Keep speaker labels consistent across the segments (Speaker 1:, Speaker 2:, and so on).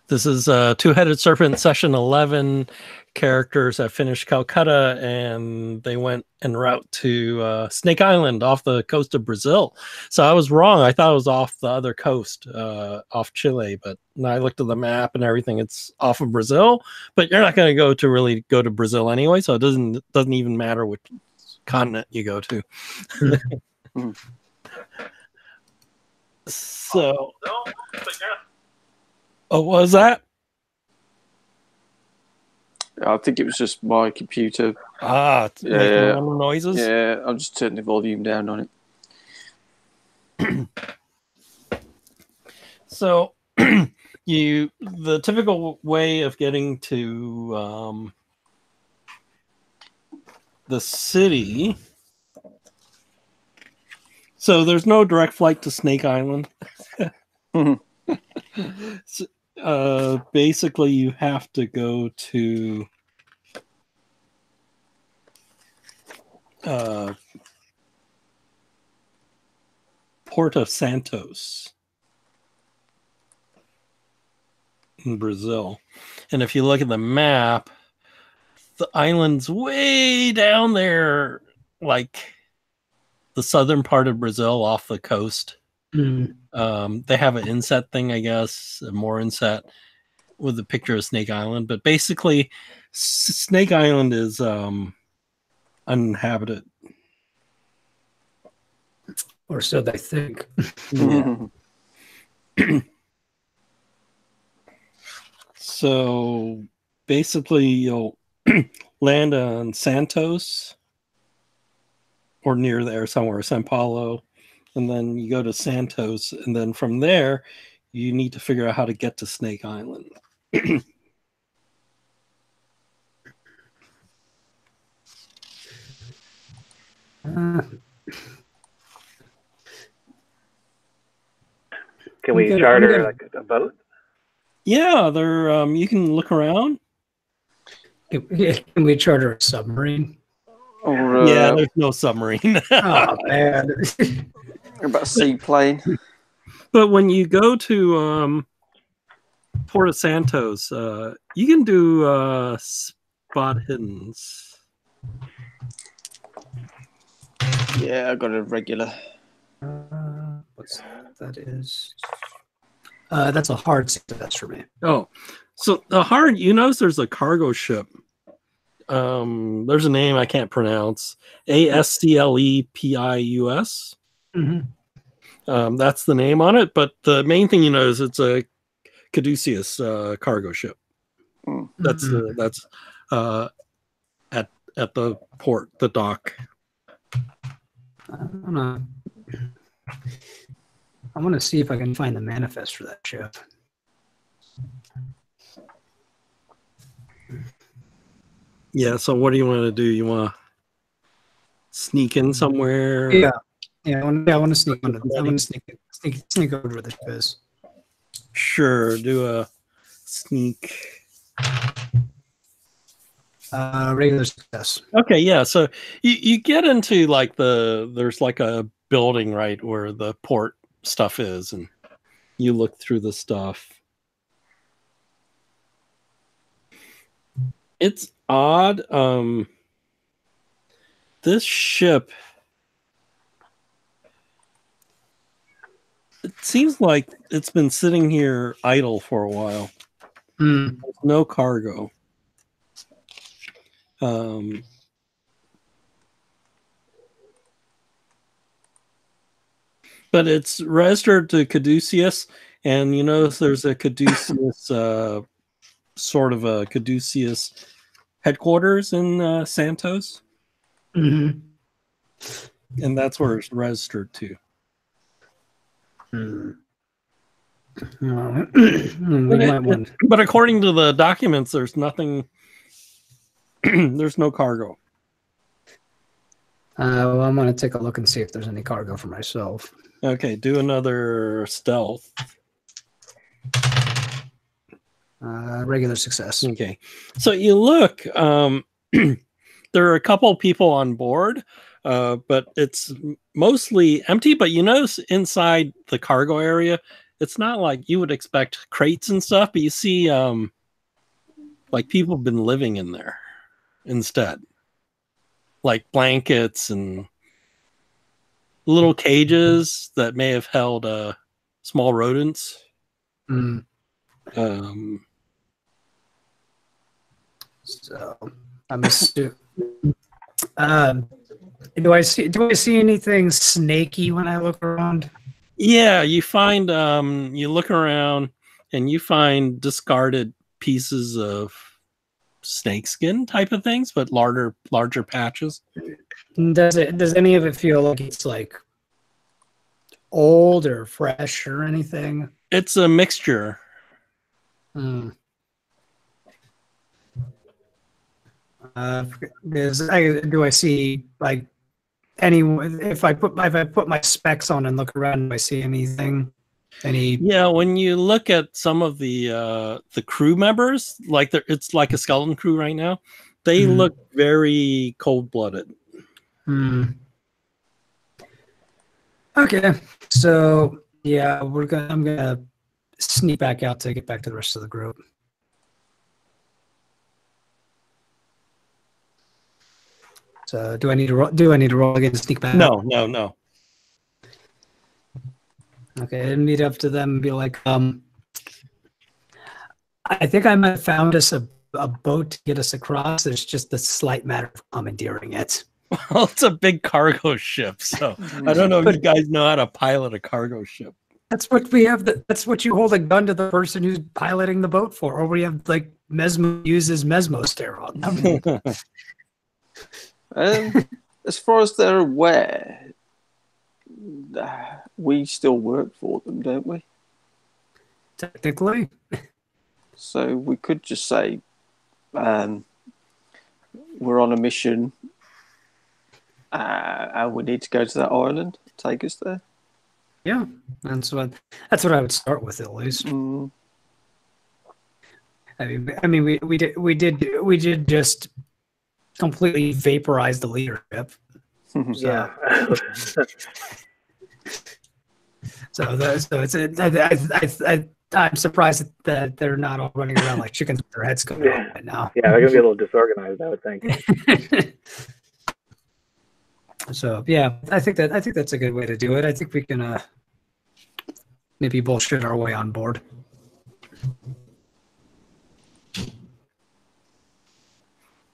Speaker 1: This is Two-Headed Serpent Session 11. Characters have finished Calcutta, and they went en route to Snake Island off the coast of Brazil. So I was wrong. I thought it was off the other coast, off Chile. But when I looked at the map and everything, it's off of Brazil. But you're not going to really go to Brazil anyway, so it doesn't even matter which continent you go to. So, oh, what was that?
Speaker 2: I think it was just my computer.
Speaker 1: Making random noises.
Speaker 2: Yeah, I'll just turn the volume down on it.
Speaker 1: So, the typical way of getting to the city. So there's no direct flight to Snake Island. So, basically, you have to go to Port of Santos in Brazil. And if you look at the map, the island's way down there, like the southern part of Brazil off the coast. They have an inset thing, I guess, a more inset with a picture of Snake Island. But basically, Snake Island is uninhabited.
Speaker 3: Or so they think.
Speaker 1: Yeah. So basically, you'll land on Santos or near there somewhere, Sao Paulo. And then you go to Santos, and then from there, you need to figure out how to get to Snake Island.
Speaker 4: Can we charter like a boat?
Speaker 3: Yeah, they're you can look around. Can we charter a submarine?
Speaker 2: Or,
Speaker 1: yeah, there's no submarine.
Speaker 3: Oh man.
Speaker 2: What about a seaplane?
Speaker 1: But when you go to Port of Santos, you can do spot hiddens.
Speaker 2: Yeah, I got a regular.
Speaker 3: What's that is? That's a hard success for me.
Speaker 1: Oh, so the hard, you notice there's a cargo ship. There's a name I can't pronounce. ASCLEPIUS.
Speaker 3: Mm-hmm.
Speaker 1: That's the name on it. But the main thing you know is it's a Caduceus cargo ship. That's at the port, the dock.
Speaker 3: I want to see if I can find the manifest for that ship.
Speaker 1: Yeah, so what do you want to do? You want to sneak in somewhere?
Speaker 3: Yeah, I want to sneak under. I want to sneak over where the ship is.
Speaker 1: Sure, do a sneak.
Speaker 3: Regular success.
Speaker 1: Okay, yeah. So you get into like there's like a building right where the port stuff is, and you look through the stuff. It's odd. This ship, it seems like it's been sitting here idle for a while. There's no cargo. But it's registered to Caduceus, and you notice there's a Caduceus, sort of a Caduceus headquarters in Santos.
Speaker 3: Mm-hmm.
Speaker 1: And that's where it's registered to. But according to the documents, there's nothing. There's no cargo.
Speaker 3: Well, I'm going to take a look and see if there's any cargo for myself.
Speaker 1: Okay, do another stealth.
Speaker 3: Regular success.
Speaker 1: Okay, so you look. There are a couple people on board, but it's mostly empty. But you notice inside the cargo area it's not like you would expect crates and stuff, but you see like people have been living in there instead. Like blankets and little cages that may have held small rodents.
Speaker 3: Mm. So I'm assuming. Do I see anything snaky when I look around?
Speaker 1: Yeah, you find you look around and you find discarded pieces of snakeskin type of things, but larger patches.
Speaker 3: Does any of it feel like it's like old or fresh or anything?
Speaker 1: It's a mixture.
Speaker 3: Hmm. Do I see like if I put my specs on and look around, do I see anything?
Speaker 1: Yeah, when you look at some of the crew members, like it's like a skeleton crew right now, they look very cold-blooded.
Speaker 3: Okay, so yeah, I'm gonna sneak back out to get back to the rest of the group. So do I need to roll again to sneak back?
Speaker 1: No.
Speaker 3: Okay, and meet up to them and be like, I think I might have found us a boat to get us across. There's just a slight matter of commandeering it.
Speaker 1: Well, it's a big cargo ship, so I don't know if you guys know how to pilot a cargo ship.
Speaker 3: That's what we have. That's what you hold a gun to the person who's piloting the boat for, or we have like Mesmo uses Mesmo stare on them.
Speaker 2: As far as they're aware, we still work for them, don't we?
Speaker 3: Technically.
Speaker 2: So we could just say we're on a mission and we need to go to that island. Take us there.
Speaker 3: Yeah, that's what I would start with at least. I mean, we did just completely vaporize the leadership.
Speaker 4: Yeah.
Speaker 3: I'm surprised that they're not all running around like chickens with their heads going off right now.
Speaker 4: Yeah, they're gonna be a little disorganized, I would think.
Speaker 3: So yeah, I think that's a good way to do it. I think we can maybe bullshit our way on board.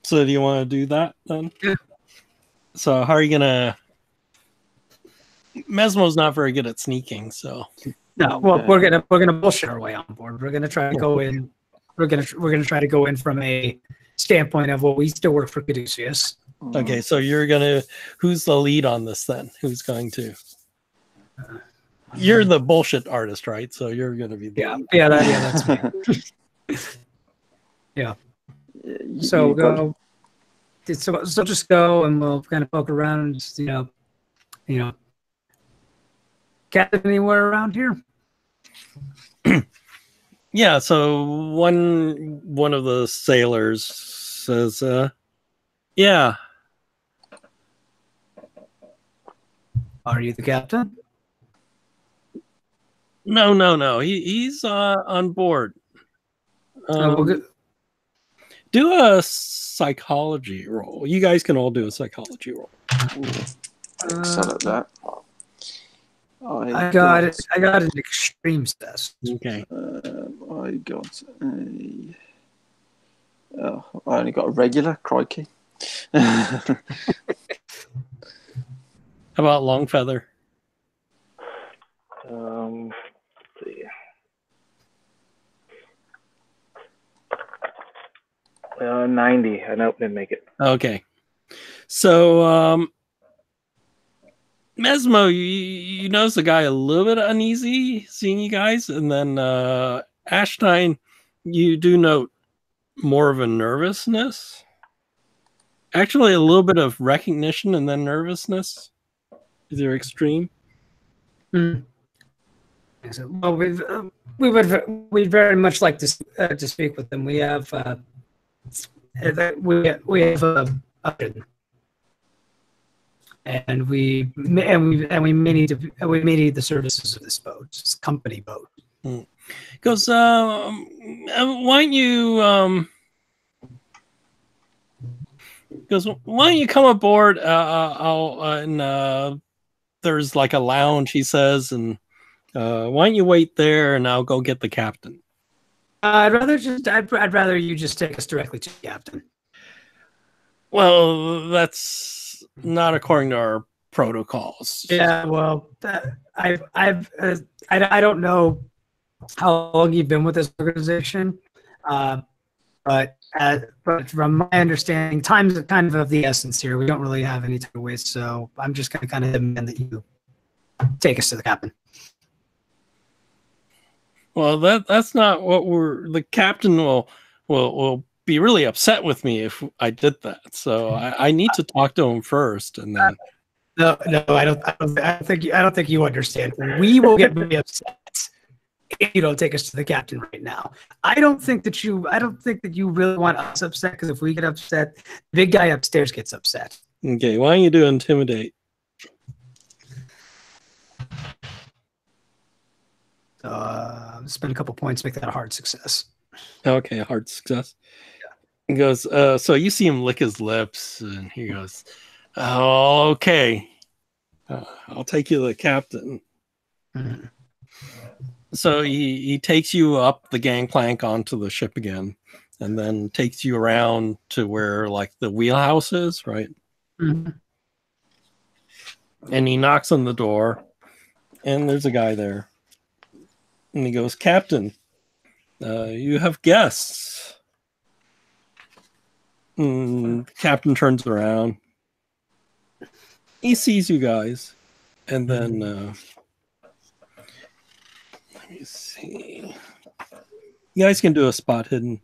Speaker 1: So do you want to do that then?
Speaker 3: Yeah.
Speaker 1: So how are you gonna? Mesmo's not very good at sneaking, so.
Speaker 3: No, well, we're gonna bullshit our way on board. We're gonna try to go in. We're gonna try to go in from a standpoint of, well, we still work for Caduceus.
Speaker 1: Okay, so you're gonna. Who's the lead on this then? Who's going to? You're the bullshit artist, right? So you're gonna be. The
Speaker 3: lead. That's me. Yeah. So go. So just go, and we'll kind of poke around, and just, you know, Captain anywhere around here?
Speaker 1: Yeah. So one of the sailors says, "Yeah."
Speaker 3: Are you the captain?
Speaker 1: No. He's on board. Do a psychology roll. You guys can all do a psychology roll.
Speaker 2: Excel at that.
Speaker 3: I got it. I got an extremes test.
Speaker 1: Okay.
Speaker 2: I got a. I only got a regular. Crikey.
Speaker 1: How about long feather?
Speaker 4: Let's see. 90. I nope, didn't make it.
Speaker 1: Okay. So, Mesmo, you notice the guy a little bit uneasy seeing you guys, and then Ashstein, you do note more of a nervousness. Actually, a little bit of recognition and then nervousness. Is your extreme?
Speaker 3: Well, we'd very much like to speak with them. We have and we may need the services of this boat. It's a company boat.
Speaker 1: Goes, why don't you why don't you come aboard? There's like a lounge, he says, and why don't you wait there, and I'll go get the captain.
Speaker 3: I'd rather you just take us directly to the captain.
Speaker 1: Well, that's not according to our protocols.
Speaker 3: Yeah, well, I don't know how long you've been with this organization, but from my understanding, time's kind of the essence here. We don't really have any time to waste, so I'm just going to kind of demand that you take us to the captain.
Speaker 1: Well, that's not what the captain will be really upset with me if I did that. So I need to talk to him first, and then.
Speaker 3: No, I don't think you understand. We will get really upset if you don't take us to the captain right now. I don't think that you really want us upset, because if we get upset, the big guy upstairs gets upset.
Speaker 1: Okay, why don't you do intimidate?
Speaker 3: Spend a couple points, make that a hard success.
Speaker 1: Okay, hard success. Yeah. He goes, so you see him lick his lips, and he goes, oh, okay. I'll take you to the captain. Mm-hmm. So he takes you up the gangplank onto the ship again, and then takes you around to where like the wheelhouse is, right? Mm-hmm. And he knocks on the door, and there's a guy there. And he goes, Captain, you have guests. The captain turns around. He sees you guys. And then, let me see. You guys can do a spot hidden.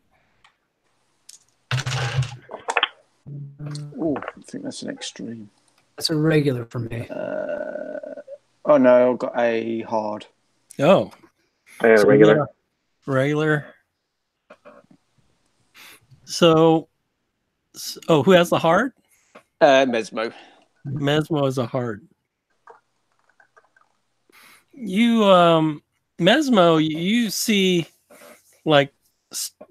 Speaker 2: Oh, I think that's an extreme.
Speaker 3: That's a regular for me.
Speaker 2: Oh, no, I've got a hard.
Speaker 1: Oh.
Speaker 4: So regular.
Speaker 1: Regular. So, who has the hard?
Speaker 2: Mesmo.
Speaker 1: Mesmo is a hard. You, Mesmo, you see, like,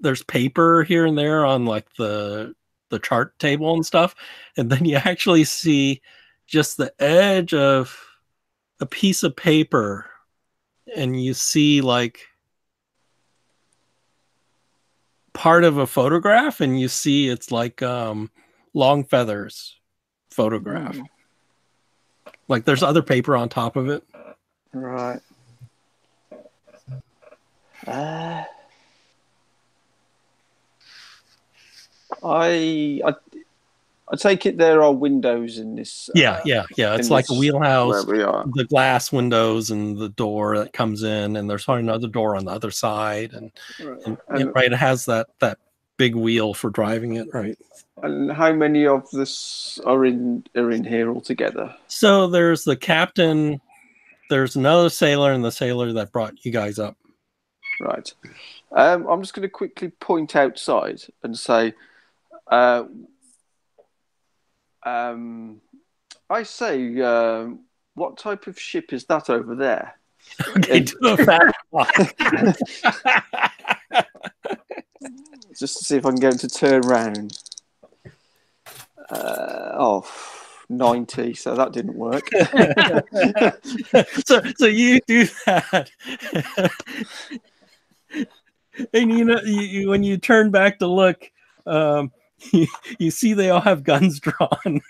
Speaker 1: there's paper here and there on, like, the chart table and stuff, and then you actually see just the edge of a piece of paper, and you see, like, part of a photograph, and you see it's like Longfeather's photograph. Like there's other paper on top of it.
Speaker 2: Right. I take it there are windows in this.
Speaker 1: Yeah. It's like a wheelhouse.
Speaker 2: Where we are.
Speaker 1: The glass windows and the door that comes in, and there's another door on the other side, and it has that big wheel for driving it, right?
Speaker 2: And how many of this are in here altogether?
Speaker 1: So there's the captain, there's another sailor, and the sailor that brought you guys up.
Speaker 2: Right. I'm just going to quickly point outside and say, I say, what type of ship is that over there?
Speaker 1: Okay, do a fast walk.
Speaker 2: Just to see if I can get him to turn around. 90, so that didn't work.
Speaker 1: so you do that. And you know, when you turn back to look, you see they all have guns drawn.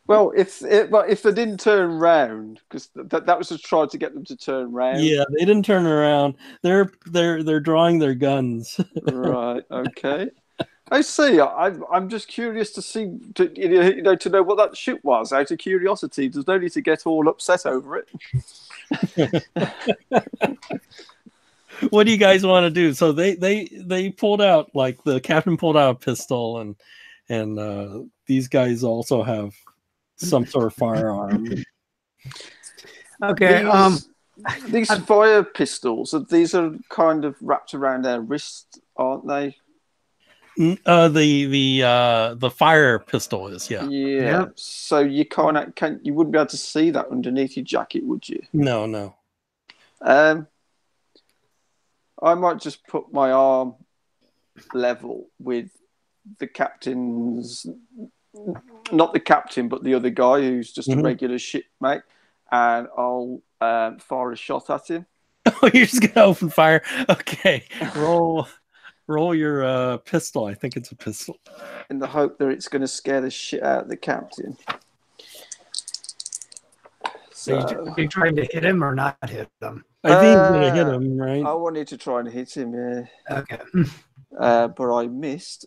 Speaker 2: Well, if they didn't turn around, because that was just trying to get them to turn around.
Speaker 1: Yeah, they didn't turn around. They're drawing their guns.
Speaker 2: Right. Okay. I see. I'm just curious to see, to know what that ship was. Out of curiosity, there's no need to get all upset over it.
Speaker 1: What do you guys want to do? So they pulled out, like the captain pulled out a pistol, and these guys also have some sort of firearm.
Speaker 3: Okay.
Speaker 2: These fire pistols, these are kind of wrapped around their wrists, aren't they?
Speaker 1: The fire pistol is, yeah.
Speaker 2: Yeah.
Speaker 3: Yep.
Speaker 2: So you you wouldn't be able to see that underneath your jacket, would you?
Speaker 1: No.
Speaker 2: I might just put my arm level with the captain's, not the captain, but the other guy who's just a regular shipmate, and I'll fire a shot at him.
Speaker 1: Oh, you're just gonna open fire. Okay, roll your pistol. I think it's a pistol.
Speaker 2: In the hope that it's going to scare the shit out of the captain.
Speaker 3: So are you trying to hit him or not hit him?
Speaker 1: I think he's gonna hit him, right?
Speaker 2: I wanted to try and hit him, yeah.
Speaker 3: Okay.
Speaker 2: But I missed.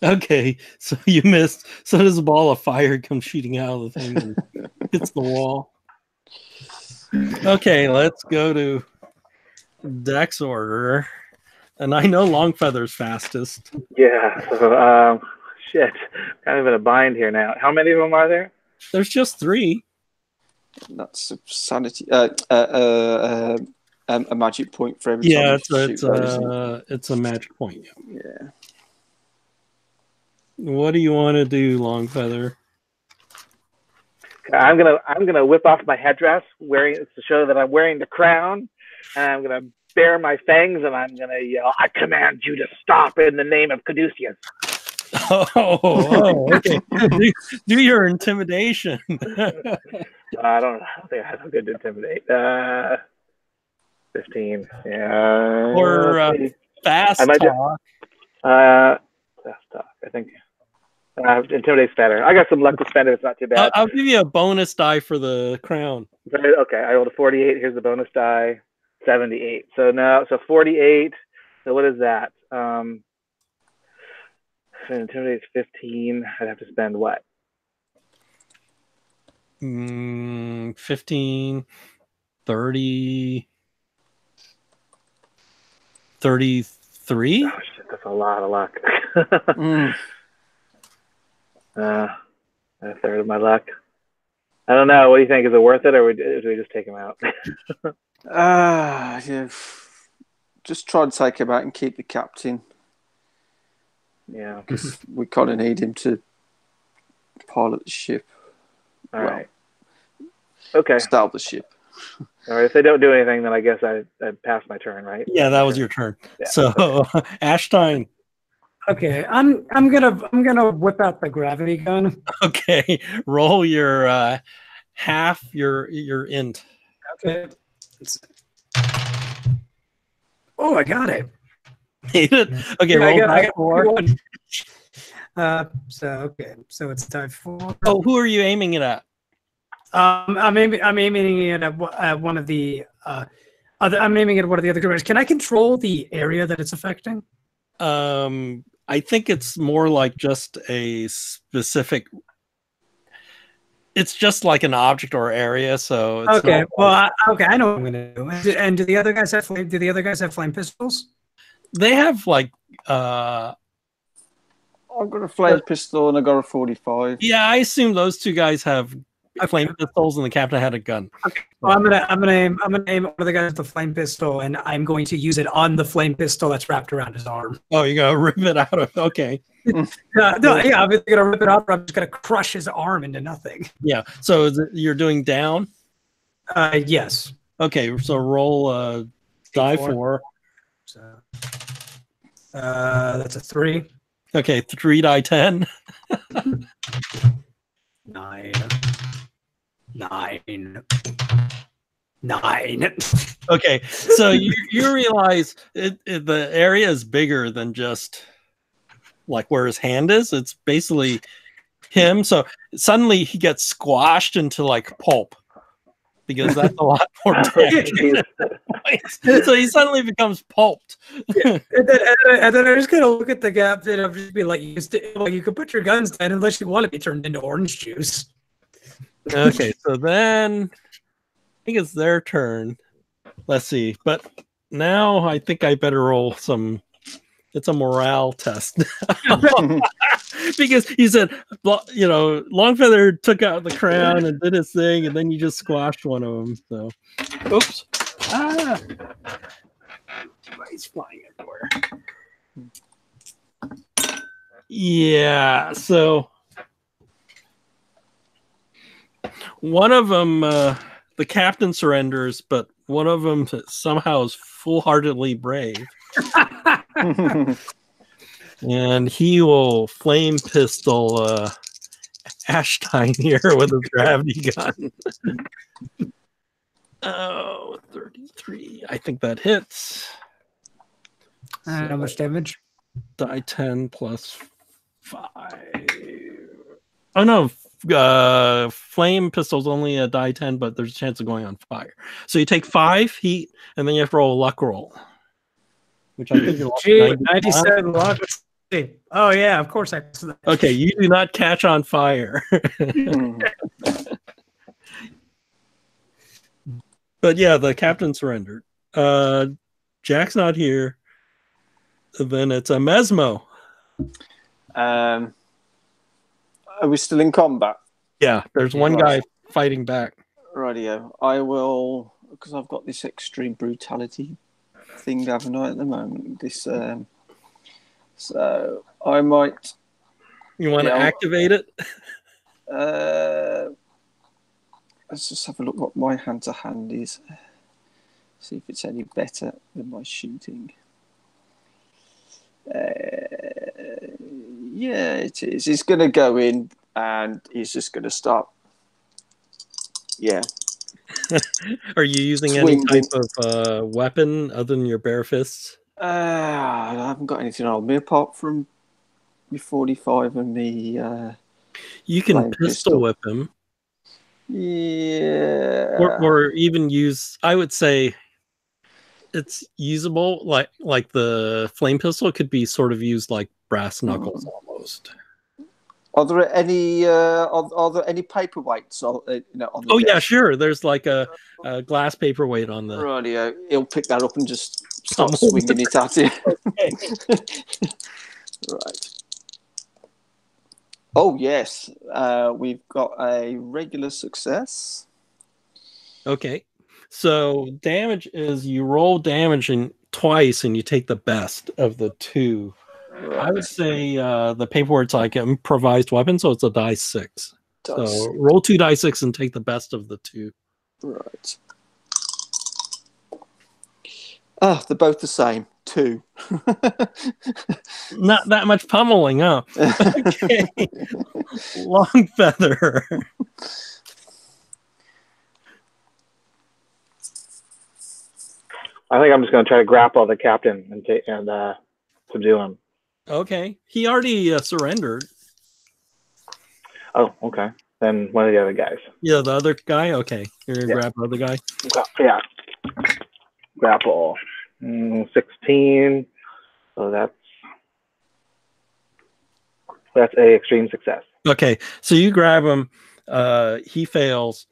Speaker 1: Okay, so you missed. So does a ball of fire come shooting out of the thing and hits the wall. Okay, let's go to Dex order. And I know Longfeather's fastest.
Speaker 4: Yeah. So, shit. Kind of in a bind here now. How many of them are there?
Speaker 1: There's just 3.
Speaker 2: That's a sanity. A magic point for every time.
Speaker 1: Yeah,
Speaker 2: it's
Speaker 1: a magic point.
Speaker 2: Yeah.
Speaker 1: What do you want to do, Longfeather?
Speaker 4: I'm gonna whip off my headdress, to show that I'm wearing the crown, and I'm gonna bare my fangs, and I'm gonna yell, "I command you to stop in the name of Caduceus."
Speaker 1: Oh, okay. do your intimidation.
Speaker 4: I don't think I have a good to intimidate. 15. Yeah.
Speaker 1: Or fast talk.
Speaker 4: Fast talk. I think intimidate's better. I got some luck to spend if it's not too bad.
Speaker 1: I'll give you a bonus die for the crown.
Speaker 4: Okay, I rolled a 48. Here's the bonus die. 78. So 48. So what is that? So intimidate's 15. I'd have to spend what?
Speaker 1: 15, 30, 33.
Speaker 4: Oh shit, that's a lot of luck. A third of my luck. I don't know. What do you think? Is it worth it, or do we just take him out?
Speaker 2: Yeah. Just try and take him out and keep the captain.
Speaker 4: Yeah.
Speaker 2: Because we kind of need him to pilot the ship.
Speaker 4: All right. Okay.
Speaker 2: Style the ship.
Speaker 4: All right. If they don't do anything, then I guess I pass my turn, right?
Speaker 1: Yeah, that was your turn.
Speaker 4: Yeah.
Speaker 1: So, Ashstein.
Speaker 3: Okay, I'm gonna whip out the gravity gun.
Speaker 1: Okay, roll your half your int.
Speaker 3: Okay. Oh, I got it.
Speaker 1: Okay,
Speaker 3: Yeah,
Speaker 1: roll
Speaker 3: I got
Speaker 1: 4.
Speaker 3: So it's die 4.
Speaker 1: Oh, who are you aiming it at?
Speaker 3: I'm aiming it at one of the I'm aiming at one of the other groups. Can I control the area that it's affecting?
Speaker 1: I think it's more like just a specific. It's just like an object or area. So it's
Speaker 3: okay. Well, I know what I'm gonna do. And do the other guys have flame pistols?
Speaker 1: They have like.
Speaker 2: I've got a flame pistol and I've got a 45.
Speaker 1: Yeah, I assume those 2 guys have flame pistols, and the captain had a gun.
Speaker 3: Okay. Well, I'm gonna aim at one of the guys with the flame pistol, and I'm going to use it on the flame pistol that's wrapped around his arm.
Speaker 1: Oh, you're gonna rip it out of? Okay.
Speaker 3: No, yeah, I'm gonna rip it out, or I'm just gonna crush his arm into nothing.
Speaker 1: Yeah. So you're doing down.
Speaker 3: Yes.
Speaker 1: Okay. So roll die 4.
Speaker 3: So that's a 3.
Speaker 1: Okay, 3 die 10.
Speaker 3: 9.
Speaker 1: Okay, so you realize the area is bigger than just like where his hand is. It's basically him. So suddenly he gets squashed into like pulp because that's a lot more damage. So he suddenly becomes pulped.
Speaker 3: and then I just kind of look at the gap and I'll just be like, you could put your guns down unless you want to be turned into orange juice.
Speaker 1: Okay, so then I think it's their turn. Let's see. But now I think I better roll some. It's a morale test. Because you said, Longfeather took out the crown and did his thing, and then you just squashed one of them. So, oops.
Speaker 3: He's flying everywhere.
Speaker 1: Yeah, so one of them, the captain surrenders, but one of them somehow is full-heartedly brave. And he will flame pistol Ashstein here with a gravity gun. Oh, 33. I think that hits.
Speaker 3: How much damage?
Speaker 1: Die 10 plus 5. Oh, no. Flame pistol's only a die 10, but there's a chance of going on fire. So you take 5 heat, and then you have to roll a luck roll. Which I think you're
Speaker 3: 97 luck. Oh, yeah, of course.
Speaker 1: Okay, you do not catch on fire. But yeah, the captain surrendered. Jack's not here. Then it's a Mesmo.
Speaker 2: Are we still in combat?
Speaker 1: Yeah, there's one guy fighting back.
Speaker 2: Radio. I will, because I've got this extreme brutality thing, haven't I, at the moment? This, so I might.
Speaker 1: You want to activate it?
Speaker 2: Let's just have a look what my hand-to-hand is. See if it's any better than my shooting. Yeah, it is. He's going to go in and he's just going to start. Yeah.
Speaker 1: Are you using any type of weapon other than your bare fists?
Speaker 2: I haven't got anything on me apart from my 45 and me.
Speaker 1: You can pistol whip him.
Speaker 2: Yeah.
Speaker 1: Or even use, I would say it's usable, like the flame pistol could be sort of used like brass knuckles almost.
Speaker 2: Are there any paperweights on the desk?
Speaker 1: Yeah, sure. There's like a glass paperweight on the
Speaker 2: radio. He'll pick that up and just start swinging it at you.
Speaker 1: Okay.
Speaker 2: Right. Oh yes, we've got a regular success.
Speaker 1: Okay, so damage is you roll damage twice and you take the best of the two. Right. I would say the paperwork's like improvised weapon, so it's a die 6. So roll 2 die 6 and take the best of the two.
Speaker 2: Right. They're both the same. 2.
Speaker 1: Not that much pummeling, huh? Okay. Long feather.
Speaker 4: I think I'm just going to try to grapple the captain and subdue him.
Speaker 1: Okay. He already surrendered.
Speaker 4: Oh, okay. Then one of the other guys.
Speaker 1: Yeah, the other guy? Okay. You're going to grab the other guy?
Speaker 4: Yeah. Grapple. 16. So that's a extreme success.
Speaker 1: Okay. So you grab him. He fails.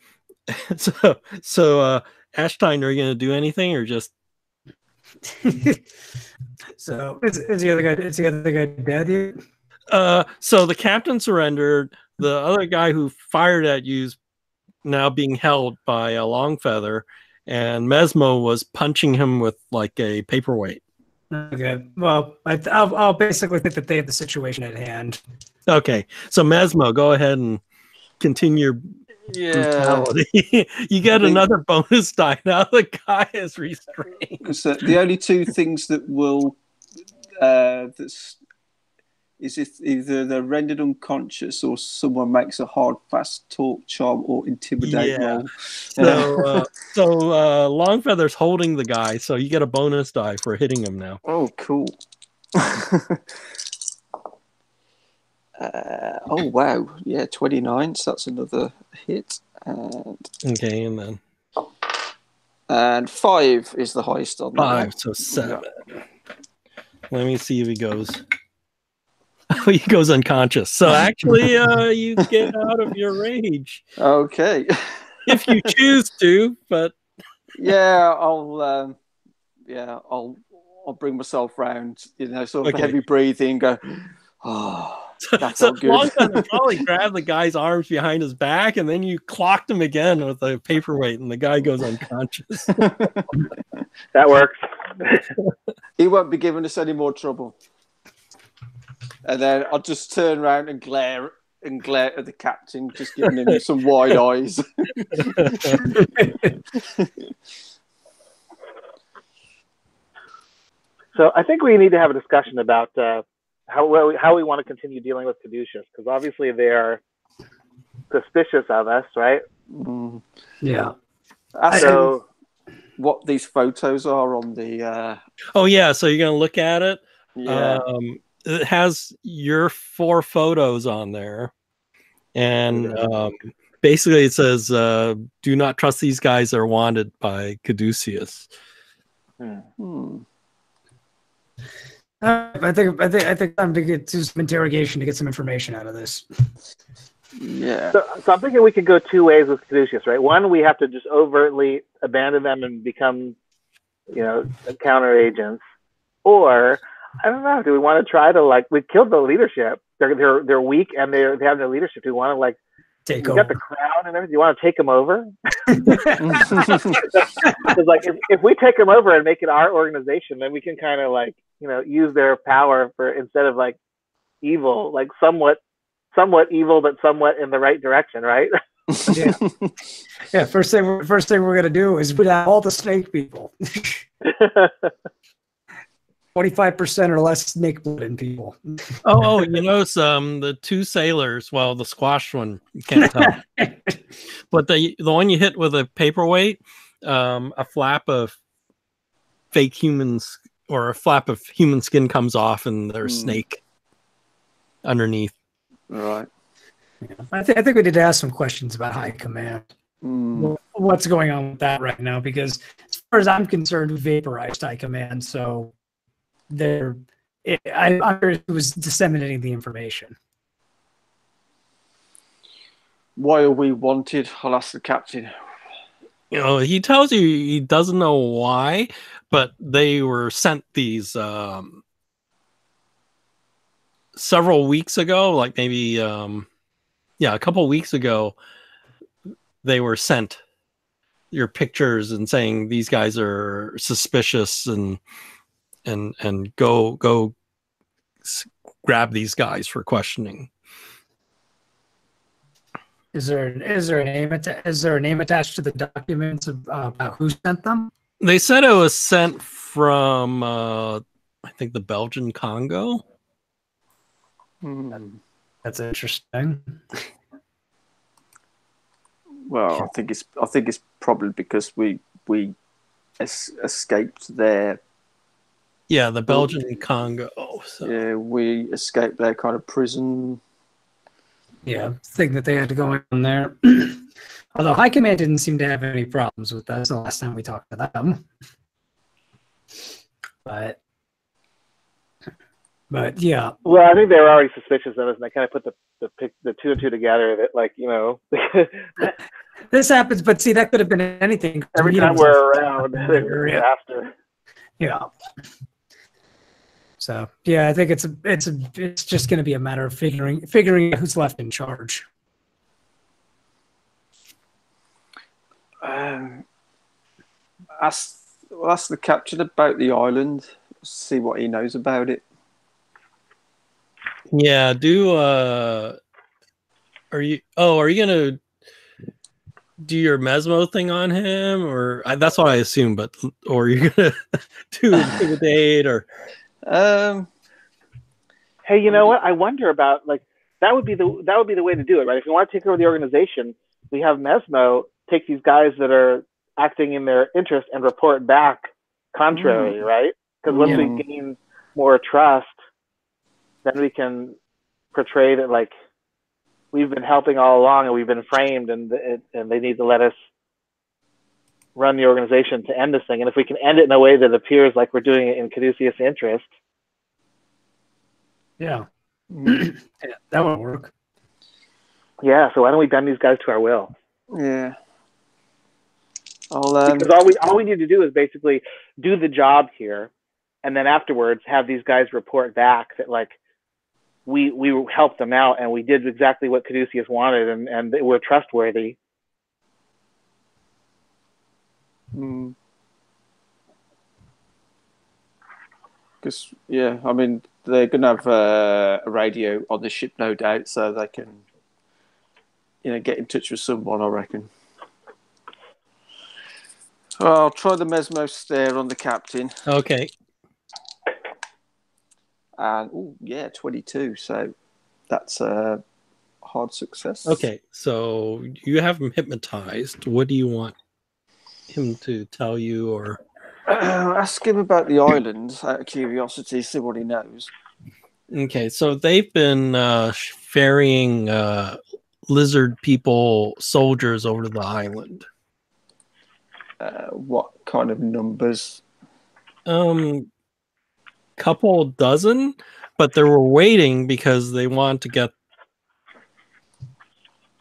Speaker 1: So Ashstein, are you going to do anything or just...
Speaker 3: So is the other guy dead here?
Speaker 1: So the captain surrendered. The other guy who fired at you's now being held by a long feather, and Mesmo was punching him with like a paperweight.
Speaker 3: Okay. Well, I'll basically think that they have the situation at hand.
Speaker 1: Okay. So Mesmo, go ahead and continue your brutality. You get another bonus die. Now the guy is restrained.
Speaker 2: So the only two things that will is if either they're rendered unconscious or someone makes a hard, fast talk, charm, or intimidate roll.
Speaker 1: So Longfeather's holding the guy, so you get a bonus die for hitting him now.
Speaker 2: Oh, cool. Oh, wow. Yeah, 29, so that's another hit.
Speaker 1: Okay, and then...
Speaker 2: And 5 is the highest on
Speaker 1: 5, so 7. Yeah. Let me see if he goes... Oh, he goes unconscious. So actually, you get out of your rage.
Speaker 2: Okay.
Speaker 1: If you choose to, but...
Speaker 2: Yeah, I'll bring myself round, sort of heavy breathing, go, oh... That's
Speaker 1: So
Speaker 2: all good.
Speaker 1: long time to probably grab the guy's arms behind his back, and then you clocked him again with a paperweight, and the guy goes unconscious.
Speaker 4: That works.
Speaker 2: He won't be giving us any more trouble. And then I'll just turn around and glare at the captain, just giving him some wide eyes.
Speaker 4: So I think we need to have a discussion about how we want to continue dealing with Caduceus, because obviously they are suspicious of us, right?
Speaker 2: Mm.
Speaker 3: Yeah.
Speaker 4: So
Speaker 2: What these photos are on the
Speaker 1: Oh yeah, so you're gonna look at it.
Speaker 2: yeah.
Speaker 1: It has your 4 photos on there, and basically it says, "Do not trust these guys; they're wanted by Caduceus."
Speaker 2: Hmm.
Speaker 3: I think I'm to get to some interrogation to get some information out of this.
Speaker 2: Yeah.
Speaker 4: So I'm thinking we could go 2 ways with Caduceus, right? One, we have to just overtly abandon them and become, counter agents, or I don't know. Do we want to try to we killed the leadership? They're weak and they have no leadership. Do we want to
Speaker 3: Take
Speaker 4: we
Speaker 3: over.
Speaker 4: got the crown and everything? Do you want to take them over? Because if we take them over and make it our organization, then we can kind of use their power for, instead of evil, somewhat evil, but somewhat in the right direction, right?
Speaker 3: Yeah. Yeah. First thing we're gonna do is put out all the snake people. 25% or less snake blood in people.
Speaker 1: Oh, the 2 sailors. Well, the squash one, you can't tell. But the one you hit with a paperweight, a flap of fake humans or a flap of human skin comes off, and there's a snake underneath.
Speaker 2: Right.
Speaker 3: Yeah. I think we need to ask some questions about high command. What's going on with that right now? Because as far as I'm concerned, we vaporized high command, so I heard it was disseminating the information.
Speaker 2: Why are we wanted? I'll ask the captain.
Speaker 1: He tells you he doesn't know why, but they were sent these several weeks ago, like maybe a couple weeks ago. They were sent your pictures and saying these guys are suspicious and go grab these guys for questioning.
Speaker 3: Is there a name attached to the documents about who sent them?
Speaker 1: They said it was sent from I think the Belgian Congo.
Speaker 3: That's interesting.
Speaker 2: Well, I think it's probably because we escaped their.
Speaker 1: Yeah, the Belgian Congo. So.
Speaker 2: Yeah, we escaped their kind of prison.
Speaker 3: Yeah, thing that they had to go in there. Although High Command didn't seem to have any problems with that. That's the last time we talked to them. But yeah.
Speaker 4: Well, I think they were already suspicious of us, and I kind of put the 2 and 2 together. That
Speaker 3: This happens, but see, that could have been anything.
Speaker 4: Every time we're around, they're after.
Speaker 3: Yeah. So yeah, I think it's just going to be a matter of figuring out who's left in charge.
Speaker 2: Ask the captain about the island. See what he knows about it.
Speaker 1: Yeah. Are you gonna do your Mesmo thing on him, or that's what I assume? Or are you gonna do intimidate or?
Speaker 4: Hey, you know what? I wonder about that would be the way to do it, right? If you want to take over the organization, we have Mesmo take these guys that are acting in their interest and report back contrary, right? Because once we gain more trust, then we can portray that we've been helping all along and we've been framed, and they need to let us run the organization to end this thing. And if we can end it in a way that appears like we're doing it in Caduceus' interest.
Speaker 3: Yeah. Yeah, that would work.
Speaker 4: Yeah, so why don't we bend these guys to our will?
Speaker 2: Yeah.
Speaker 4: Because all we need to do is basically do the job here, and then afterwards have these guys report back that we helped them out and we did exactly what Caduceus wanted, and we're trustworthy.
Speaker 2: Because yeah, I mean they're going to have a radio on the ship, no doubt, so they can, get in touch with someone, I reckon. I'll try the Mesmo stare on the captain.
Speaker 1: Okay.
Speaker 2: And, 22. So that's a hard success.
Speaker 1: Okay, so you have him hypnotized. What do you want him to tell you? Or
Speaker 2: ask him about the island out of curiosity, see what he knows.
Speaker 1: Okay, so they've been ferrying lizard people, soldiers over to the island.
Speaker 2: What kind of numbers?
Speaker 1: Couple dozen, but they were waiting because they wanted to get.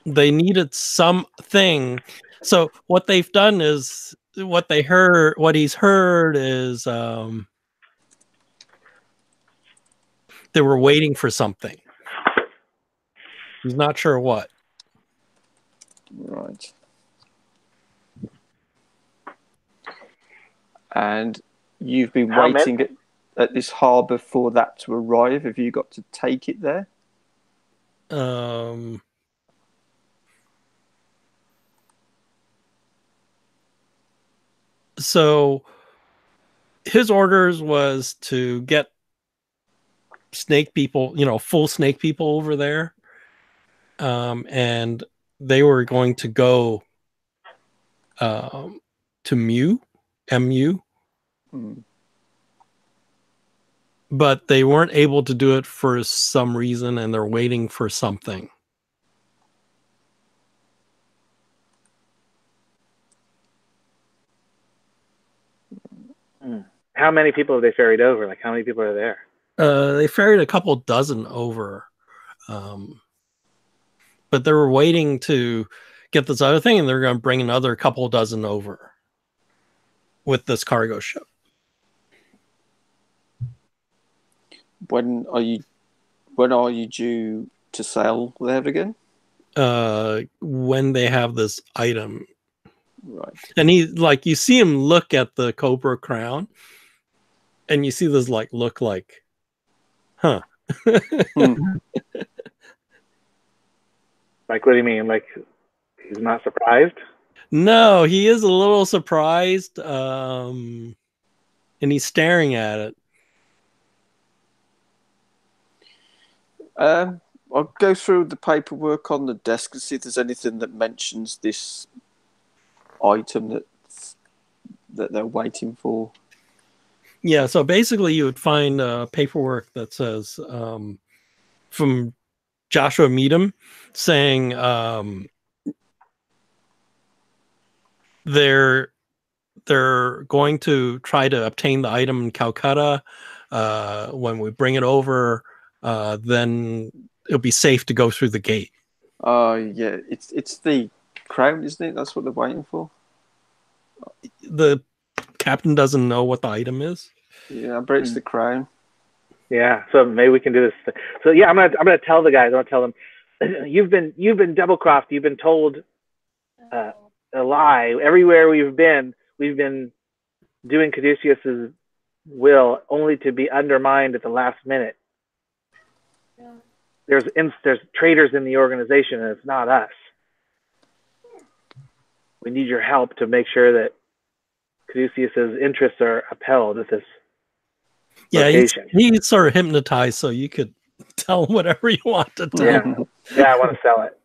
Speaker 1: They needed something. So what they've done is what he's heard is they were waiting for something. He's not sure what.
Speaker 2: Right. And you've been waiting at this harbour for that to arrive. Have you got to take it there?
Speaker 1: So his orders was to get snake people, full snake people over there. And they were going to go to MU. But they weren't able to do it for some reason, and they're waiting for something.
Speaker 4: How many people have they ferried over? Like, how many people are there?
Speaker 1: They ferried a couple dozen over. But they were waiting to get this other thing, and they're going to bring another couple dozen over with this cargo ship.
Speaker 2: When are you due to sail there again?
Speaker 1: When they have this item.
Speaker 2: Right.
Speaker 1: And you see him look at the Cobra crown, and you see this look like, huh.
Speaker 4: Like, what do you mean? Like, he's not surprised?
Speaker 1: No, he is a little surprised, and he's staring at it.
Speaker 2: I'll go through the paperwork on the desk and see if there's anything that mentions this item that they're waiting for.
Speaker 1: Yeah, so basically you would find paperwork that says from Joshua Meadham saying they're going to try to obtain the item in Calcutta. When we bring it over, then it'll be safe to go through the gate.
Speaker 2: Yeah, it's the crown, isn't it? That's what they're waiting for.
Speaker 1: The captain doesn't know what the item is.
Speaker 2: Yeah, but it's the crown.
Speaker 4: Yeah, so maybe we can do this. So yeah, I'm gonna tell the guys. I'm gonna tell them, you've been double crossed. You've been told a lie. Everywhere we've been doing Caduceus's will, only to be undermined at the last minute. There's traitors in the organization, and it's not us. We need your help to make sure that Caduceus's interests are upheld at this location.
Speaker 1: He's sort of hypnotized, so you could tell him whatever you want to tell him.
Speaker 4: Yeah, I want to sell it.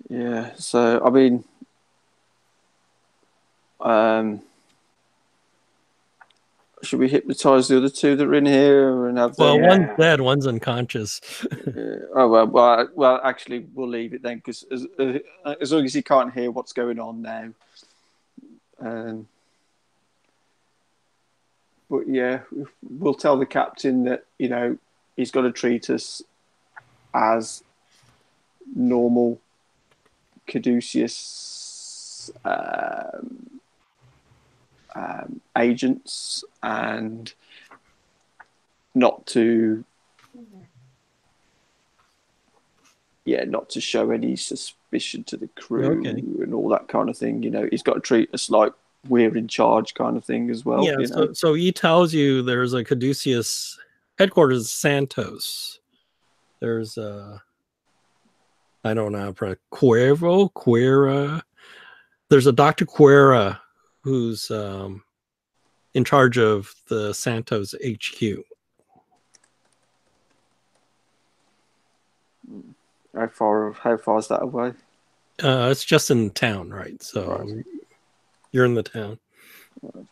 Speaker 2: Yeah, so I mean, should we hypnotize the other two that are in here and have them?
Speaker 1: Well, one's dead, one's unconscious.
Speaker 2: Oh well. Actually, we'll leave it then, because as long as he can't hear what's going on now. But yeah, we'll tell the captain that he's got to treat us as normal Caduceus agents and not to show any suspicion to the crew and all that kind of thing. You know, he's got to treat us like we're in charge kind of thing as well.
Speaker 1: Yeah,
Speaker 2: you know?
Speaker 1: so he tells you there's a Caduceus headquarters, Santos. There's I don't know, Quera. There's a Dr. Quera who's in charge of the Santos HQ.
Speaker 2: How far is that away?
Speaker 1: It's just in town, right? So you're in the town.
Speaker 2: Right.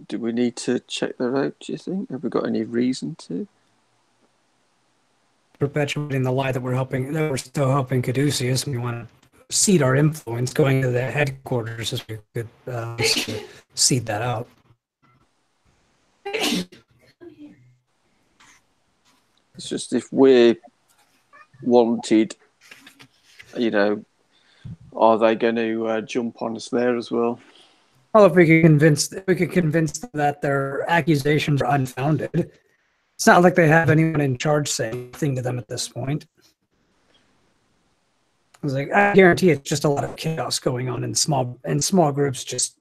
Speaker 2: Do we need to check that out, do you think? Have we got any reason to?
Speaker 3: Perpetuating the lie that we're still helping Caduceus. We want to seed our influence going to the headquarters as we could seed that out.
Speaker 2: It's just if we're wanted, you know, are they going to jump on us there as well?
Speaker 3: Well, if we could convince them that their accusations are unfounded, it's not like they have anyone in charge saying anything to them at this point. I was like, I guarantee it's just a lot of chaos going on in small groups. Just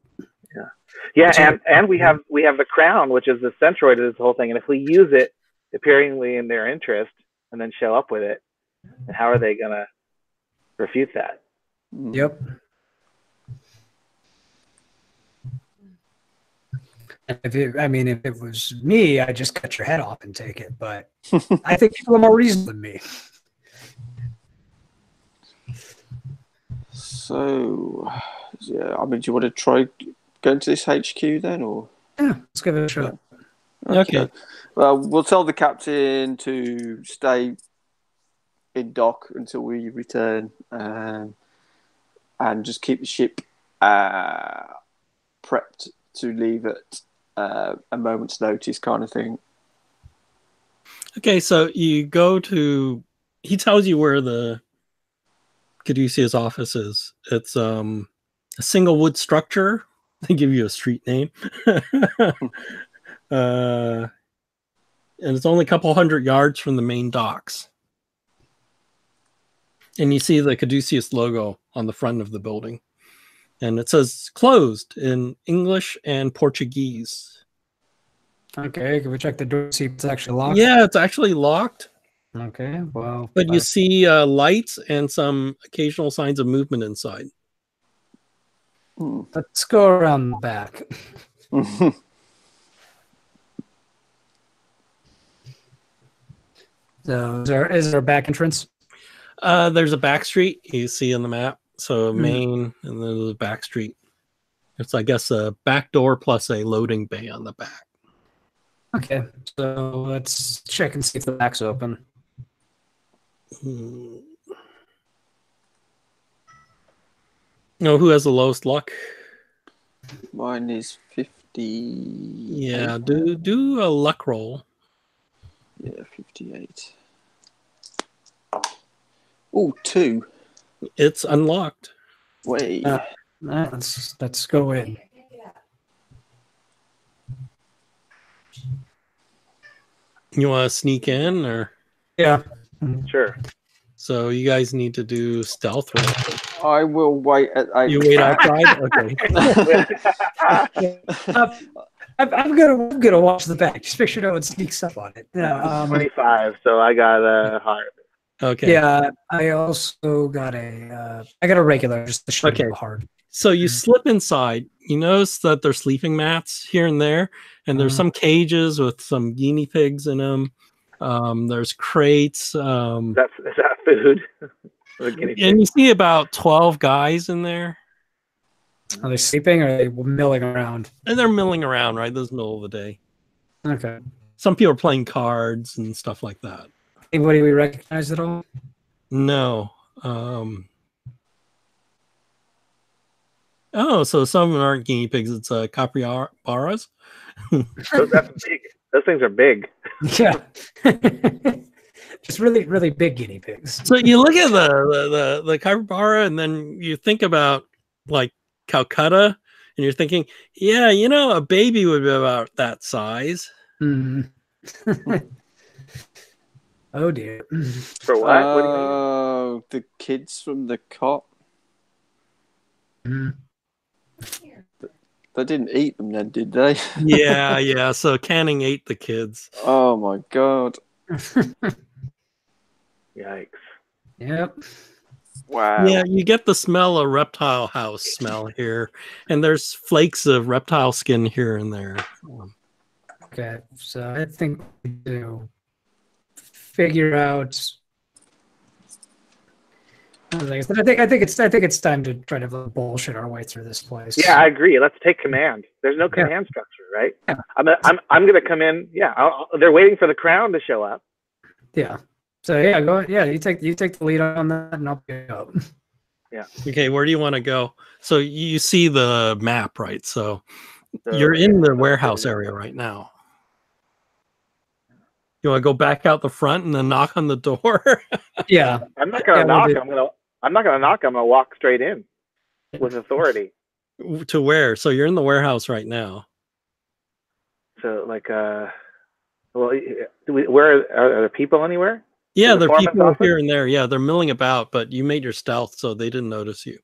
Speaker 4: and we have the crown, which is the centroid of this whole thing. And if we use it appearingly in their interest and then show up with it, and how are they gonna refute that?
Speaker 3: Yep. If it was me, I'd just cut your head off and take it. But I think people are more reasonable than me.
Speaker 2: So, yeah, I mean, do you want to try going to this HQ then, or?
Speaker 3: Yeah, let's give it a shot.
Speaker 1: Okay.
Speaker 2: Well, we'll tell the captain to stay in dock until we return, and just keep the ship prepped to leave at a moment's notice, kind of thing.
Speaker 1: Okay, so you go to. He tells you where the Caduceus office is. It's a single wood structure. They give you a street name. And it's only a couple hundred yards from the main docks. And you see the Caduceus logo on the front of the building. And it says closed in English and Portuguese.
Speaker 3: Okay, can we check the door, see if it's actually locked?
Speaker 1: Yeah, it's actually locked.
Speaker 3: Okay, well.
Speaker 1: But you see lights and some occasional signs of movement inside.
Speaker 3: Let's go around the back. So is there a back entrance?
Speaker 1: There's a back street you see on the map. So main, and then there's a back street. It's, I guess, a back door plus a loading bay on the back.
Speaker 3: Okay, so let's check and see if the back's open.
Speaker 1: No, who has the lowest luck?
Speaker 2: Mine is 50.
Speaker 1: Yeah, do a luck roll.
Speaker 2: Yeah, 58. Oh, 2.
Speaker 1: It's unlocked.
Speaker 2: Wait.
Speaker 3: Let's go in.
Speaker 1: You want to sneak in, or?
Speaker 3: Yeah.
Speaker 4: Sure.
Speaker 1: So you guys need to do stealth roll.
Speaker 2: I will wait at.
Speaker 1: You wait outside. Okay.
Speaker 3: I'm gonna watch the back. Just make sure no one sneaks up on it.
Speaker 4: 25. So I got hard.
Speaker 1: Okay.
Speaker 3: Yeah, I also got a regular, just the short hard.
Speaker 1: So you slip inside. You notice that there's sleeping mats here and there, and there's some cages with some guinea pigs in them. There's crates.
Speaker 4: Is that food?
Speaker 1: And you see about 12 guys in there.
Speaker 3: Are they sleeping or are they milling around?
Speaker 1: And they're milling around, right? This is the middle of the day.
Speaker 3: Okay. Some
Speaker 1: people are playing cards and stuff like that.
Speaker 3: Anybody we recognize at all?
Speaker 1: No. Oh, so some of them aren't guinea pigs. It's capybaras.
Speaker 4: That's big. Those things are big.
Speaker 3: Yeah. Just really, really big guinea pigs.
Speaker 1: So you look at the capybara, and then you think about like Calcutta, and you're thinking, yeah, you know, a baby would be about that size.
Speaker 3: Mm. Oh dear.
Speaker 4: For what? What do you mean?
Speaker 2: Oh, the kids from the cop.
Speaker 3: Mm.
Speaker 2: They didn't eat them then, did they?
Speaker 1: Yeah, yeah. So Canning ate the kids.
Speaker 2: Oh my god.
Speaker 4: Yikes.
Speaker 3: Yep.
Speaker 2: Wow.
Speaker 1: Yeah, you get the smell of reptile house smell here, and there's flakes of reptile skin here and there.
Speaker 3: Okay, so I think we do figure out. Like I said, I think it's time to try to bullshit our way through this place.
Speaker 4: Yeah, I agree. Let's take command. There's no command structure, right?
Speaker 3: Yeah.
Speaker 4: I'm gonna come in. Yeah, they're waiting for the crown to show up.
Speaker 3: Yeah. So yeah, go. Yeah, you take the lead on that, and I'll pick up.
Speaker 4: Yeah.
Speaker 1: Okay, where do you want to go? So you see the map, right? So you're in the warehouse area right now. You want to go back out the front and then knock on the door?
Speaker 3: Yeah.
Speaker 4: I'm not gonna
Speaker 3: Yeah,
Speaker 4: knock.
Speaker 3: we'll
Speaker 4: I'm not gonna knock. I'm gonna walk straight in with authority.
Speaker 1: To where? So you're in the warehouse right now.
Speaker 4: So like, well, where are there people anywhere?
Speaker 1: Yeah,
Speaker 4: the
Speaker 1: there are
Speaker 4: foreman's
Speaker 1: people
Speaker 4: office?
Speaker 1: here and there. Yeah, they're milling about, but you made your stealth, so they didn't notice you.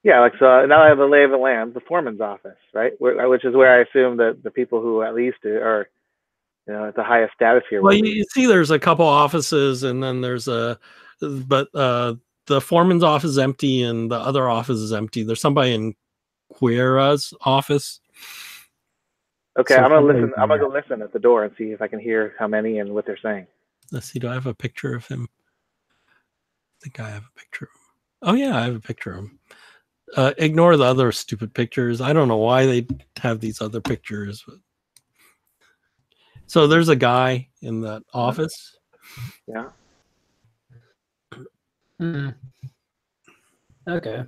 Speaker 4: Yeah, like so now I have the lay of the land, the foreman's office, right? Which is where I assume that the people who at least are, you know, at the highest status here.
Speaker 1: Well,
Speaker 4: will be.
Speaker 1: you see, there's a couple offices, and then there's the foreman's office is empty, and the other office is empty. There's somebody in Quira's office.
Speaker 4: Okay,
Speaker 1: So
Speaker 4: I'm gonna
Speaker 1: somebody
Speaker 4: listen. I'm gonna
Speaker 1: there.
Speaker 4: go listen at the door and see if I can hear how many and what they're saying.
Speaker 1: Let's see. Do I have a picture of him? I think I have a picture of him. Oh yeah, I have a picture of him. Ignore the other stupid pictures. I don't know why they have these other pictures. But... So there's a guy in that office.
Speaker 4: Yeah.
Speaker 3: Mm. Okay.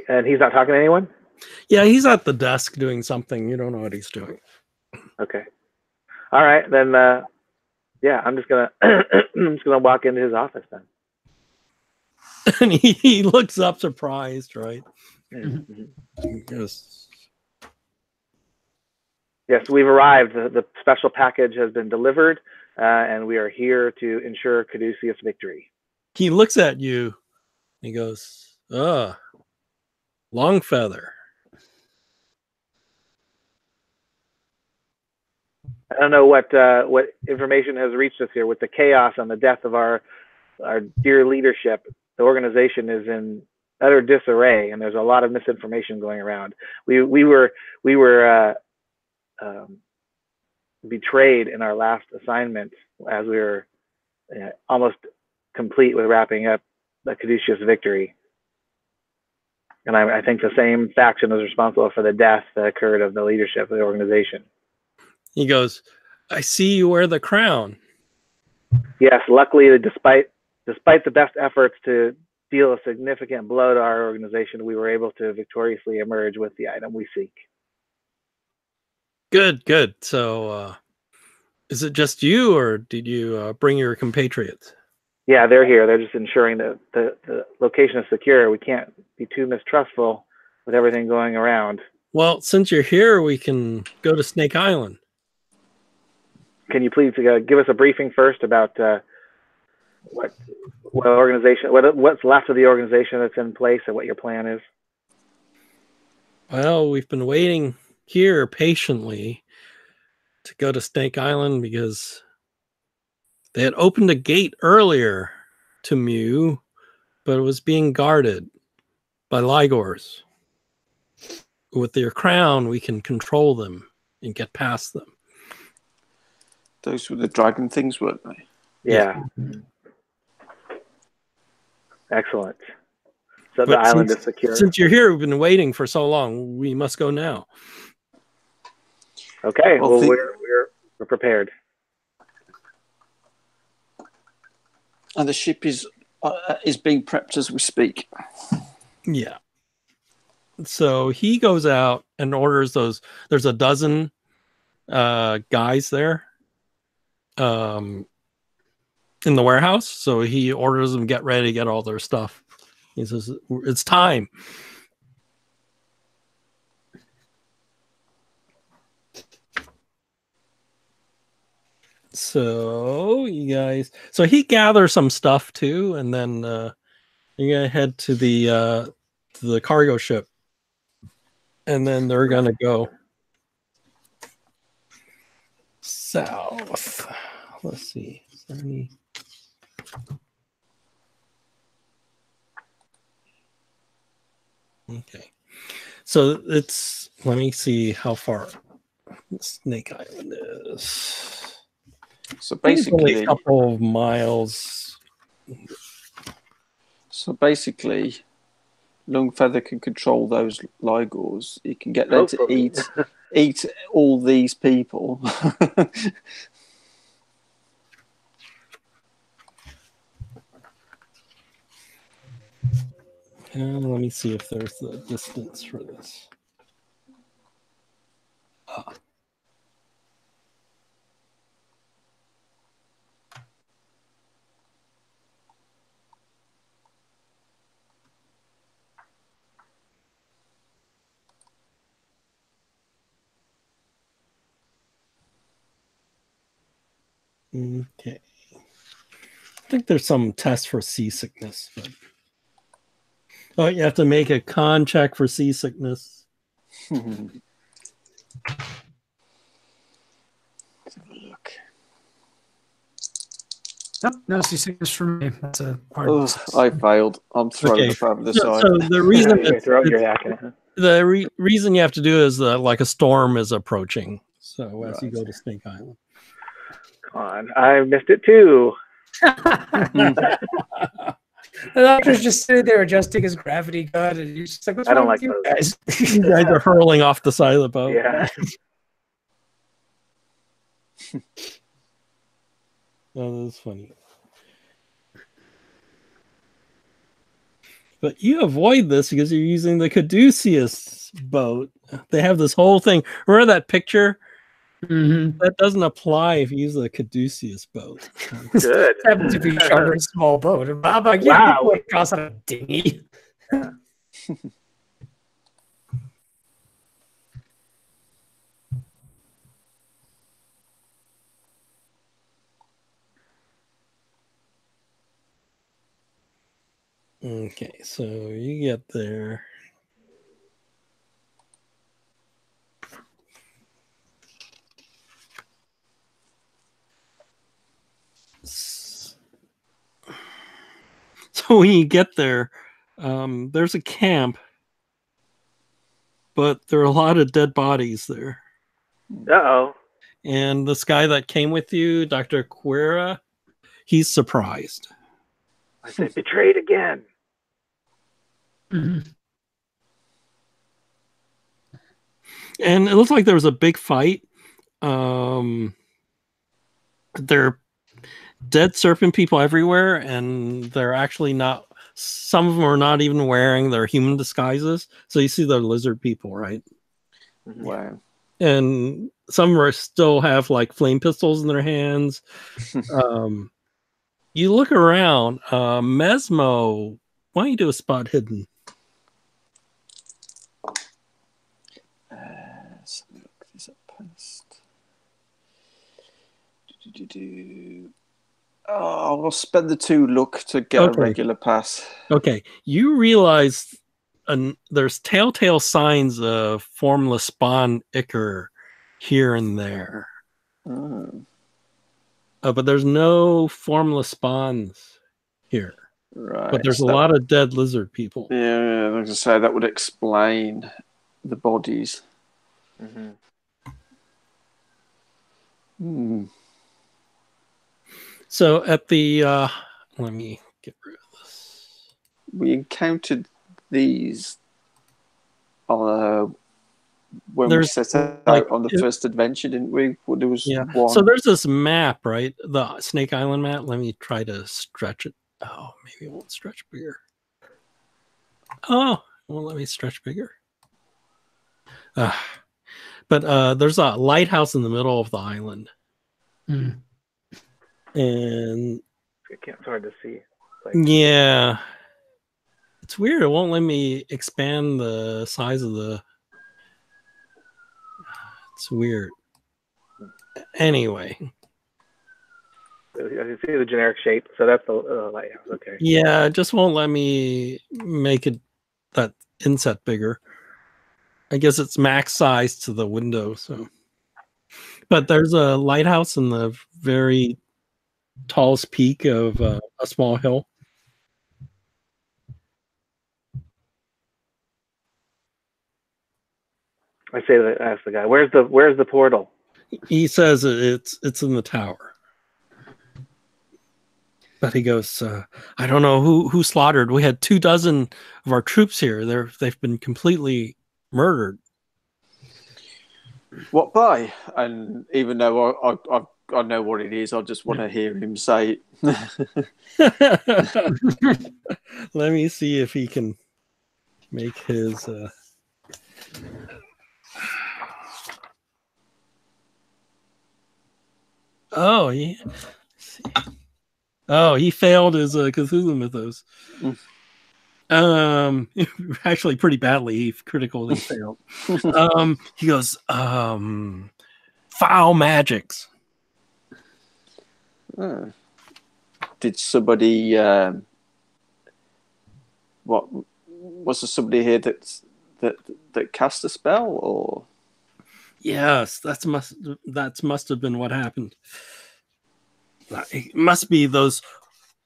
Speaker 4: And he's not talking to anyone.
Speaker 1: Yeah, he's at the desk doing something. You don't know what he's doing.
Speaker 4: Okay. All right, then. Yeah, I'm just gonna I'm just gonna walk into his office then.
Speaker 1: And he looks up surprised, right?
Speaker 4: Mm-hmm.
Speaker 1: Yes.
Speaker 4: Yes, we've arrived. The special package has been delivered, and we are here to ensure Caduceus victory.
Speaker 1: He looks at you. He goes, Longfeather.
Speaker 4: I don't know what information has reached us here with the chaos and the death of our dear leadership. The organization is in utter disarray, and there's a lot of misinformation going around. We were betrayed in our last assignment as we were almost complete with wrapping up the Caduceus victory. And I think the same faction is responsible for the death that occurred of the leadership of the organization.
Speaker 1: He goes, I see you wear the crown.
Speaker 4: Yes, luckily, despite the best efforts to deal a significant blow to our organization, we were able to victoriously emerge with the item we seek.
Speaker 1: Good, good. So is it just you, or did you bring your compatriots?
Speaker 4: Yeah, they're here. They're just ensuring that the location is secure. We can't be too mistrustful with everything going around.
Speaker 1: Well, since you're here, we can go to Snake Island.
Speaker 4: Can you please give us a briefing first about what organization, what's left of the organization that's in place, and what your plan is?
Speaker 1: Well, we've been waiting here patiently to go to Snake Island because they had opened a gate earlier to Mew, but it was being guarded by Ligors. With their crown, we can control them and get past them.
Speaker 2: Those were the dragon things, weren't they?
Speaker 4: Yeah. Excellent. So the island is secure.
Speaker 1: Since you're here, we've been waiting for so long. We must go now.
Speaker 4: Okay. Well, we're prepared.
Speaker 2: And the ship is being prepped as we speak.
Speaker 1: Yeah. So he goes out and orders those. There's a dozen guys there in the warehouse. So he orders them get ready, get all their stuff, He says, "It's time." So you guys, so he gathers some stuff too, and then you're gonna head to the cargo ship, and then they're gonna go south. Let's see. Is there any... Okay. So it's, let me see how far Snake Island is.
Speaker 2: So
Speaker 1: Basically
Speaker 2: basically,
Speaker 1: a couple of miles.
Speaker 2: so basically, Lungfeather can control those Ligors. He can get them to
Speaker 4: Hopefully.
Speaker 2: eat all these people.
Speaker 1: Let me see if there's the distance for this. Okay. I think there's some test for seasickness. But... Oh, you have to make a con check for seasickness.
Speaker 2: Let's have a look.
Speaker 3: Nope, no seasickness for me. That's a hard.
Speaker 2: Oh, I failed. I'm throwing up over the side.
Speaker 1: So the reason
Speaker 4: You're throwing your yak in it.
Speaker 1: the reason you have to do is like a storm is approaching. So as you
Speaker 2: Right.
Speaker 1: go to Snake Island.
Speaker 4: Come on, I missed it too.
Speaker 3: The doctor's just sitting there adjusting his gravity gun, and you're just like, "What's
Speaker 4: I don't
Speaker 3: wrong with
Speaker 4: like
Speaker 3: you
Speaker 4: those.
Speaker 3: guys?"
Speaker 1: You guys are hurling off the side of the boat.
Speaker 4: Yeah.
Speaker 1: Oh, that's funny. But you avoid this because you're using the Caduceus boat. They have this whole thing. Remember that picture?
Speaker 3: Mm-hmm.
Speaker 1: That doesn't apply if you use the Caduceus boat.
Speaker 4: Good.
Speaker 3: Happens to be charter a small boat. And I'm like,
Speaker 4: Wow.
Speaker 3: people across on a dinghy.
Speaker 1: Okay, so you get there. So when you get there, there's a camp, but there are a lot of dead bodies there.
Speaker 4: Uh-oh.
Speaker 1: And this guy that came with you, Dr. Quera, he's surprised.
Speaker 4: I said betrayed again.
Speaker 3: Mm-hmm.
Speaker 1: And it looks like there was a big fight. There are dead serpent people everywhere, and they're actually not. Some of them are not even wearing their human disguises. So you see the lizard people, right?
Speaker 2: Wow.
Speaker 1: And some are still have like flame pistols in their hands. You look around. Mesmo, why don't you do a spot hidden?
Speaker 2: Let's look this up post. Oh, I'll spend the 2 luck to get a regular pass.
Speaker 1: Okay, you realize there's telltale signs of formless spawn ichor here and there.
Speaker 2: Oh,
Speaker 1: But there's no formless spawns here.
Speaker 2: right.
Speaker 1: But there's a lot of dead lizard people.
Speaker 2: Yeah, I was going to say that would explain the bodies.
Speaker 4: Mm-hmm.
Speaker 1: So at the let me get rid of this.
Speaker 2: We encountered these on when we set out
Speaker 1: like,
Speaker 2: on the first adventure, didn't we? Well, there was one.
Speaker 1: So there's this map, right? The Snake Island map. Let me try to stretch it. Oh, maybe it won't stretch bigger. Oh, it won't let me stretch bigger. But there's a lighthouse in the middle of the island.
Speaker 3: Mm.
Speaker 1: And
Speaker 4: It's hard to see.
Speaker 1: yeah, It's weird. It won't let me expand the size of the. It's weird. Anyway.
Speaker 4: I can see the generic shape, so that's the lighthouse. Okay.
Speaker 1: Yeah, it just won't let me make it that inset bigger. I guess it's max size to the window. So, but there's a lighthouse in the very tallest peak of a small hill.
Speaker 4: I say that. Ask the guy. Where's the portal?
Speaker 1: He says it's in the tower. But he goes, I don't know who slaughtered. We had 24 of our troops here. They've been completely murdered.
Speaker 2: What by? And even though I know what it is, I just want to hear him say
Speaker 1: it. Let me see if he can make his. Oh, yeah. Oh, he failed his Cthulhu mythos. Actually, pretty badly. He critically failed. He goes, foul magics.
Speaker 2: Did somebody? What was there somebody here that cast a spell, or?
Speaker 1: Yes, that must have been what happened. It must be those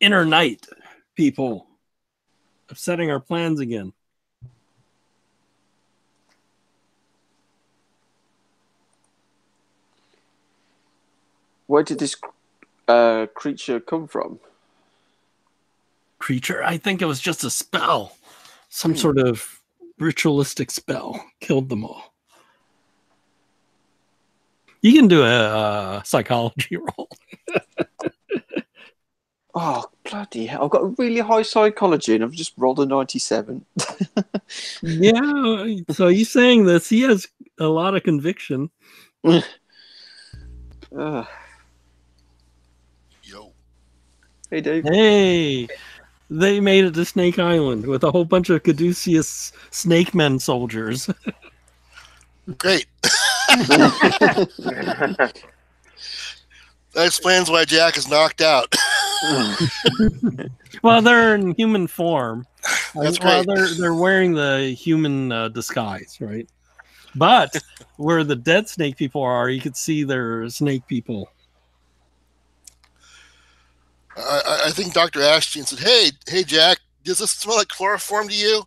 Speaker 1: inner night people upsetting our plans again.
Speaker 2: Where did this creature come from?
Speaker 1: Creature? I think it was just a spell. Some sort of ritualistic spell killed them all. You can do a psychology roll.
Speaker 2: Oh, bloody hell. I've got a really high psychology and I've just rolled a 97.
Speaker 1: Yeah, so he's saying this. He has a lot of conviction.
Speaker 5: Yo.
Speaker 2: Hey, Dave.
Speaker 1: Hey, they made it to Snake Island with a whole bunch of Caduceus Snake Men soldiers.
Speaker 5: Great. That explains why Jack is knocked out.
Speaker 1: Well, they're in human form.
Speaker 5: That's great.
Speaker 1: They're wearing the human disguise, right? But where the dead snake people are, you could see they're snake people.
Speaker 5: I think Dr. Ashton said, hey, Jack, does this smell like chloroform to you?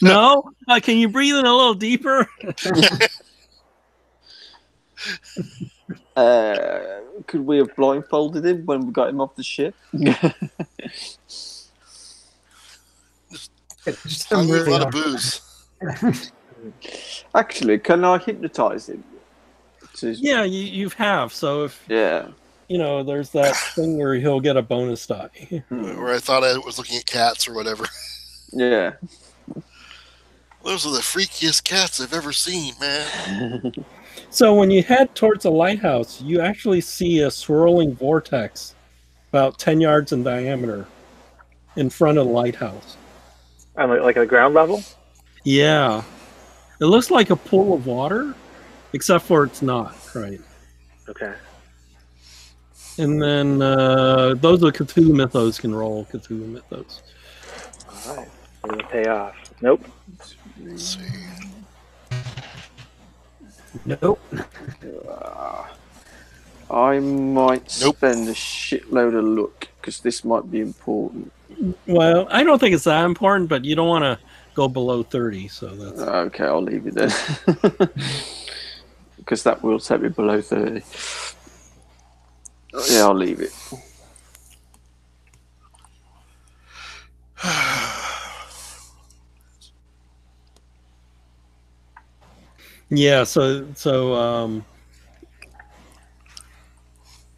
Speaker 1: No? Can you breathe in a little deeper?
Speaker 2: Could we have blindfolded him when we got him off the ship?
Speaker 3: Just
Speaker 5: I
Speaker 3: a
Speaker 5: need a
Speaker 3: really
Speaker 5: lot of
Speaker 3: hard-
Speaker 5: booze.
Speaker 2: Actually, can I hypnotize him?
Speaker 1: Yeah, you have. So if
Speaker 2: Yeah.
Speaker 1: there's that thing where he'll get a bonus die.
Speaker 5: Where I thought I was looking at cats or whatever.
Speaker 2: Yeah.
Speaker 5: Those are the freakiest cats I've ever seen, man.
Speaker 1: So when you head towards the lighthouse, you actually see a swirling vortex about 10 yards in diameter in front of the lighthouse.
Speaker 4: Like at the ground level?
Speaker 1: Yeah. It looks like a pool of water, except for it's not, right?
Speaker 4: Okay.
Speaker 1: And then those are Cthulhu mythos can roll Cthulhu mythos.
Speaker 4: All right. We're going to pay off. Nope.
Speaker 5: Let's see.
Speaker 3: Nope.
Speaker 2: I might
Speaker 5: Nope.
Speaker 2: spend a shitload of luck because this might be important.
Speaker 1: Well, I don't think it's that important, but you don't want to go below 30, so that's...
Speaker 2: Okay, I'll leave it then. Because that will take me below 30. Yeah, I'll leave it.
Speaker 1: Yeah, so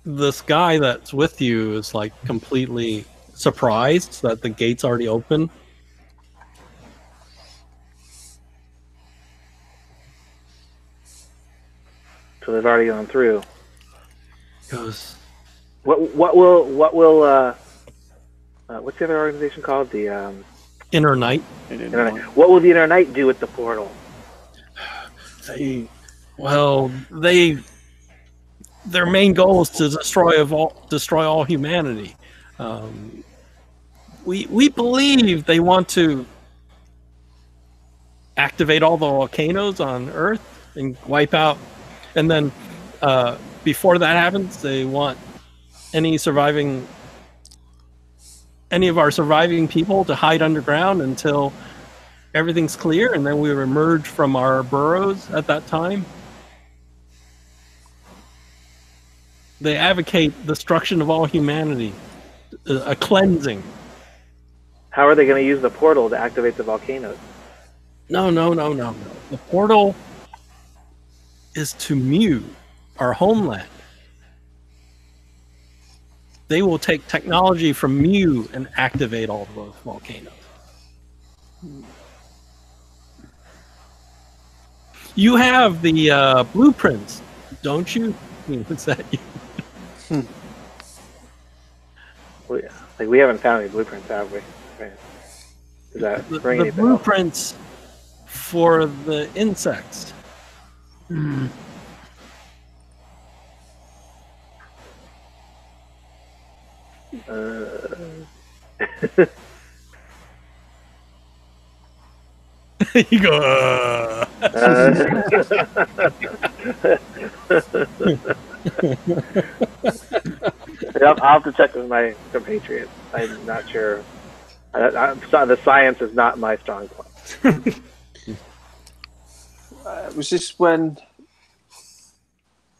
Speaker 1: this guy that's with you is like completely surprised that the gate's already open.
Speaker 4: So they've already gone through.
Speaker 1: Goes,
Speaker 4: What will what's the other organization called? The
Speaker 1: Inner Night.
Speaker 4: Internet. What will the Inner Night do with the portal?
Speaker 1: Their main goal is to destroy all humanity. We believe they want to activate all the volcanoes on Earth and wipe out, and then before that happens, they want any of our surviving people to hide underground until everything's clear, and then we emerge from our burrows at that time. They advocate destruction of all humanity, a cleansing.
Speaker 4: How are they going to use the portal to activate the volcanoes?
Speaker 1: No. The portal is to Mu, our homeland. They will take technology from Mu and activate all of those volcanoes. You have the blueprints, don't you? What's that?
Speaker 4: We haven't found any blueprints, have we? Does that ring
Speaker 1: the
Speaker 4: any bells?
Speaker 1: blueprints for the insects. You go.
Speaker 4: I'll have to check with my compatriots. I'm not sure. The science is not my strong point.
Speaker 2: Was this when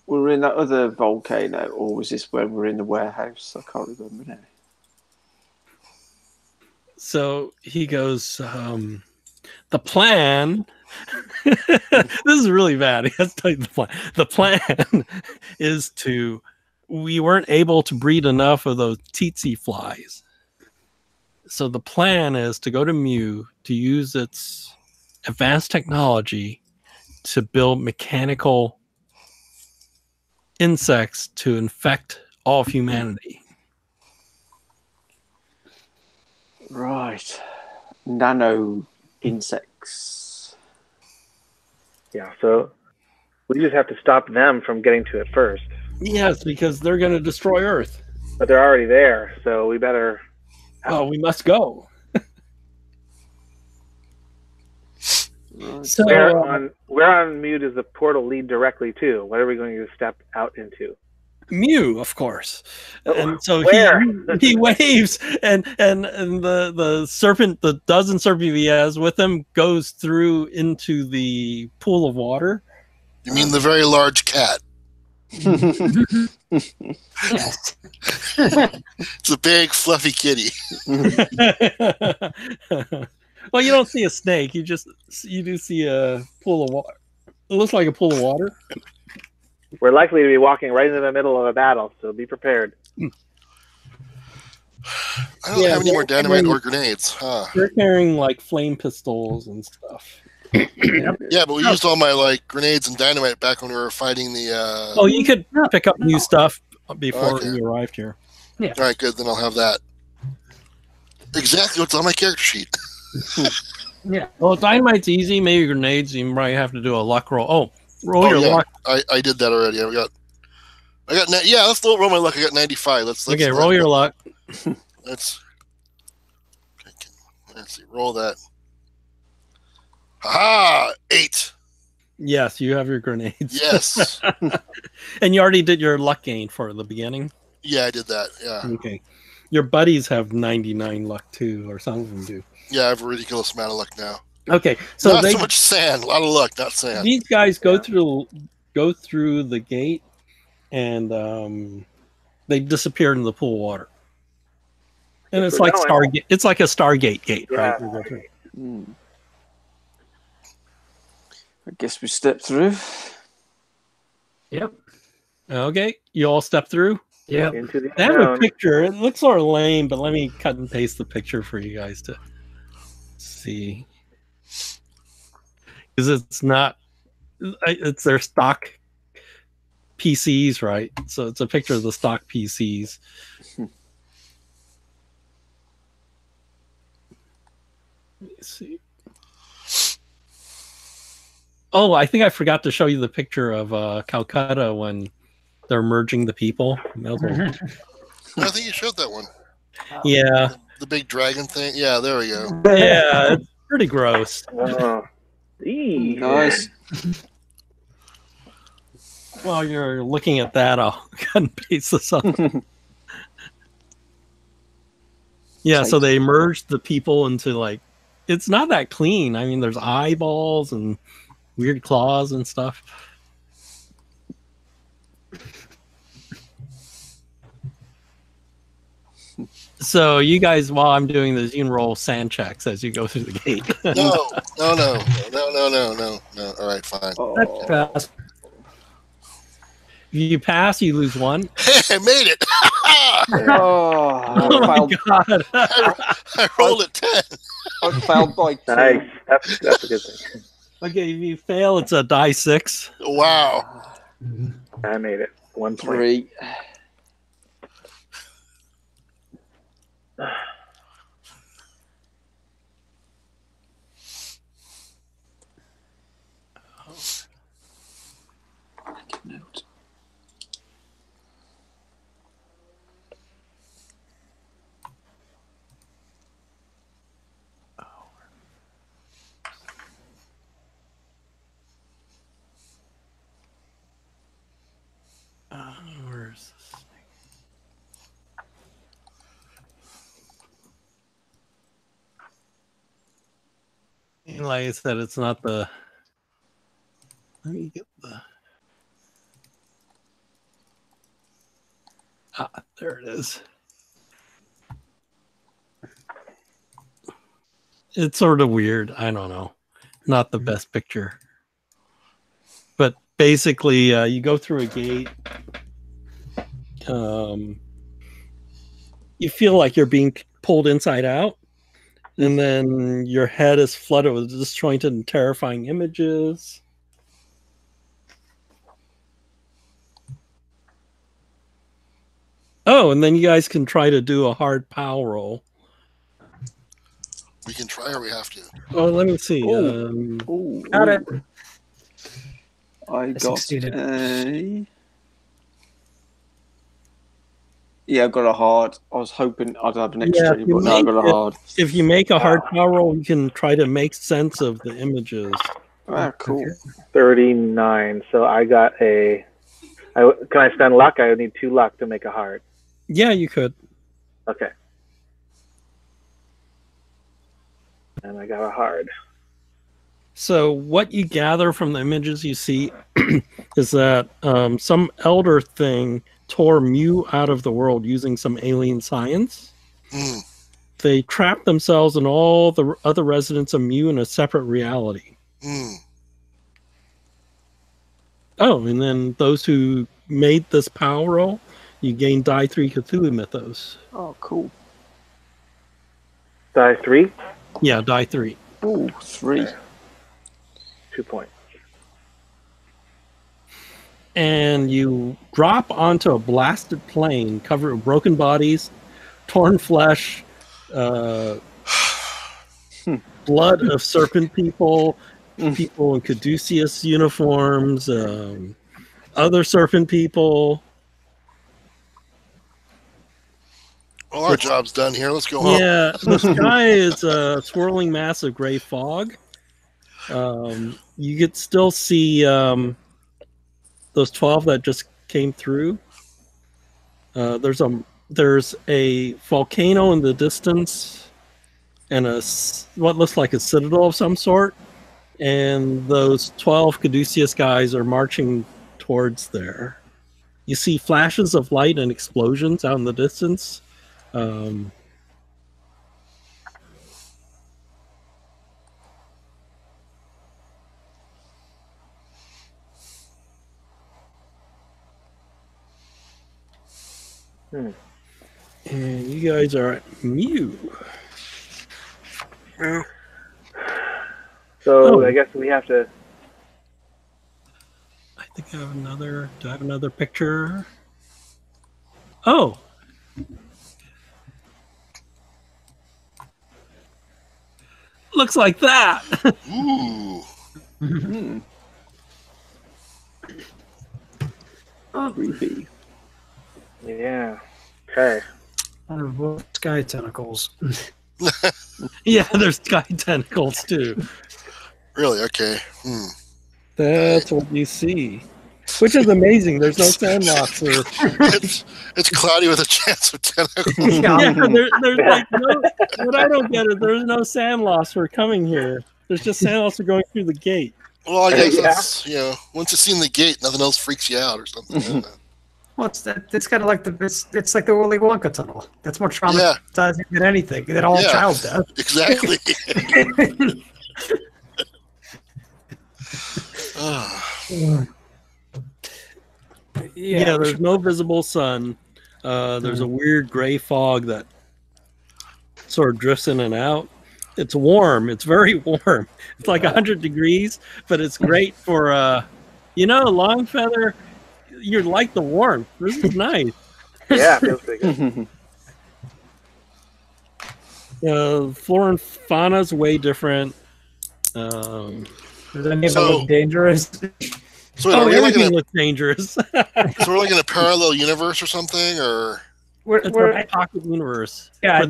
Speaker 2: we were in that other volcano, or was this when we were in the warehouse? I can't remember now.
Speaker 1: So he goes, the plan. This is really bad. He has to tell you the plan. The plan is we weren't able to breed enough of those tsetse flies. So the plan is to go to Mu to use its advanced technology to build mechanical insects to infect all of humanity.
Speaker 2: Right. Nano insects.
Speaker 4: Yeah, so we just have to stop them from getting to it first.
Speaker 1: Yes, because they're going to destroy Earth.
Speaker 4: But they're already there, so we better...
Speaker 1: Oh, we must go. So
Speaker 4: where on Mu does the portal lead directly to? What are we going to step out into?
Speaker 1: Mu, of course. And so he waves, and the serpent, the dozen serpent he has with him, goes through into the pool of water.
Speaker 5: You mean the very large cat? It's a big fluffy kitty.
Speaker 1: Well, you don't see a snake. You do see a pool of water. It looks like a pool of water.
Speaker 4: We're likely to be walking right into the middle of a battle, so be prepared.
Speaker 5: I don't have any more dynamite or grenades.
Speaker 1: They're carrying like flame pistols and stuff.
Speaker 5: Yeah, but we used all my grenades and dynamite back when we were fighting the.
Speaker 1: Oh, you could pick up new stuff before you arrived here.
Speaker 3: Yeah.
Speaker 5: All right, good. Then I'll have that. Exactly what's on my character sheet.
Speaker 3: Yeah.
Speaker 1: Well, dynamite's easy. Maybe grenades, you might have to do a luck roll. Oh, roll your luck.
Speaker 5: I did that already. Let's roll my luck. I got 95. Let's
Speaker 1: roll your luck.
Speaker 5: Let's see. Roll that. Ha! 8.
Speaker 1: Yes, you have your grenades.
Speaker 5: Yes.
Speaker 1: And you already did your luck gain for the beginning?
Speaker 5: Yeah, I did that. Yeah.
Speaker 1: Okay. Your buddies have 99 luck too, or some of them do.
Speaker 5: Yeah, I have a ridiculous amount of luck now.
Speaker 1: Okay, so
Speaker 5: not so much sand. A lot of luck, not sand.
Speaker 1: These guys go through the gate, and they disappear in the pool of water. And it's like Stargate. It's like a Stargate gate, right?
Speaker 2: I guess we step through.
Speaker 3: Yep.
Speaker 1: Okay, you all step through.
Speaker 3: Yeah.
Speaker 1: They have a picture. It looks sort of lame, but let me cut and paste the picture for you guys to see. Because it's their stock PCs, right? So it's a picture of the stock PCs. Let's see. Oh, I think I forgot to show you the picture of Calcutta when they're merging the people.
Speaker 5: I think you showed that one.
Speaker 1: Yeah.
Speaker 5: The big dragon thing. Yeah, there we go.
Speaker 1: Yeah, it's pretty gross.
Speaker 2: Nice.
Speaker 1: While you're looking at that, I'll cut and paste this up. Yeah, so they merged the people into like, it's not that clean. I mean, there's eyeballs and weird claws and stuff. So you guys, while I'm doing this, you can roll sand checks as you go through the gate.
Speaker 5: No. All right, fine.
Speaker 3: That's
Speaker 1: If you pass, you lose one.
Speaker 5: Hey, I made it.
Speaker 1: Oh my god!
Speaker 5: I rolled a 10.
Speaker 2: I failed by 2.
Speaker 4: Nice. That's a good thing.
Speaker 1: Okay, if you fail, it's a die 6.
Speaker 5: Wow.
Speaker 4: I made it. 1 point.
Speaker 2: 3. Note.
Speaker 1: Where's this thing? And like I said, it's not the. Let me get the. There it is. It's sort of weird. I don't know. Not the best picture. But basically, you go through a gate. You feel like you're being pulled inside out. And then your head is flooded with disjointed and terrifying images. Oh, and then you guys can try to do a hard POW roll.
Speaker 5: We can try or we have to.
Speaker 1: Oh, let me see.
Speaker 3: got it.
Speaker 2: I got
Speaker 3: succeeded.
Speaker 2: a... Yeah, I got a hard. I was hoping I'd have an extra, but no, I got a hard.
Speaker 1: If you make a hard POW roll, you can try to make sense of the images.
Speaker 2: Ah, cool.
Speaker 4: 39. So I got a... can I spend luck? I would need 2 luck to make a hard.
Speaker 1: Yeah, you could.
Speaker 4: Okay. And I got a hard.
Speaker 1: So what you gather from the images you see is that some elder thing tore Mu out of the world using some alien science.
Speaker 5: Mm.
Speaker 1: They trapped themselves and all the other residents of Mu in a separate reality.
Speaker 5: Mm.
Speaker 1: Oh, and then those who made this POW roll, you gain die 3 Cthulhu Mythos.
Speaker 2: Oh, cool.
Speaker 4: Die 3?
Speaker 1: Yeah, die 3.
Speaker 2: Oh, 3.
Speaker 4: 2 points.
Speaker 1: And you drop onto a blasted plane covered with broken bodies, torn flesh, blood of serpent people, people in caduceus uniforms, other serpent people.
Speaker 5: Well, our job's done here. Let's go home.
Speaker 1: Yeah, the sky is a swirling mass of gray fog. You could still see those 12 that just came through. There's a volcano in the distance and what looks like a citadel of some sort. And those 12 caduceus guys are marching towards there. You see flashes of light and explosions out in the distance. And you guys are at Mu.
Speaker 4: So I guess we have to...
Speaker 1: I think I have another... Do I have another picture? Oh! looks like that.
Speaker 5: Ooh.
Speaker 2: Hmm. Creepy.
Speaker 4: Yeah. Okay.
Speaker 3: Sky tentacles.
Speaker 1: Yeah, there's sky tentacles too.
Speaker 5: Really? Okay.
Speaker 1: That's what you see, which is amazing. There's no sand loss or
Speaker 5: It's cloudy with a chance of tentacles.
Speaker 1: yeah. There's like no. What I don't get is there's no sand loss for coming here. There's just sand loss for going through the gate.
Speaker 5: Well, I guess
Speaker 4: Yeah.
Speaker 5: that's, once you've seen the gate, nothing else freaks you out or something.
Speaker 3: Well, it's kind of like it's like the Willy Wonka tunnel. That's more traumatizing than anything than all child death.
Speaker 5: Exactly.
Speaker 1: Yeah, there's no visible sun. There's a weird gray fog that sort of drifts in and out. It's warm. It's very warm. It's like 100 degrees, but it's great for long feather. You like the warmth. This is nice.
Speaker 4: Yeah, it feels pretty good.
Speaker 1: Flora and fauna's way different.
Speaker 3: Does any of it look dangerous?
Speaker 5: So wait, are we like
Speaker 1: everything
Speaker 5: in a,
Speaker 1: looks dangerous.
Speaker 5: so we're like in a parallel universe or something, or
Speaker 1: It's a pocket universe.
Speaker 3: Yeah,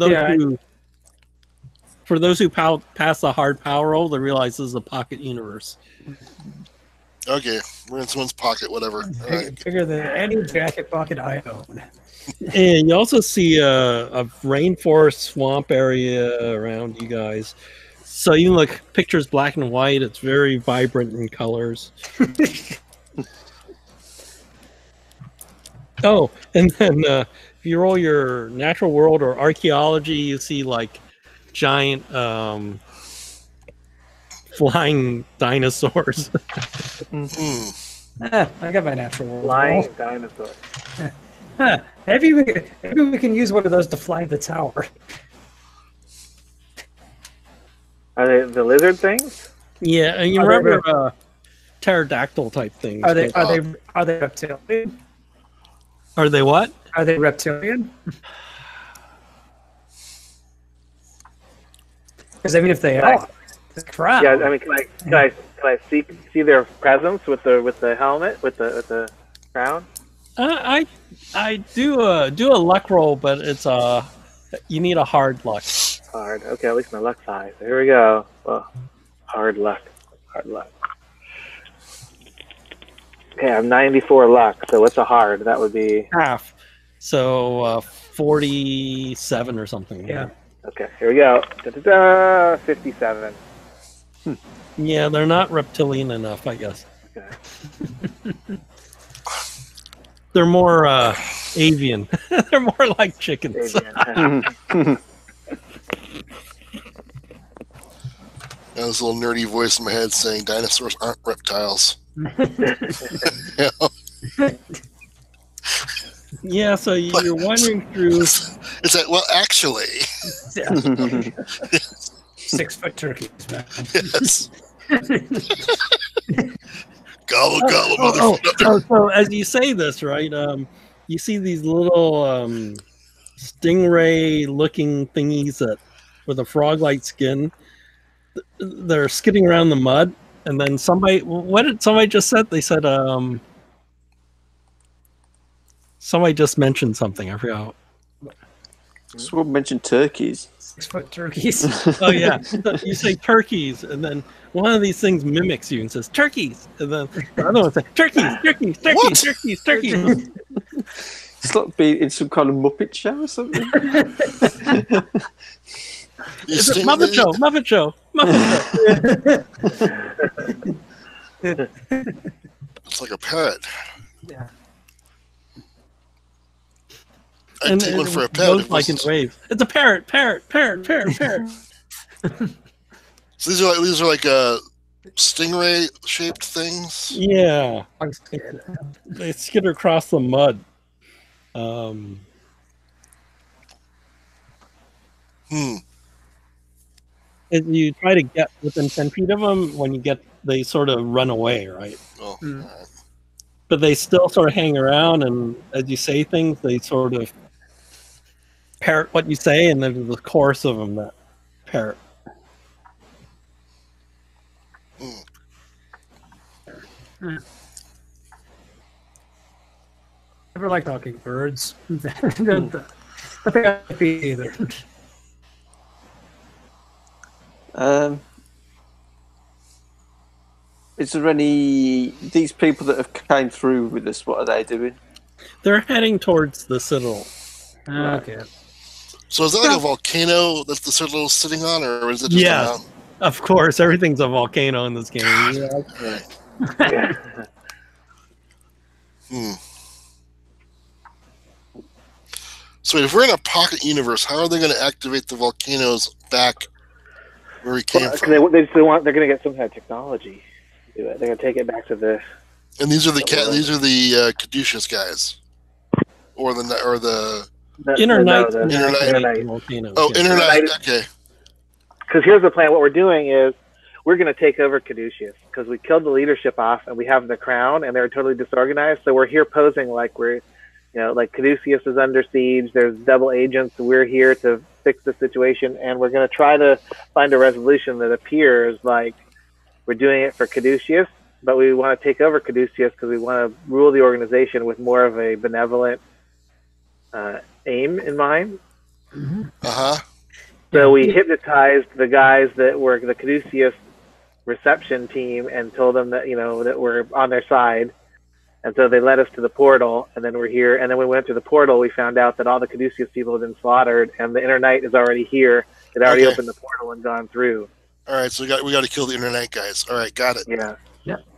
Speaker 1: For those who pass the hard power roll, they realize this is a pocket universe.
Speaker 5: okay, we're in someone's pocket, whatever. All right.
Speaker 3: Bigger than any jacket pocket I own.
Speaker 1: And you also see a rainforest swamp area around you guys. So you look, pictures black and white. It's very vibrant in colors. Oh, and then if you roll your natural world or archaeology, you see like giant flying dinosaurs.
Speaker 3: I got my natural world.
Speaker 4: Flying dinosaur.
Speaker 3: Maybe we can use one of those to fly the tower.
Speaker 4: Are they the lizard things?
Speaker 1: Yeah, and you
Speaker 3: Are they
Speaker 1: remember pterodactyl type things.
Speaker 3: Are they reptilian?
Speaker 1: Are they what?
Speaker 3: Are they reptilian? Because I mean, if they are, it's crap.
Speaker 4: Yeah, I mean, can I see their presence with the helmet with the crown?
Speaker 1: I do a luck roll, but it's you need a hard luck.
Speaker 4: Hard. Okay, at least my luck's high. So here we go. Well, hard luck. Hard luck. Okay, I'm 94 luck. So what's a hard? That would be
Speaker 1: Half. So 47 or something.
Speaker 3: Yeah.
Speaker 4: okay. Here we go. 57.
Speaker 1: Yeah, they're not reptilian enough, I guess.
Speaker 4: Okay.
Speaker 1: They're more avian. They're more like chickens.
Speaker 5: Now this little nerdy voice in my head saying dinosaurs aren't reptiles.
Speaker 1: Yeah, so you're wandering through.
Speaker 5: It's that, well, actually.
Speaker 3: 6 foot turkeys, man.
Speaker 5: Yes. Gobble, gobble, motherfucker.
Speaker 1: So as you say this, right? You see these little stingray-looking thingies with a frog-like skin. They're skidding around the mud, and then what did somebody just said? They said somebody just mentioned something. I forgot.
Speaker 2: Someone mentioned turkeys.
Speaker 3: 6 foot turkeys.
Speaker 1: Oh yeah, you say turkeys, and then one of these things mimics you and says turkeys, and then the other one says turkeys, turkeys, turkeys,
Speaker 5: What?
Speaker 1: turkeys, turkeys.
Speaker 2: It's like being in some kind of Muppet show or something.
Speaker 1: It's a Muppet Show, Muppet Show, Muppet Show.
Speaker 5: It's like a parrot.
Speaker 3: Yeah.
Speaker 5: I'd take one for a pet.
Speaker 1: Goes like in waves. It's a parrot, parrot, parrot, parrot, parrot.
Speaker 5: So these are like stingray shaped things.
Speaker 1: Yeah,
Speaker 3: I'm scared.
Speaker 1: they skitter across the mud. If you try to get within 10 feet of them, they sort of run away, right?
Speaker 5: Oh,
Speaker 3: Hmm.
Speaker 5: all right.
Speaker 1: But they still sort of hang around, and as you say things, they sort of parrot what you say, and there's the chorus of them that parrot.
Speaker 3: Never like talking birds. Nothing happy either.
Speaker 2: Is there any these people that have came through with us? What are they doing?
Speaker 1: They're heading towards the Citadel.
Speaker 3: Okay.
Speaker 5: So is that like a volcano that the Citadel's sitting on, or is it just a
Speaker 1: Yes,
Speaker 5: mountain?
Speaker 1: of course. Everything's a volcano in this game.
Speaker 4: Yeah.
Speaker 5: So if we're in a pocket universe, how are they going to activate the volcanoes back where we came from?
Speaker 4: They're going to get some kind of technology. To do it. They're going to take it back to the.
Speaker 5: And these are the Caduceus guys, or the
Speaker 1: Internight.
Speaker 5: volcano. Oh, Internight. Okay.
Speaker 4: Because here's the plan. What we're doing is we're going to take over Caduceus because we killed the leadership off and we have the crown and they're totally disorganized. So we're here posing like we're, like Caduceus is under siege. There's double agents. We're here to fix the situation, and we're going to try to find a resolution that appears like we're doing it for Caduceus, but we want to take over Caduceus because we want to rule the organization with more of a benevolent aim in mind. So we hypnotized the guys that were the Caduceus reception team and told them that that we're on their side, and so they led us to the portal, and then we're here. And then we went through the portal. We found out that all the Caduceus people have been slaughtered, and the Inner Knight is already here. It already opened the portal and gone through.
Speaker 5: All right, so we got to kill the Inner Knight guys. All right, got it.
Speaker 4: Yeah.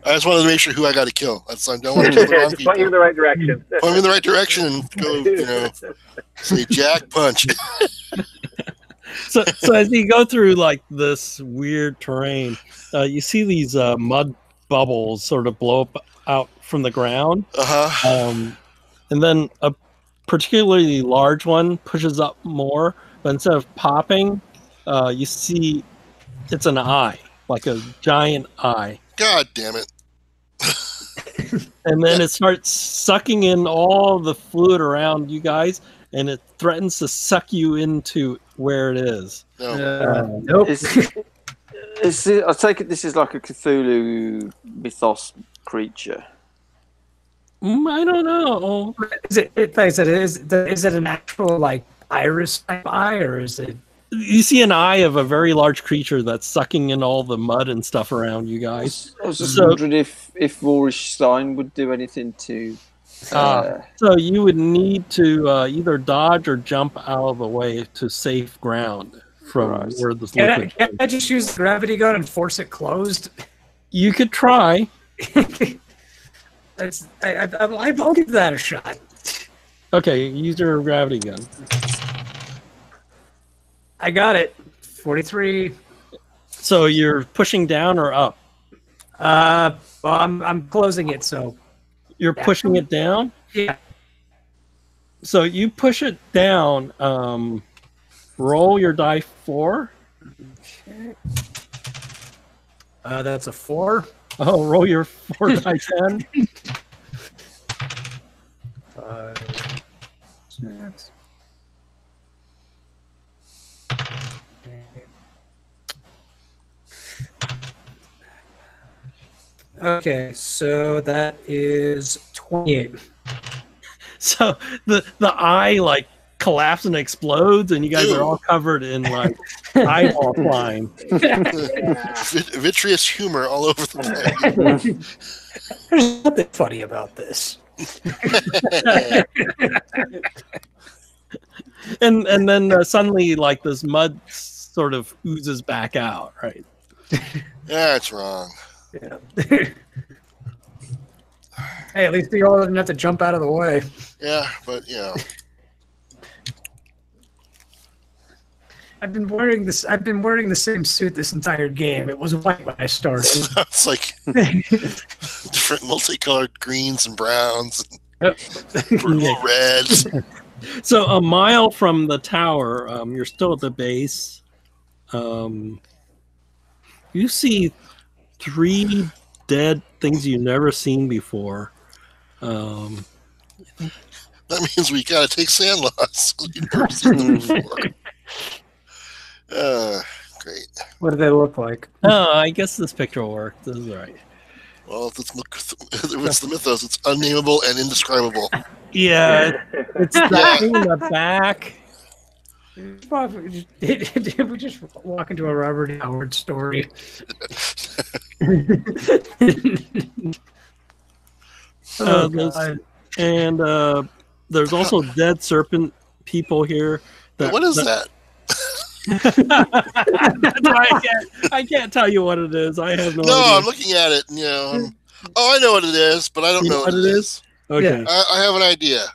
Speaker 5: I just wanted to make sure who I got to kill. I don't want to kill the wrong
Speaker 4: Just
Speaker 5: people.
Speaker 4: point you in the right direction.
Speaker 5: Point me in the right direction and go. Say Jack punch.
Speaker 1: So as you go through like this weird terrain, you see these mud bubbles sort of blow up out from the ground. And then a particularly large one pushes up more, but instead of popping, you see it's an eye, like a giant eye.
Speaker 5: God damn it.
Speaker 1: And then it starts sucking in all the fluid around you guys, and it threatens to suck you into where it is.
Speaker 5: No.
Speaker 3: Nope.
Speaker 2: I take it this is like a Cthulhu mythos creature.
Speaker 1: I don't know.
Speaker 3: Is it an actual like iris type eye, or is it?
Speaker 1: You see an eye of a very large creature that's sucking in all the mud and stuff around you guys.
Speaker 2: I was just wondering if Rory Stein would do anything to.
Speaker 1: So you would need to either dodge or jump out of the way to safe ground from where this liquid.
Speaker 3: Can I just use the gravity gun and force it closed?
Speaker 1: You could try.
Speaker 3: I'll give that a shot.
Speaker 1: Okay, use your gravity gun.
Speaker 3: I got it. 43.
Speaker 1: So you're pushing down or up?
Speaker 3: Well, I'm closing it, so.
Speaker 1: You're pushing it down?
Speaker 3: Yeah.
Speaker 1: So you push it down. Roll your die 4.
Speaker 3: Okay. That's a 4.
Speaker 1: Oh, roll your 4 die 10.
Speaker 3: 5, 6. Okay, so that is 28.
Speaker 1: So the eye like collapses and explodes, and you guys are all covered in like eyeball slime.
Speaker 5: Vitreous humor all over the place.
Speaker 3: There's nothing funny about this.
Speaker 1: and then suddenly like this mud sort of oozes back out, right?
Speaker 5: That's wrong.
Speaker 3: Yeah. Hey, at least you all didn't have to jump out of the way.
Speaker 5: Yeah, but
Speaker 3: I've been wearing the same suit this entire game. It was white when I started.
Speaker 5: It's like different multicolored greens and browns and little reds.
Speaker 1: So a mile from the tower, you're still at the base. You see 3 dead things you've never seen before.
Speaker 5: That means we gotta take sand loss. We've never seen them before. Great.
Speaker 3: What do they look like?
Speaker 1: Oh, I guess this picture will work. This is right.
Speaker 5: Well, if it's the mythos, it's unnameable and indescribable.
Speaker 1: Yeah, it's that thing in the back.
Speaker 3: Did we just walk into a Robert Howard story?
Speaker 1: There's also dead serpent people here.
Speaker 5: What is that?
Speaker 1: I can't tell you what it is. I have no idea.
Speaker 5: No, I'm looking at it. I know what it is, but I don't know what it is.
Speaker 1: Okay.
Speaker 3: Yeah.
Speaker 5: I have an idea.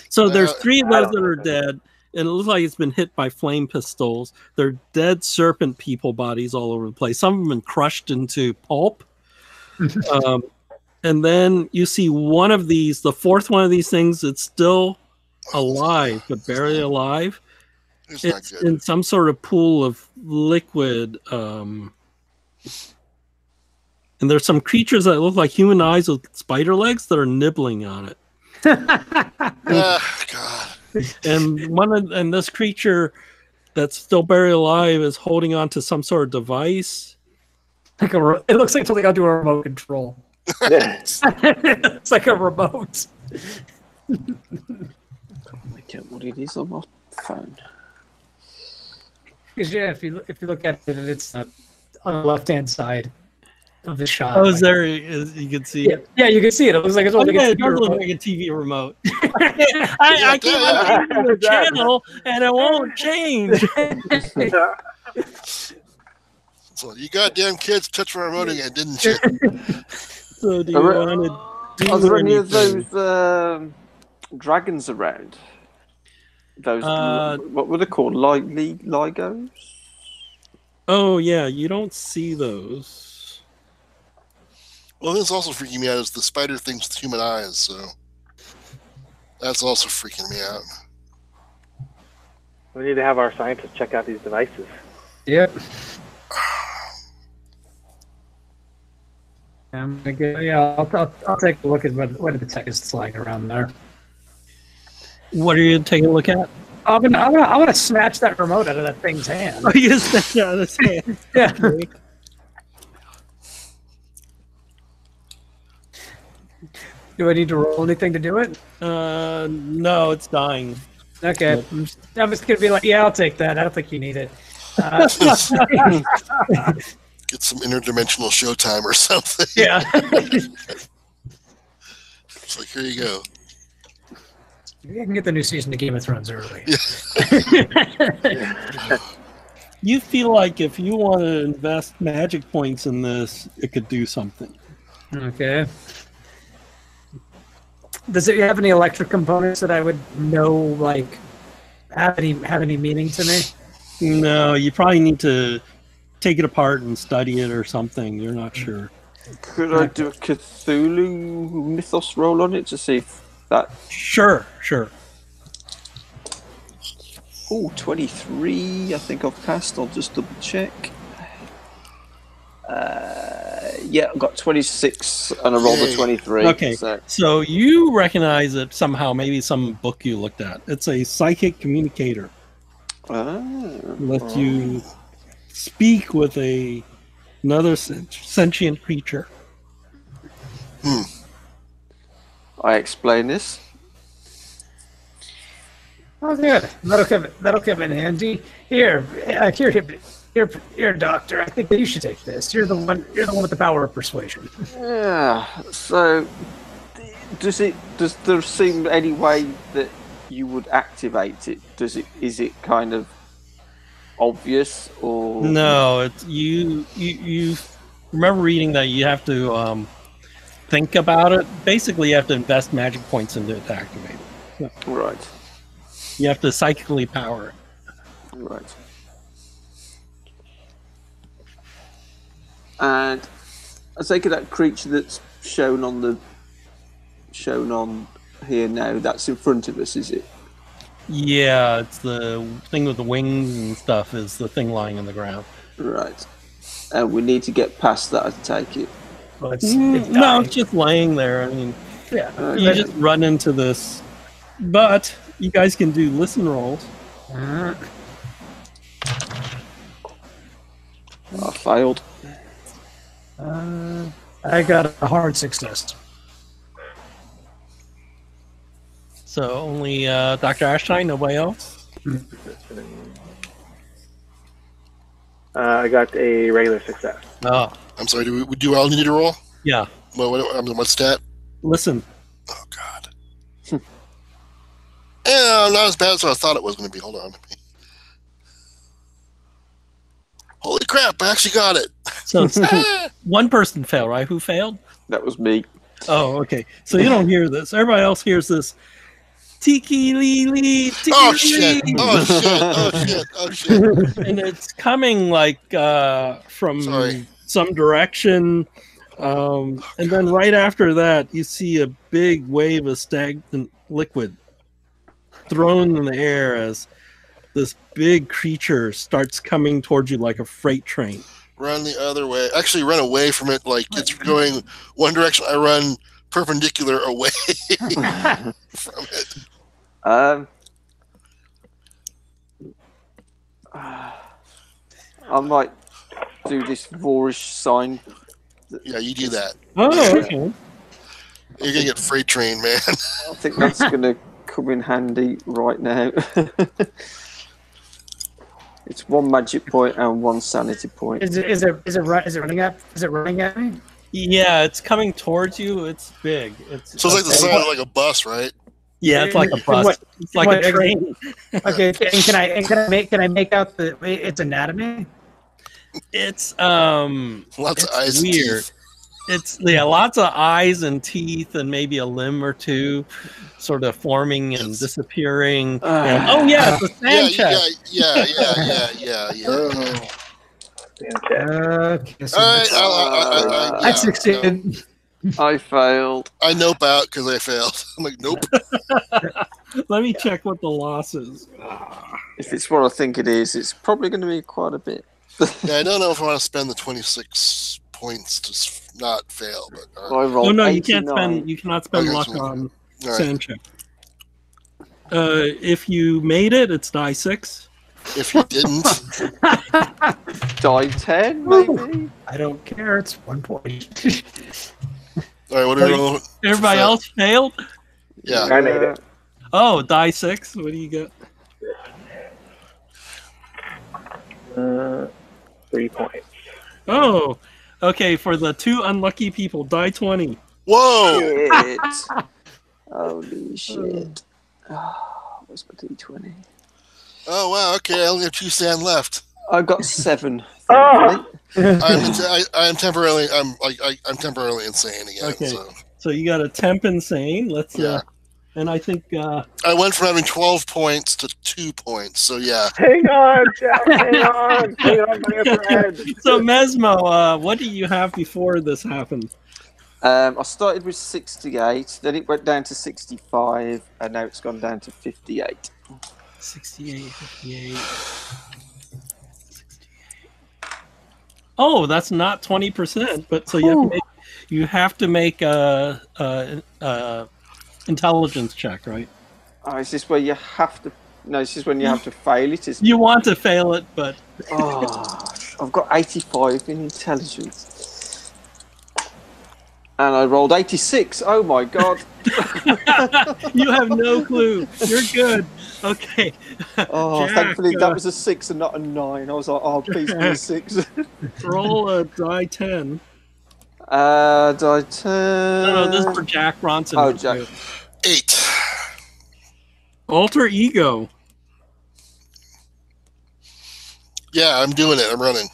Speaker 1: So there's 3 of those that are dead, and it looks like it's been hit by flame pistols. They're dead serpent people bodies all over the place. Some of them have been crushed into pulp. And then you see one of these, the 4th one of these things, it's still alive, but barely alive. It's in some sort of pool of liquid. And there's some creatures that look like human eyes with spider legs that are nibbling on it.
Speaker 5: God.
Speaker 1: And this creature that's still buried alive is holding on to some sort of device.
Speaker 3: It looks like it's holding onto a remote control. It's like a remote.
Speaker 2: Look at what it is on my phone.
Speaker 3: Because if you look at it, it's on the left-hand side of the shot.
Speaker 1: Oh, there you can see it.
Speaker 3: Yeah, you can see it. It looks like it's holding
Speaker 1: it does look like a TV remote. I can't remember the channel, and it won't change.
Speaker 5: So you goddamn kids touched my remote again, didn't you?
Speaker 1: So do you want to do
Speaker 2: Are there any
Speaker 1: anything?
Speaker 2: of those dragons around? Those what were they called? Ligos?
Speaker 1: Oh yeah, you don't see those.
Speaker 5: Well, this also freaking me out is the spider things with human eyes, so that's also freaking me out.
Speaker 4: We need to have our scientists check out these devices.
Speaker 3: Yep. I'm gonna get, I'll take a look at what the tech is lying around there.
Speaker 1: What are you taking a look at?
Speaker 3: I'm gonna snatch that remote out of that thing's hand.
Speaker 1: Oh, you just snatched it out of his hand.
Speaker 3: Yeah. Do I need to roll anything to do it?
Speaker 1: No, it's dying.
Speaker 3: Okay. I'm just gonna be like, yeah, I'll take that. I don't think you need it.
Speaker 5: Get some interdimensional showtime or something.
Speaker 3: Yeah.
Speaker 5: It's like, here you go.
Speaker 3: Maybe I can get the new season of Game of Thrones early.
Speaker 1: You feel like if you want to invest magic points in this, it could do something.
Speaker 3: Okay. Does it have any electric components that I would know, like, have any meaning to me?
Speaker 1: No, you probably need to take it apart and study it or something. You're not sure.
Speaker 2: Could I do a Cthulhu mythos roll on it to see if that...
Speaker 1: Sure.
Speaker 2: Oh, 23. I think I've passed. I'll just double check. Yeah, I've got 26 and I rolled a 23.
Speaker 1: Okay, so you recognize it somehow, maybe some book you looked at. It's a psychic communicator. Lets you speak with another sentient creature.
Speaker 2: I explain this.
Speaker 3: Oh, good. That'll come in handy. Here, doctor. I think that you should take this. You're the one with the power of persuasion.
Speaker 2: Yeah. So, does there seem any way that you would activate it? Is it kind of obvious or
Speaker 1: no? It's you remember reading that you have to think about it. Basically, you have to invest magic points into it to activate it. So
Speaker 2: right?
Speaker 1: You have to psychically power it.
Speaker 2: Right. And I take it that creature that's shown on here now, that's in front of us, is it?
Speaker 1: Yeah, it's the thing with the wings and stuff is the thing lying on the ground.
Speaker 2: Right. And we need to get past that, I take it.
Speaker 3: Well, it's
Speaker 1: just laying there. I mean,
Speaker 3: yeah.
Speaker 1: You just run into this. But you guys can do listen rolls.
Speaker 2: I failed.
Speaker 3: I got a hard success.
Speaker 1: So only Dr. Ashstein, nobody else?
Speaker 4: I got a regular success.
Speaker 1: Oh,
Speaker 5: I'm sorry. Do we all need to roll?
Speaker 1: yeah.
Speaker 5: What stat?
Speaker 1: Listen.
Speaker 5: Oh God. Yeah, not as bad as I thought it was going to be. Hold on. Holy crap! I actually got it.
Speaker 1: So one person failed, right? Who failed?
Speaker 2: That was me.
Speaker 1: Oh, okay. So you don't hear this. Everybody else hears this. Tiki lee lee. Tiki
Speaker 5: Oh shit!
Speaker 1: lee.
Speaker 5: Oh shit! Oh shit! Oh shit!
Speaker 1: And it's coming like from
Speaker 5: Sorry.
Speaker 1: some direction. And then right after that, you see a big wave of stagnant liquid thrown in the air as this big creature starts coming towards you like a freight train.
Speaker 5: Run the other way. Actually, run away from it. Like it's going one direction. I run perpendicular away from it.
Speaker 2: I might do this Vorish sign.
Speaker 5: Yeah, you do that.
Speaker 1: Oh, okay.
Speaker 5: You're gonna get freight train, man.
Speaker 2: I think that's going to come in handy right now. It's 1 magic point and 1 sanity point.
Speaker 3: Is it running at me?
Speaker 1: Yeah, it's coming towards you. It's big. It's
Speaker 5: So it's like the sound of like a bus, right?
Speaker 1: Yeah, it's like a bus.
Speaker 3: What-
Speaker 1: It's like
Speaker 3: what-
Speaker 1: a train.
Speaker 3: Okay, and can I make out its anatomy?
Speaker 1: It's
Speaker 5: Lots
Speaker 1: it's
Speaker 5: of eyes. And
Speaker 1: weird.
Speaker 5: teeth.
Speaker 1: It's lots of eyes and teeth and maybe a limb or two, sort of forming and
Speaker 5: Yes.
Speaker 1: disappearing. And, oh yeah, it's a sand chest.
Speaker 5: Yeah.
Speaker 3: Okay, so
Speaker 5: All right,
Speaker 3: I succeeded.
Speaker 2: I failed.
Speaker 5: I nope out because I failed. I'm like, nope.
Speaker 1: Let me check what the loss is.
Speaker 2: If it's what I think it is, it's probably going to be quite a bit.
Speaker 5: Yeah, I don't know if I want to spend the 26 points to not fail, but all
Speaker 2: I
Speaker 5: right.
Speaker 2: rolled
Speaker 1: Oh no,
Speaker 2: 89.
Speaker 1: you cannot spend
Speaker 5: Okay,
Speaker 1: luck
Speaker 5: so-
Speaker 1: on
Speaker 5: All right.
Speaker 1: sand check. If you made it, it's die 6.
Speaker 5: If you didn't,
Speaker 2: Die 10, maybe?
Speaker 3: I don't care. It's 1 point.
Speaker 5: all right. What are we rolling?
Speaker 1: Everybody else failed.
Speaker 5: Yeah.
Speaker 4: I made it.
Speaker 1: Oh, die 6. What do you get?
Speaker 4: 3 points.
Speaker 1: Oh, okay. For the 2 unlucky people, die 20.
Speaker 5: Whoa!
Speaker 2: Shit. Holy shit. Where's my D20?
Speaker 5: Oh wow. Okay, I only have 2 sand left.
Speaker 2: I got 7.
Speaker 4: Oh!
Speaker 2: thankfully.
Speaker 5: I'm temporarily. I'm temporarily insane again.
Speaker 1: Okay.
Speaker 5: So.
Speaker 1: So you got a temp insane. Let's
Speaker 5: Yeah.
Speaker 1: and I think
Speaker 5: I went from having 12 points to 2 points. So yeah.
Speaker 4: Hang on, Jeff. Hang on, my friend.
Speaker 1: so Mesmo, what do you have before this happened?
Speaker 2: I started with 68, then it went down to 65, and now it's gone down to 58.
Speaker 1: 68, 58. 68. Oh, that's not 20%, but so you have to make a intelligence check, right?
Speaker 2: Oh, is this where you have to... No, this is when you have to fail it, isn't it?
Speaker 1: You want to fail it, but
Speaker 2: Oh, I've got 85 in intelligence. And I rolled 86. Oh my god.
Speaker 1: you have no clue. You're good. Okay.
Speaker 2: Oh,
Speaker 1: Jack,
Speaker 2: thankfully that was a 6 and not a 9. I was like, oh, please be a 6.
Speaker 1: roll a die 10.
Speaker 2: Did I turn?
Speaker 1: No, this is for Jack Bronson.
Speaker 2: Oh, Jack.
Speaker 5: 8.
Speaker 1: Alter ego.
Speaker 5: Yeah, I'm doing it. I'm running.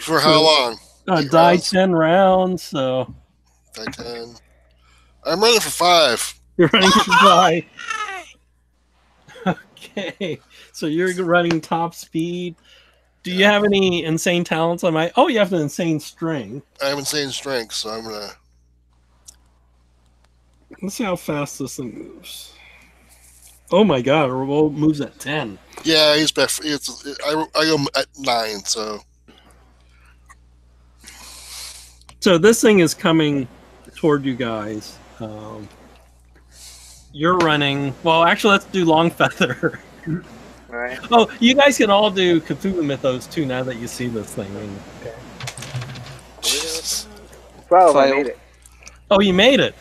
Speaker 5: For how long?
Speaker 1: Die
Speaker 5: rounds?
Speaker 1: 10 rounds, so
Speaker 5: Die 10. I'm running for 5.
Speaker 1: you're running to die. Okay, so you're running top speed. Do you have any insane talents? Oh, you have an insane string.
Speaker 5: I have insane strength, so I'm gonna.
Speaker 1: Let's see how fast this thing moves. Oh my god, it moves at 10.
Speaker 5: Yeah, he's best. I go at 9, so.
Speaker 1: So this thing is coming toward you guys. You're running. Well, actually, let's do long feather.
Speaker 4: right.
Speaker 1: Oh, you guys can all do Cthulhu Mythos too now that you see this thing.
Speaker 5: Jesus.
Speaker 4: 12. I
Speaker 2: Failed.
Speaker 4: made it.
Speaker 1: Oh, you made it.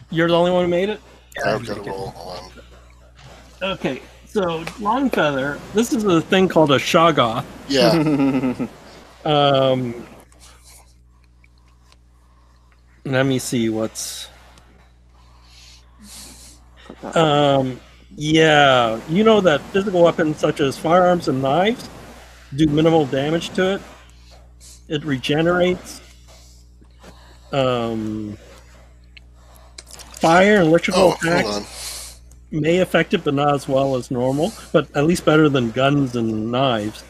Speaker 1: You're the only one who made it?
Speaker 5: I've got to roll on.
Speaker 1: Okay, so Longfeather, this is a thing called a Shoggoth.
Speaker 5: Yeah.
Speaker 1: Let me see what's... yeah, you know that physical weapons such as firearms and knives do minimal damage to it. It regenerates. Fire and electrical
Speaker 5: Oh, hold on.
Speaker 1: attacks may affect it, but not as well as normal. But at least better than guns and knives.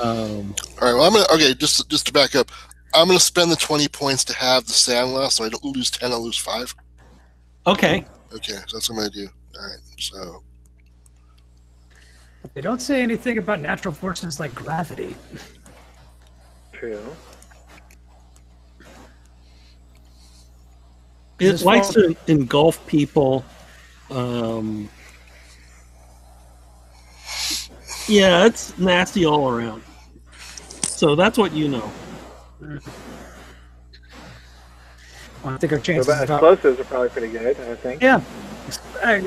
Speaker 5: All right. Well, I'm gonna. Okay, just to back up, I'm gonna spend the 20 points to have the sandlass, so I don't lose 10. I'll lose 5.
Speaker 1: Okay.
Speaker 5: Okay, so that's what I'm gonna do. All right. So
Speaker 3: They don't say anything about natural forces like gravity.
Speaker 4: True.
Speaker 1: It
Speaker 3: This
Speaker 1: likes
Speaker 3: fall-
Speaker 1: to engulf people. Yeah, it's nasty all around. So that's what you know.
Speaker 3: I think our
Speaker 4: So
Speaker 3: chances
Speaker 4: about
Speaker 3: about
Speaker 4: explosives are probably pretty good, I think.
Speaker 3: yeah. Like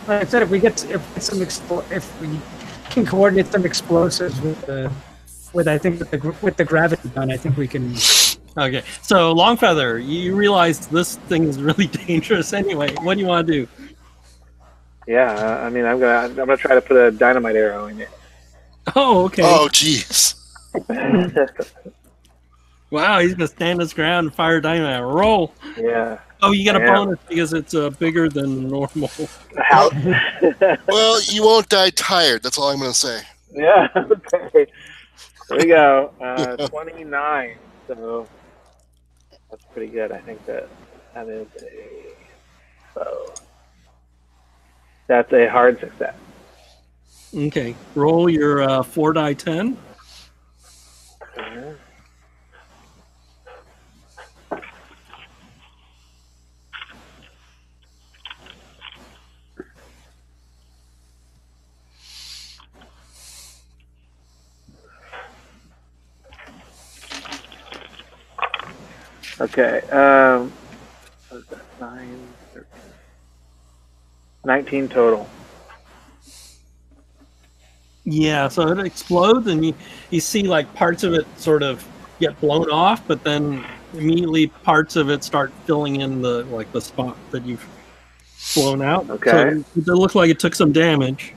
Speaker 3: I said, if we get some if we can coordinate some explosives with the with the gravity gun, I think we can.
Speaker 1: Okay, so Longfeather, you realize this thing is really dangerous anyway. What do you want to do?
Speaker 4: Yeah, I mean, I'm gonna try to put a dynamite arrow in it.
Speaker 1: Oh, okay.
Speaker 5: oh, jeez.
Speaker 1: Wow, he's gonna stand his ground and fire dynamite. Roll.
Speaker 4: Yeah.
Speaker 1: Oh, you get a
Speaker 4: I am.
Speaker 1: bonus because it's bigger than normal.
Speaker 4: How?
Speaker 5: Well, you won't die tired. That's all I'm gonna say.
Speaker 4: Yeah. Okay. There we go. 29. So that's pretty good. I think that is a. So that's a hard success.
Speaker 1: Okay, roll your 4 die 10.
Speaker 4: Okay. What is that? 9, 13, 19 total.
Speaker 1: Yeah, so it explodes and you see like parts of it sort of get blown off, but then immediately parts of it start filling in the spot that you've blown out.
Speaker 4: Okay.
Speaker 1: So it looks like it took some damage.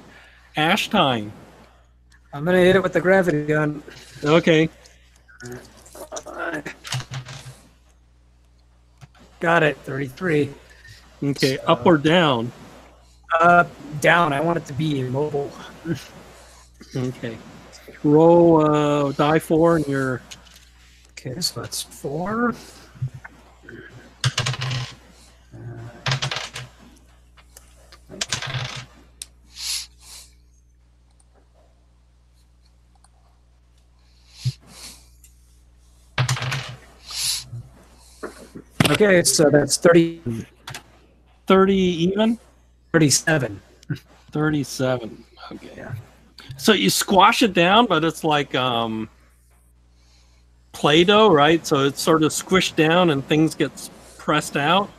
Speaker 1: Ash time.
Speaker 3: I'm gonna hit it with the gravity gun.
Speaker 1: Okay.
Speaker 3: Got it. 33.
Speaker 1: Okay. Up or down?
Speaker 3: Down. I want it to be immobile.
Speaker 1: Okay. Roll die 4 and your...
Speaker 3: Okay, so that's 4. Okay, so that's 30,
Speaker 1: 30 even?
Speaker 3: 37.
Speaker 1: 37. Okay.
Speaker 3: Yeah.
Speaker 1: So you squash it down, but it's like Play-Doh, right? So it's sort of squished down and things get pressed out.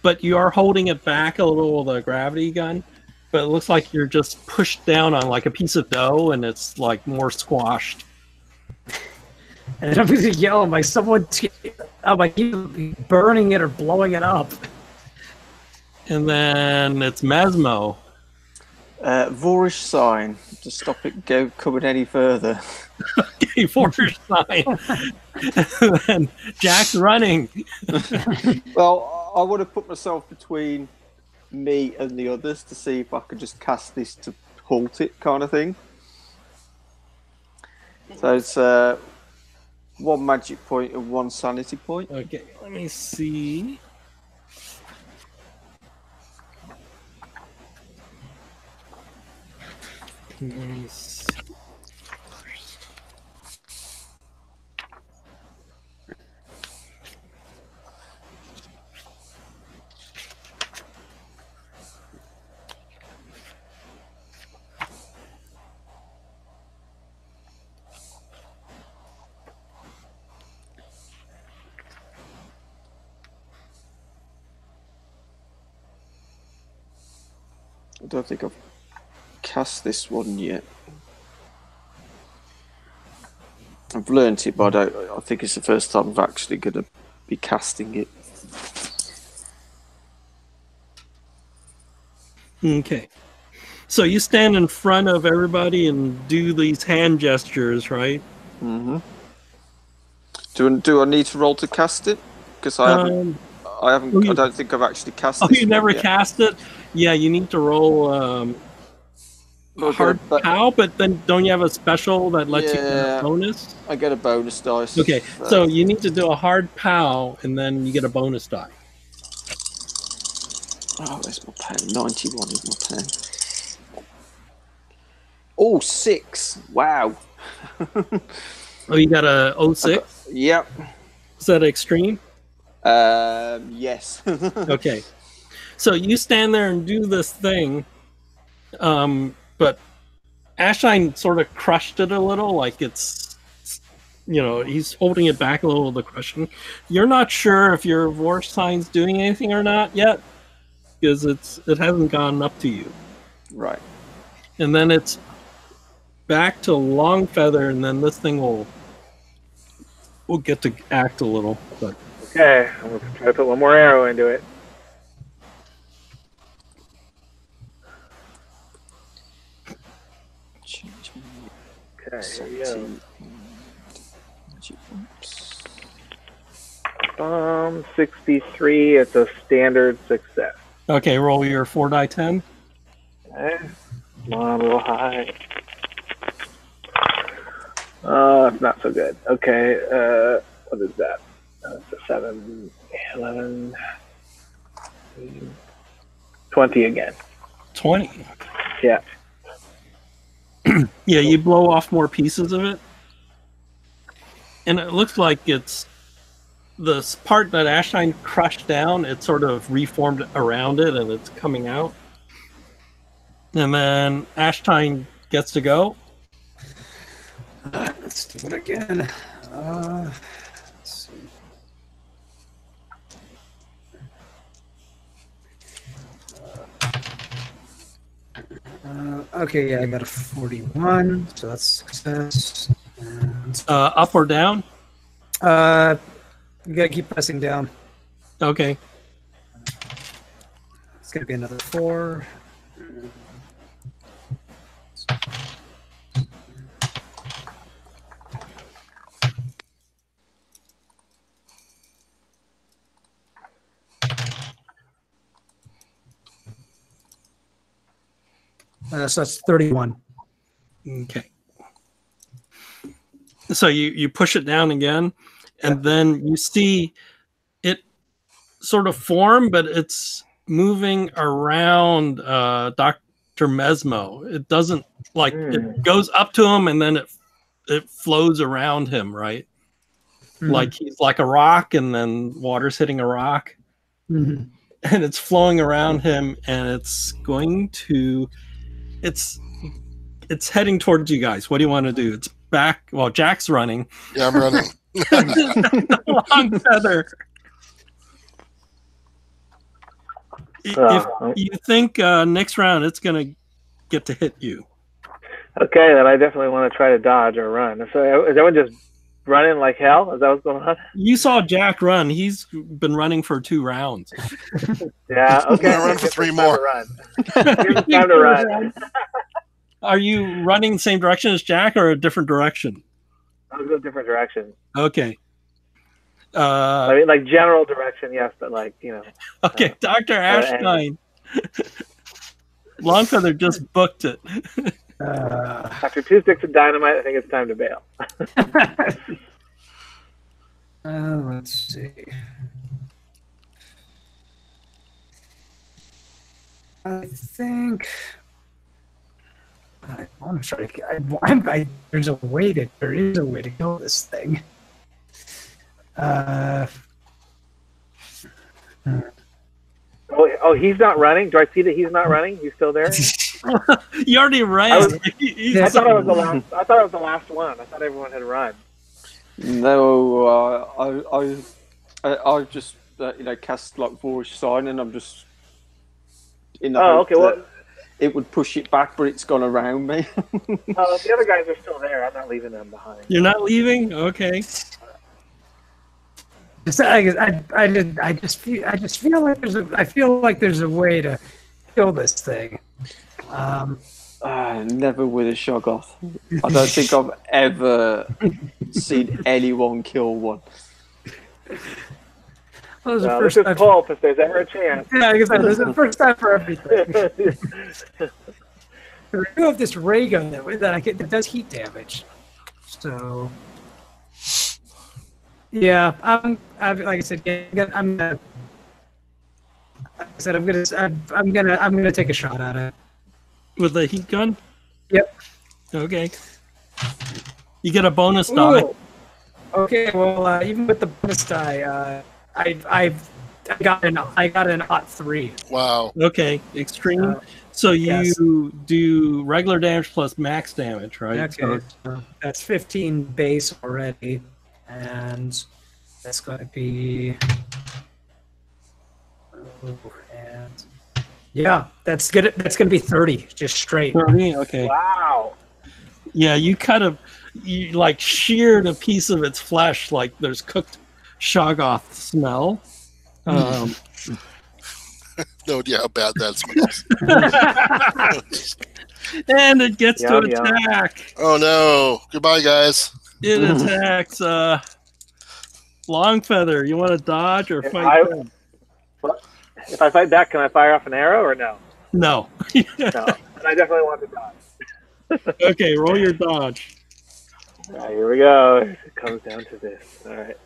Speaker 1: But you are holding it back a little with a gravity gun. But it looks like you're just pushed down on like a piece of dough and it's like more squashed.
Speaker 3: And then I'm going to yell, am I either burning it or blowing it up?
Speaker 1: And then it's Mesmo.
Speaker 2: Vorish sign to stop it coming any further.
Speaker 1: Okay, for your sign. And then Jack's running.
Speaker 2: Well, I want to put myself between me and the others to see if I could just cast this to halt it, kind of thing. So it's 1 magic point and 1 sanity point.
Speaker 1: Okay, let me see. Nice.
Speaker 2: I don't think I've cast this one yet. I've learnt it, but I think it's the first time I've actually going to be casting it.
Speaker 1: Okay. So you stand in front of everybody and do these hand gestures, right?
Speaker 2: Mm-hmm. Do I need to roll to cast it? Because I haven't. I don't think I've actually cast.
Speaker 1: Oh,
Speaker 2: this
Speaker 1: you never
Speaker 2: yet.
Speaker 1: cast it? Yeah, you need to roll a hard POW, but then don't you have a special that lets you get a bonus?
Speaker 2: I get a bonus dice.
Speaker 1: Okay, so you need to do a hard POW, and then you get a bonus die.
Speaker 2: Oh, where's my pen? 91 is my pen. Oh, 6. Wow.
Speaker 1: Oh, you got a 06?
Speaker 2: Yep.
Speaker 1: Is that extreme?
Speaker 2: Yes.
Speaker 1: Okay. So you stand there and do this thing, but Ashine sort of crushed it a little, like it's, he's holding it back a little, the crushing. You're not sure if your Vorstein's doing anything or not yet, because it hasn't gone up to you.
Speaker 2: Right.
Speaker 1: And then it's back to Longfeather, and then this thing will get to act a little. But
Speaker 4: okay, I'm gonna try to put one more arrow into it. Okay, here we go. 63. It's a standard success.
Speaker 1: Okay, roll your 4 die 10.
Speaker 4: Okay. Come on, a little high. It's not so good. Okay, what is that? It's a 7, 11, 20 again.
Speaker 1: 20.
Speaker 4: Yeah.
Speaker 1: Yeah, you blow off more pieces of it. And it looks like it's the part that Ashine crushed down, it sort of reformed around it and it's coming out. And then Ashine gets to go.
Speaker 3: Let's do it again. Let's see. Okay, yeah, I got a 41, so that's success. And,
Speaker 1: up or down?
Speaker 3: you gotta keep pressing down.
Speaker 1: Okay.
Speaker 3: It's gonna be another 4. So that's 31.
Speaker 1: Okay. So you push it down again, and then you see it sort of form, but it's moving around Dr. Mesmo. It doesn't it goes up to him and then it flows around him, right? Mm-hmm. Like he's like a rock, and then water's hitting a rock, and it's flowing around him, and it's going to. It's heading towards you guys. What do you want to do? It's back. Well, Jack's running.
Speaker 5: Yeah, I'm running.
Speaker 1: Longfeather. If you think next round it's going to get to hit you.
Speaker 4: Okay, then I definitely want to try to dodge or run. So is everyone just running like hell? Is that what's going on?
Speaker 1: You saw Jack run. He's been running for 2 rounds.
Speaker 4: Yeah, okay.
Speaker 5: I'm gonna run for 3 more.
Speaker 4: Here's time to run.
Speaker 1: Are you running the same direction as Jack or a different direction?
Speaker 4: I'll go a different direction.
Speaker 1: Okay.
Speaker 4: I mean, like general direction, yes, but like,
Speaker 1: Okay, Dr. Ashine. Longfeather just booked it.
Speaker 4: After 2 sticks of dynamite, I think it's time to bail.
Speaker 3: Let's see. I think I want to try to. There is a way to kill this thing.
Speaker 4: Oh, he's not running. Do I see that he's not running? He's still there.
Speaker 1: You already ran.
Speaker 4: I thought it was the last. I thought it was the last one. I thought everyone had run.
Speaker 2: No, I just cast like voice sign, and I'm just in the.
Speaker 4: Oh, okay. Well,
Speaker 2: it would push it back, but it's gone around me.
Speaker 4: The other guys are still there. I'm not leaving them behind.
Speaker 1: You're not leaving? Okay.
Speaker 3: I just feel like there's a way to kill this thing.
Speaker 2: Never with a Shoggoth. I don't think I've ever seen anyone kill one.
Speaker 3: Well,
Speaker 4: this is pulp if there's ever a chance.
Speaker 3: Yeah, I guess this is the first time for everything. I do have this ray gun that does heat damage. So, yeah, I'm like I said, I'm gonna take a shot at it
Speaker 1: With the heat gun?
Speaker 3: Yep.
Speaker 1: Okay. You get a bonus die.
Speaker 3: Ooh. Okay, well, even with the bonus die, I got an +3.
Speaker 5: Wow.
Speaker 1: Okay, extreme. So you do regular damage plus max damage, right?
Speaker 3: Okay, so that's 15 base already, and that's going to be. And yeah, that's good. That's going to be 30, just straight.
Speaker 1: 30. Okay.
Speaker 4: Wow.
Speaker 1: Yeah, you like sheared a piece of its flesh, like there's cooked Shoggoth smell.
Speaker 5: No idea how bad that smells.
Speaker 1: And it gets to
Speaker 4: Yum.
Speaker 1: attack.
Speaker 5: Oh no! Goodbye, guys.
Speaker 1: It attacks Longfeather. You want to dodge or fight back?
Speaker 4: If I fight back, can I fire off an arrow or no?
Speaker 1: No.
Speaker 4: No. And I definitely want to dodge.
Speaker 1: Okay, roll your dodge.
Speaker 4: All right, here we go. It comes down to this. All right.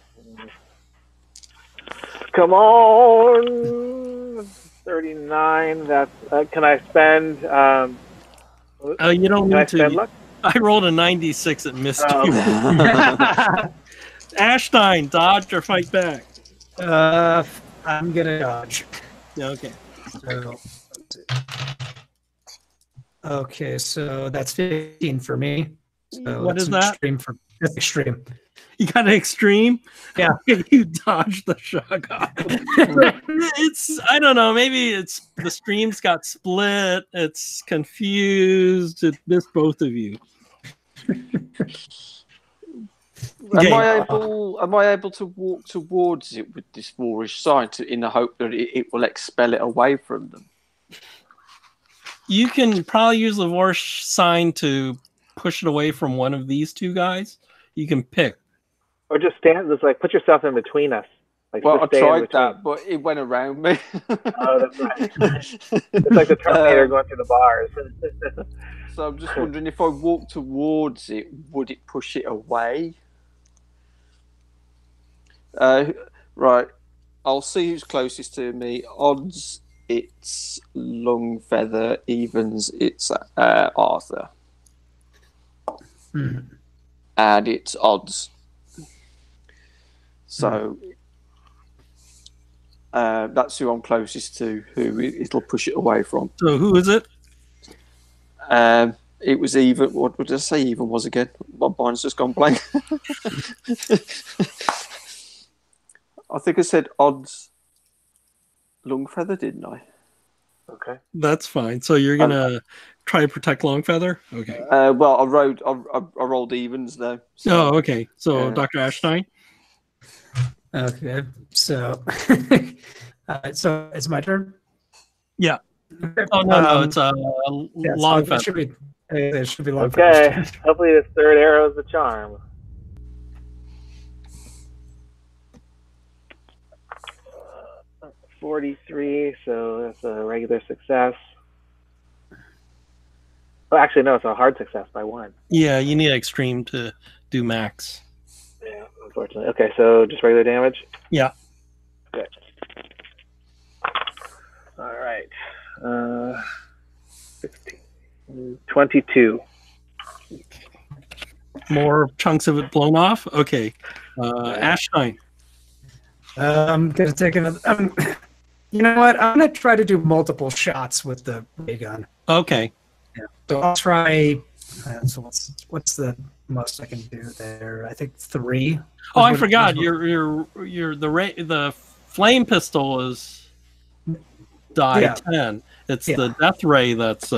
Speaker 4: Come on. 39. That's. Can I spend?
Speaker 1: You don't
Speaker 4: Can I
Speaker 1: need
Speaker 4: spend
Speaker 1: to.
Speaker 4: luck?
Speaker 1: I rolled a 96. It missed
Speaker 4: Oh,
Speaker 1: you.
Speaker 4: okay.
Speaker 1: Ashstein, dodge or fight back?
Speaker 3: I'm gonna dodge.
Speaker 1: Okay.
Speaker 3: Okay, so that's 15 for me. So
Speaker 1: What
Speaker 3: that's
Speaker 1: is
Speaker 3: an
Speaker 1: that?
Speaker 3: That's extreme.
Speaker 1: You got an extreme?
Speaker 3: Yeah.
Speaker 1: You dodged the Shoggoth. I don't know, maybe it's the streams got split, it's confused, it missed both of you.
Speaker 2: Am I able to walk towards it with this Moorish sign in the hope that it will expel it away from them?
Speaker 1: You can probably use the Vorsh sign to push it away from one of these two guys. You can pick.
Speaker 4: Or just stand. Just like put yourself in between us. Like,
Speaker 2: Well, I
Speaker 4: just stay in
Speaker 2: tried
Speaker 4: between.
Speaker 2: that, but it went around me.
Speaker 4: Oh, that's right. It's like the Terminator going through the bars.
Speaker 2: So I'm just wondering if I walk towards it, would it push it away? Right. I'll see who's closest to me. Odds, it's Longfeather. Evens, it's Arthur. And it's odds. So that's who I'm closest to, who it'll push it away from.
Speaker 1: So who is it?
Speaker 2: It was even. What did I say? Even was again. My mind's just gone blank. I think I said odds. Longfeather, didn't I?
Speaker 4: Okay.
Speaker 1: That's fine. So you're gonna try to protect Longfeather? Okay.
Speaker 2: Well, I rolled evens though. So,
Speaker 1: Oh, okay. So Dr. Ashstein?
Speaker 3: Okay, so so it's my turn.
Speaker 1: Yeah. Oh no, it's Longfeather.
Speaker 3: It should be Longfeather.
Speaker 4: Okay. Hopefully this third arrow is the charm. Uh, 43, so that's a regular success. Oh, actually, no, it's a hard success by 1.
Speaker 1: Yeah, you need extreme to do max.
Speaker 4: Yeah, unfortunately. Okay, so just regular damage?
Speaker 1: Yeah.
Speaker 4: Okay. All right. 16, 22.
Speaker 1: More chunks of it blown off? Okay. Ashstein.
Speaker 3: I'm gonna take another. You know what? I'm gonna try to do multiple shots with the ray gun.
Speaker 1: Okay.
Speaker 3: Yeah. So I'll try. So what's the most I can do there? I think 3.
Speaker 1: Oh, I forgot. The flame pistol is die 10, It's the death ray that's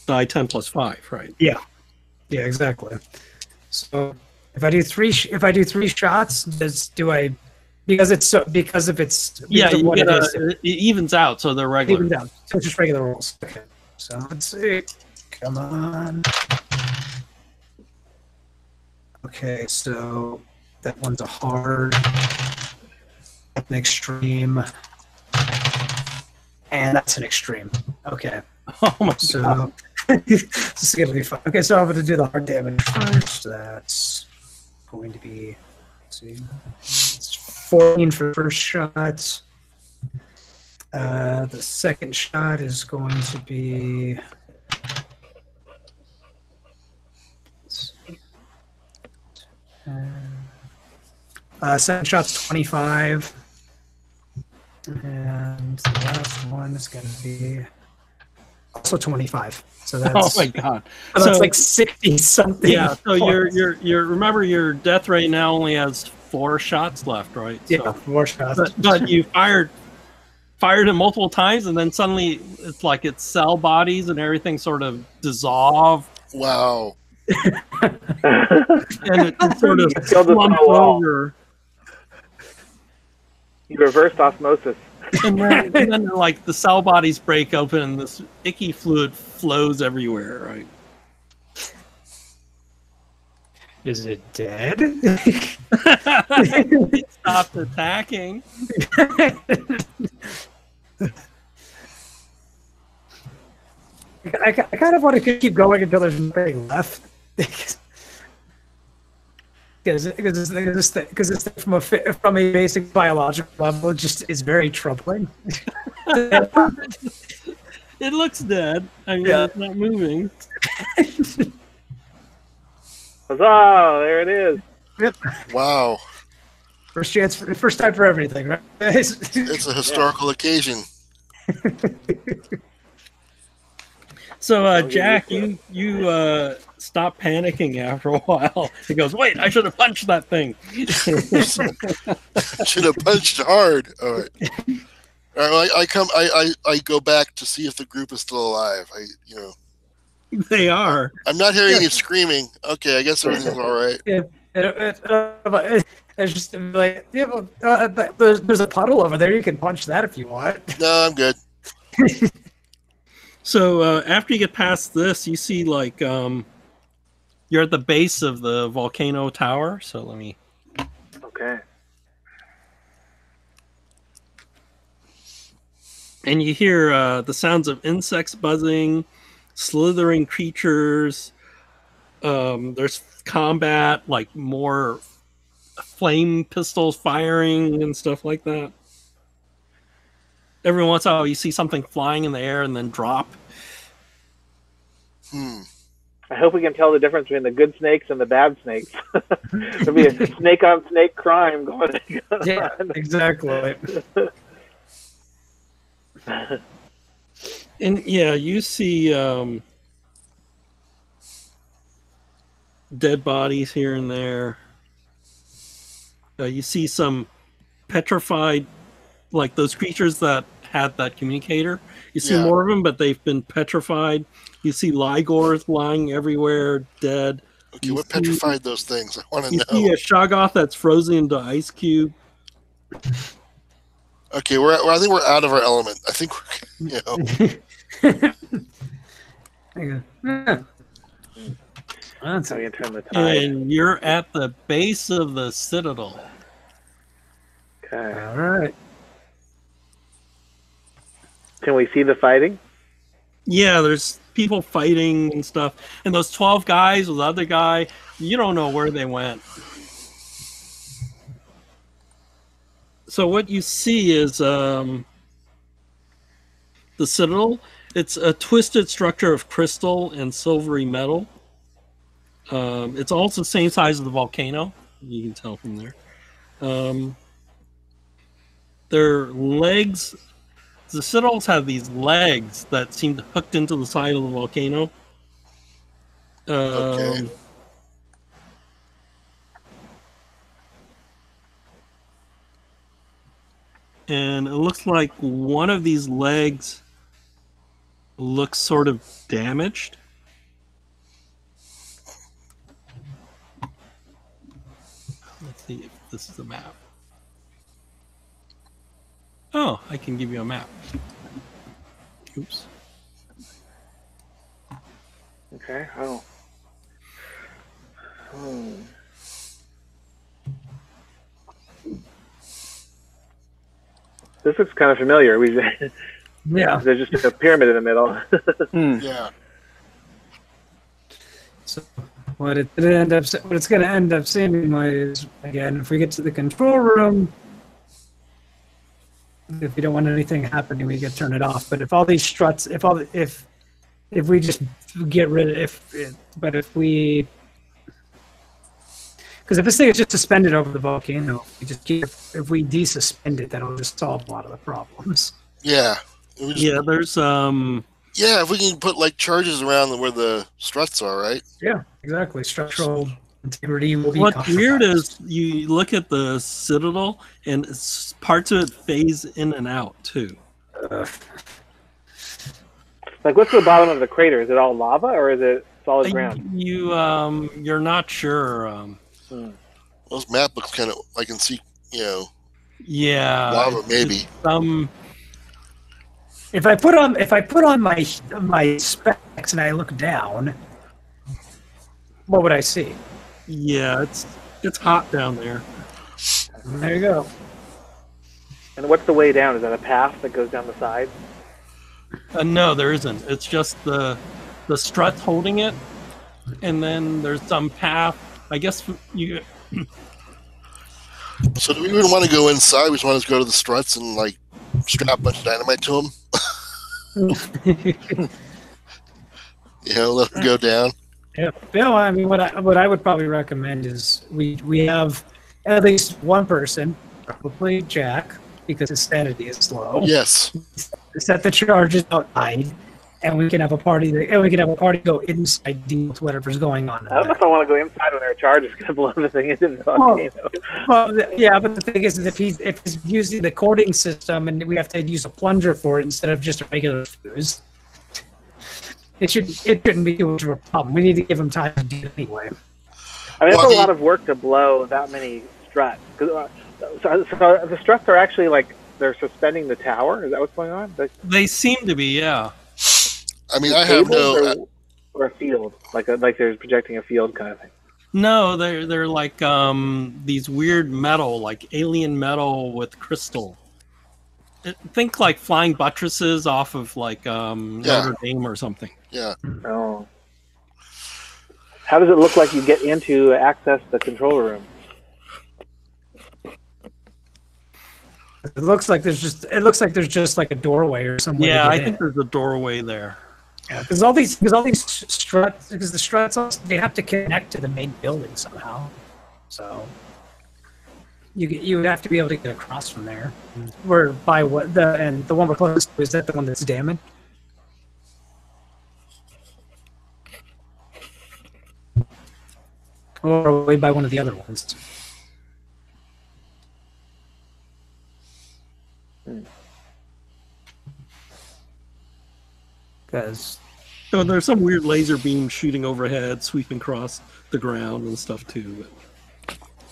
Speaker 1: die 10 plus 5, right?
Speaker 3: Yeah, exactly. So if I do three shots, because of what it is,
Speaker 1: it evens out, so they're regular.
Speaker 3: evens out. So it's just regular rolls. Okay. So let's see. Come on. Okay, so that one's a hard, an extreme, and that's an extreme. Okay.
Speaker 1: Oh my god.
Speaker 3: So this is gonna be fun. Okay, so I'm gonna do the hard damage first. That's going to be, let's see, it's 14 for the first shot. The second shot is going to be, second shot's 25, and the last one is going to be also 25. So that's,
Speaker 1: oh my god!
Speaker 3: So that's like 60 something.
Speaker 1: Yeah. So you're remember your death rate now only has 4 shots left, right?
Speaker 3: Yeah,
Speaker 1: So,
Speaker 3: 4 shots.
Speaker 1: but you fired it multiple times, and then suddenly it's like its cell bodies and everything sort of dissolve,
Speaker 5: Wow.
Speaker 1: and it sort of
Speaker 4: killed us on
Speaker 1: slumps
Speaker 4: a wall.
Speaker 1: over.
Speaker 4: You reversed osmosis.
Speaker 1: And then like the cell bodies break open and this icky fluid flows everywhere, right?
Speaker 3: Is it dead?
Speaker 1: It stopped attacking.
Speaker 3: I kind of want to keep going until there's nothing left. Because this from a basic biological level, it just is very troubling.
Speaker 1: It looks dead. I mean,
Speaker 3: Yeah.
Speaker 1: it's not moving.
Speaker 4: Huzzah! There it is.
Speaker 5: Wow.
Speaker 3: First time for everything, right?
Speaker 5: It's a historical occasion.
Speaker 1: So, Jack, you stop panicking after a while. He goes, "Wait, I should have punched that thing."
Speaker 5: Should have punched hard. All right. All right. Well, I go back to see if the group is still alive.
Speaker 1: They are.
Speaker 5: I'm not hearing any screaming. Okay, I guess everything's all right.
Speaker 3: It's just like, yeah, well, there's a puddle over there. You can punch that if you want.
Speaker 5: No, I'm good.
Speaker 1: So after you get past this, you see like you're at the base of the volcano tower. So let me.
Speaker 4: Okay.
Speaker 1: And you hear the sounds of insects buzzing, slithering creatures. There's combat, like more flame pistols firing and stuff like that. Every once in a while, you see something flying in the air and then drop.
Speaker 4: I hope we can tell the difference between the good snakes and the bad snakes. There'll be a snake on snake crime going on.
Speaker 3: Yeah, exactly.
Speaker 1: And yeah, you see dead bodies here and there. You see some petrified, like those creatures that had that communicator. You see more of them, but they've been petrified. You see Ligors lying everywhere, dead.
Speaker 5: Okay, what petrified those things? I want to know.
Speaker 1: You see a Shoggoth that's frozen into ice cube.
Speaker 5: Okay, I think we're out of our element. I think
Speaker 4: That's how you turn the tide.
Speaker 1: And you're at the base of the citadel.
Speaker 4: Okay.
Speaker 3: All right.
Speaker 4: Can we see the fighting?
Speaker 1: Yeah, there's people fighting and stuff. And those 12 guys with the other guy, you don't know where they went. So what you see is the citadel. It's a twisted structure of crystal and silvery metal. It's also the same size as the volcano. You can tell from there. Their legs, the citadels have these legs that seem hooked into the side of the volcano.
Speaker 5: Okay.
Speaker 1: and it looks like one of these legs looks sort of damaged. Let's see if this is a map. Oh, I can give you a map. Oops.
Speaker 4: Okay. Oh. This looks kind of familiar.
Speaker 3: Yeah.
Speaker 4: There's just a pyramid in the middle.
Speaker 5: Yeah.
Speaker 3: So what it's going to end up seeming like is, again, if we get to the control room, if we don't want anything happening, we can turn it off. But if all these struts, if we just get rid of if we, because if this thing is just suspended over the volcano, if we desuspend it, that'll just solve a lot of the problems.
Speaker 5: Yeah.
Speaker 1: Yeah, there's
Speaker 5: Yeah, if we can put like charges around where the struts are, right?
Speaker 3: Yeah, exactly. Structural integrity will be.
Speaker 1: What's weird is you look at the citadel and parts of it phase in and out too.
Speaker 4: Like, what's the bottom of the crater? Is it all lava or is it solid ground?
Speaker 1: You're not sure.
Speaker 5: Those map looks kind of. I can see,
Speaker 1: Yeah,
Speaker 5: lava maybe.
Speaker 3: If I put on my specs and I look down, what would I see?
Speaker 1: Yeah, it's hot down there.
Speaker 3: There you go.
Speaker 4: And what's the way down? Is that a path that goes down the side?
Speaker 1: No, there isn't. It's just the struts holding it, and then there's some path. I guess you.
Speaker 5: So do we even want to go inside? We just want to go to the struts and like strap a bunch of dynamite to them? Let them go down.
Speaker 3: Yeah. No, I mean, what I would probably recommend is we have at least one person, probably Jack, because his sanity is low.
Speaker 5: Yes.
Speaker 3: Set the charges outside, and we can have a party. Go inside, deal with whatever's going on.
Speaker 4: I don't know if I want to go inside when there are charges going to blow the thing into the volcano.
Speaker 3: Well, yeah, but the thing is, if he's using the cording system and we have to use a plunger for it instead of just a regular fuse, it shouldn't be too much of a problem. We need to give him time to do it anyway.
Speaker 4: I mean, it's a lot of work to blow that many struts. So the struts are actually like they're suspending the tower. Is that what's going on?
Speaker 1: They seem to be, yeah.
Speaker 5: I mean, I have no.
Speaker 4: Or a field, like they're projecting a field kind of thing.
Speaker 1: No, they're like these weird metal, like alien metal with crystal. Think like flying buttresses off of like Notre Dame or something.
Speaker 5: Yeah.
Speaker 4: Oh. How does it look like you get into access the control room?
Speaker 3: It looks like there's just like a doorway or something.
Speaker 1: Yeah, I think there's a doorway there.
Speaker 3: Yeah, because all these struts, because the struts also, they have to connect to the main building somehow. So you would have to be able to get across from there. Where by what the one we're close to, is that the one that's damaged? Or way by one of the other ones. Because
Speaker 1: there's some weird laser beam shooting overhead, sweeping across the ground and stuff too.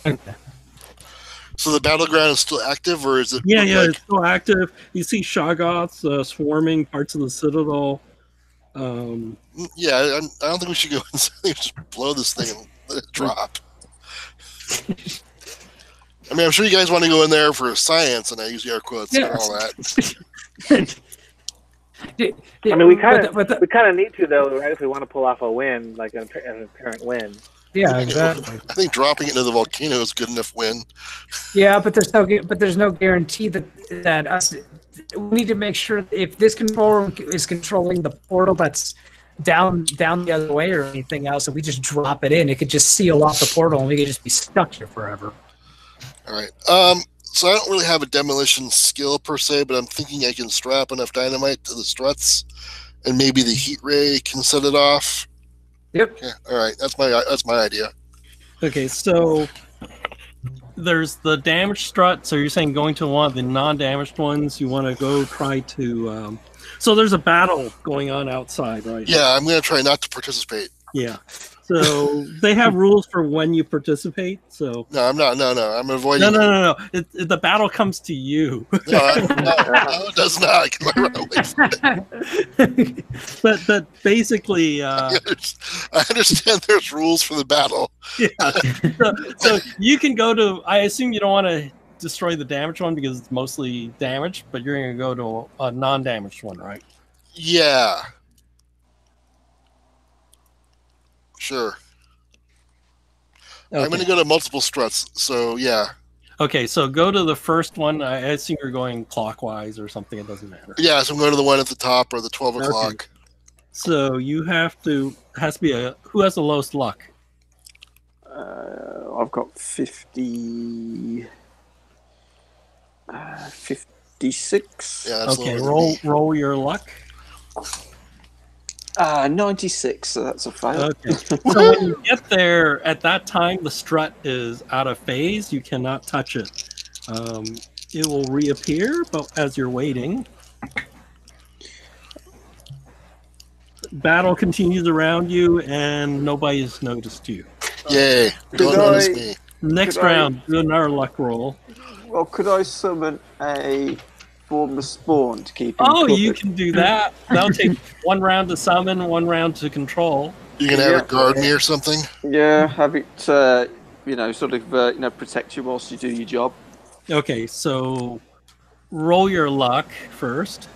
Speaker 3: Okay.
Speaker 5: So the battleground is still active, or is it?
Speaker 1: Yeah, it's still active. You see Shoggoths swarming parts of the citadel.
Speaker 5: Yeah, I don't think we should go inside. I think we should just blow this thing and let it drop. I mean, I'm sure you guys want to go in there for science, and I use air quotes and all that.
Speaker 4: I mean, we kind of need to though, right? If we want to pull off a win, like an apparent win.
Speaker 3: Yeah, exactly.
Speaker 5: I think dropping it into the volcano is good enough win.
Speaker 3: Yeah, but there's no guarantee that us. We need to make sure if this control room is controlling the portal that's down the other way or anything else, if we just drop it in, it could just seal off the portal and we could just be stuck here forever.
Speaker 5: All right. So I don't really have a demolition skill per se, but I'm thinking I can strap enough dynamite to the struts, and maybe the heat ray can set it off.
Speaker 3: Yep.
Speaker 5: Okay. All right. That's my idea.
Speaker 1: Okay, so there's the damaged strut. So you're saying going to one of the non-damaged ones. You want to go try to. So there's a battle going on outside, right?
Speaker 5: Yeah, I'm going to try not to participate.
Speaker 1: Yeah. So they have rules for when you participate. So
Speaker 5: No, I'm not. No, I'm avoiding.
Speaker 1: No. The battle comes to you.
Speaker 5: No, it does not. Run away.
Speaker 1: but basically,
Speaker 5: I understand there's rules for the battle.
Speaker 1: Yeah. So you can go to. I assume you don't want to destroy the damaged one because it's mostly damaged, but you're going to go to a non-damaged one, right?
Speaker 5: Yeah. Sure. Okay. I'm going to go to multiple struts, so yeah.
Speaker 1: Okay, so go to the first one. I assume you're going clockwise or something. It doesn't matter.
Speaker 5: Yeah, so I'm going to the one at the top or the 12 o'clock.
Speaker 1: Okay. So you have to. Has to be who has the lowest luck?
Speaker 2: I've got 56.
Speaker 5: Yeah. That's
Speaker 1: okay. Roll your luck.
Speaker 2: 96, so that's a fail.
Speaker 1: Okay. So when you get there, at that time, the strut is out of phase. You cannot touch it. It will reappear, but as you're waiting, battle continues around you, and nobody's noticed you.
Speaker 5: Yay! Don't notice me.
Speaker 1: Next round, do another luck roll.
Speaker 2: Well, could I summon a formless spawn to keep him
Speaker 1: covered?
Speaker 2: You
Speaker 1: can do that. That'll take 1 round to summon, 1 round to control.
Speaker 5: You can have it guard me or something?
Speaker 2: Yeah, have it, sort of, protect you whilst you do your job.
Speaker 1: Okay, so roll your luck first.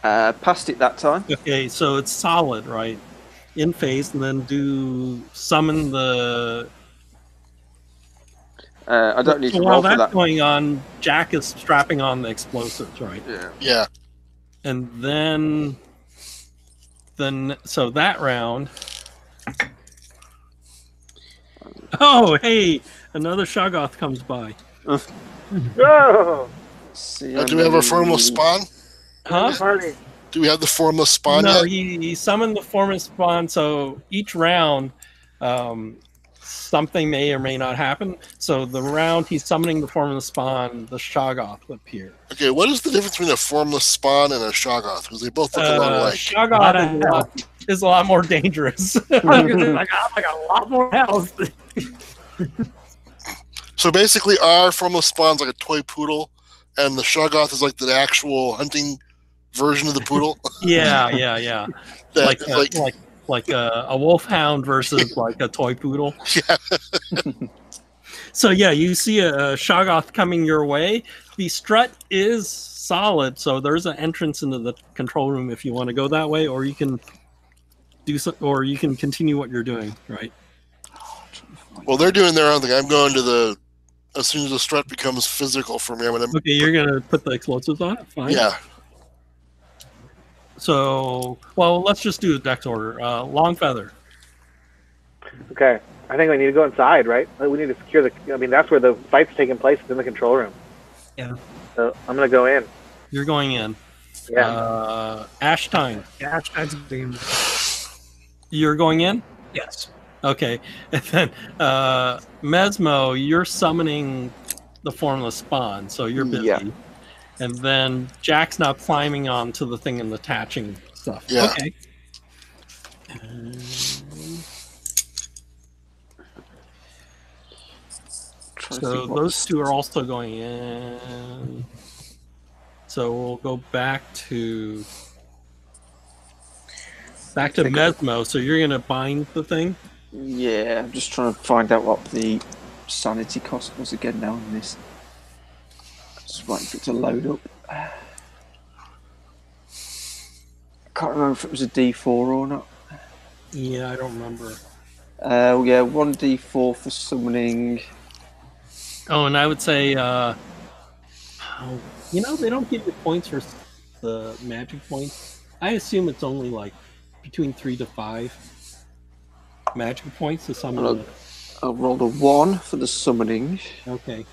Speaker 2: Passed it that time.
Speaker 1: Okay, so it's solid, right? In phase, and then summon the...
Speaker 2: I don't need to roll
Speaker 1: while
Speaker 2: for
Speaker 1: that's
Speaker 2: that.
Speaker 1: Going on, Jack is strapping on the explosives, right?
Speaker 5: Yeah.
Speaker 1: And then so that round. Oh, hey! Another Shoggoth comes by.
Speaker 4: Oh!
Speaker 5: Do we have a formless spawn?
Speaker 1: Huh?
Speaker 4: Party.
Speaker 5: Do we have the formless spawn
Speaker 1: No,
Speaker 5: yet?
Speaker 1: he summoned the formless spawn, so each round something may or may not happen. So the round he's summoning the formless spawn, the Shoggoth appear.
Speaker 5: Okay, what is the difference between a formless spawn and a Shoggoth? Because they both look a lot alike.
Speaker 1: Shoggoth is a lot more dangerous.
Speaker 3: I got a lot more health.
Speaker 5: So basically, our formless spawn's like a toy poodle, and the Shoggoth is like the actual hunting version of the poodle.
Speaker 1: Yeah. Like a wolfhound versus like a toy poodle.
Speaker 5: Yeah.
Speaker 1: So yeah, you see a Shoggoth coming your way. The strut is solid, so there's an entrance into the control room if you want to go that way, or you can or you can continue what you're doing, right?
Speaker 5: Well, they're doing their own thing. I'm going to as soon as the strut becomes physical for me, I'm going to...
Speaker 1: Okay, you're going to put the explosives on it? Fine.
Speaker 5: Yeah.
Speaker 1: So, well, let's just do a dex order. Long Feather.
Speaker 4: Okay. I think we need to go inside, right? We need to secure that's where the fight's taking place. It's in the control room.
Speaker 3: Yeah.
Speaker 4: So I'm going to go in.
Speaker 1: You're going in.
Speaker 4: Yeah.
Speaker 1: Ashtine.
Speaker 3: Yeah, Ashtine's game.
Speaker 1: You're going in?
Speaker 3: Yes.
Speaker 1: Okay. And then Mesmo, you're summoning the formless spawn, so you're busy. Yeah. And then Jack's now climbing onto the thing and attaching stuff.
Speaker 5: Yeah.
Speaker 1: Okay. So those two are also going in. So we'll go back to Mesmo. So you're gonna bind the thing?
Speaker 2: Yeah, I'm just trying to find out what the sanity cost was again now on this. Just waiting for it to load up. I can't remember if it was a D4 or not.
Speaker 1: Yeah, I don't remember.
Speaker 2: Yeah, 1D4 for summoning.
Speaker 1: Oh, and I would say, they don't give you points for the magic points. I assume it's only like between 3 to 5 magic points to summon.
Speaker 2: I'll roll a 1 for the summoning.
Speaker 1: Okay.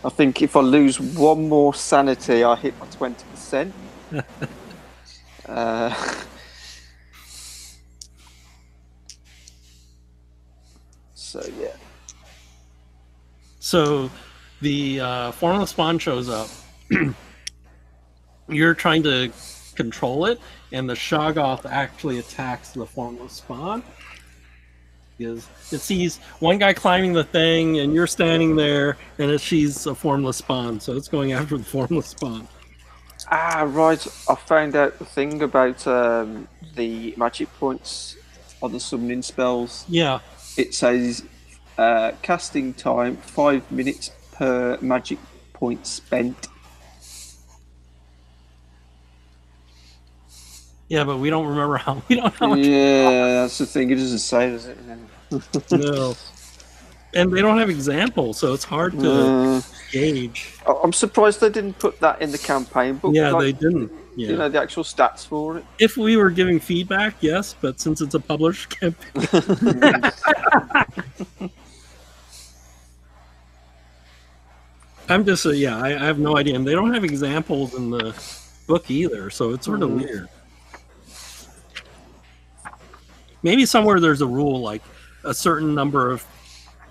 Speaker 2: I think if I lose 1 more sanity, I hit my 20%. So yeah.
Speaker 1: So the formless spawn shows up. You're trying to control it, and the Shoggoth actually attacks the formless spawn. Because it sees one guy climbing the thing, and you're standing there, and she's a formless spawn, so it's going after the formless spawn.
Speaker 2: Ah, right. I found out the thing about the magic points on the summoning spells.
Speaker 1: Yeah.
Speaker 2: It says casting time 5 minutes per magic point spent.
Speaker 1: Yeah, but we don't remember how. We don't know.
Speaker 2: Yeah, that's the thing. It doesn't say, does it?
Speaker 1: No. And they don't have examples, so it's hard to gauge.
Speaker 2: I'm surprised they didn't put that in the campaign book.
Speaker 1: Yeah, they didn't. Yeah.
Speaker 2: You know, the actual stats for it.
Speaker 1: If we were giving feedback, yes, but since it's a published campaign. I'm just, I have no idea. And they don't have examples in the book either, so it's sort of weird. Maybe somewhere there's a rule, like a certain number of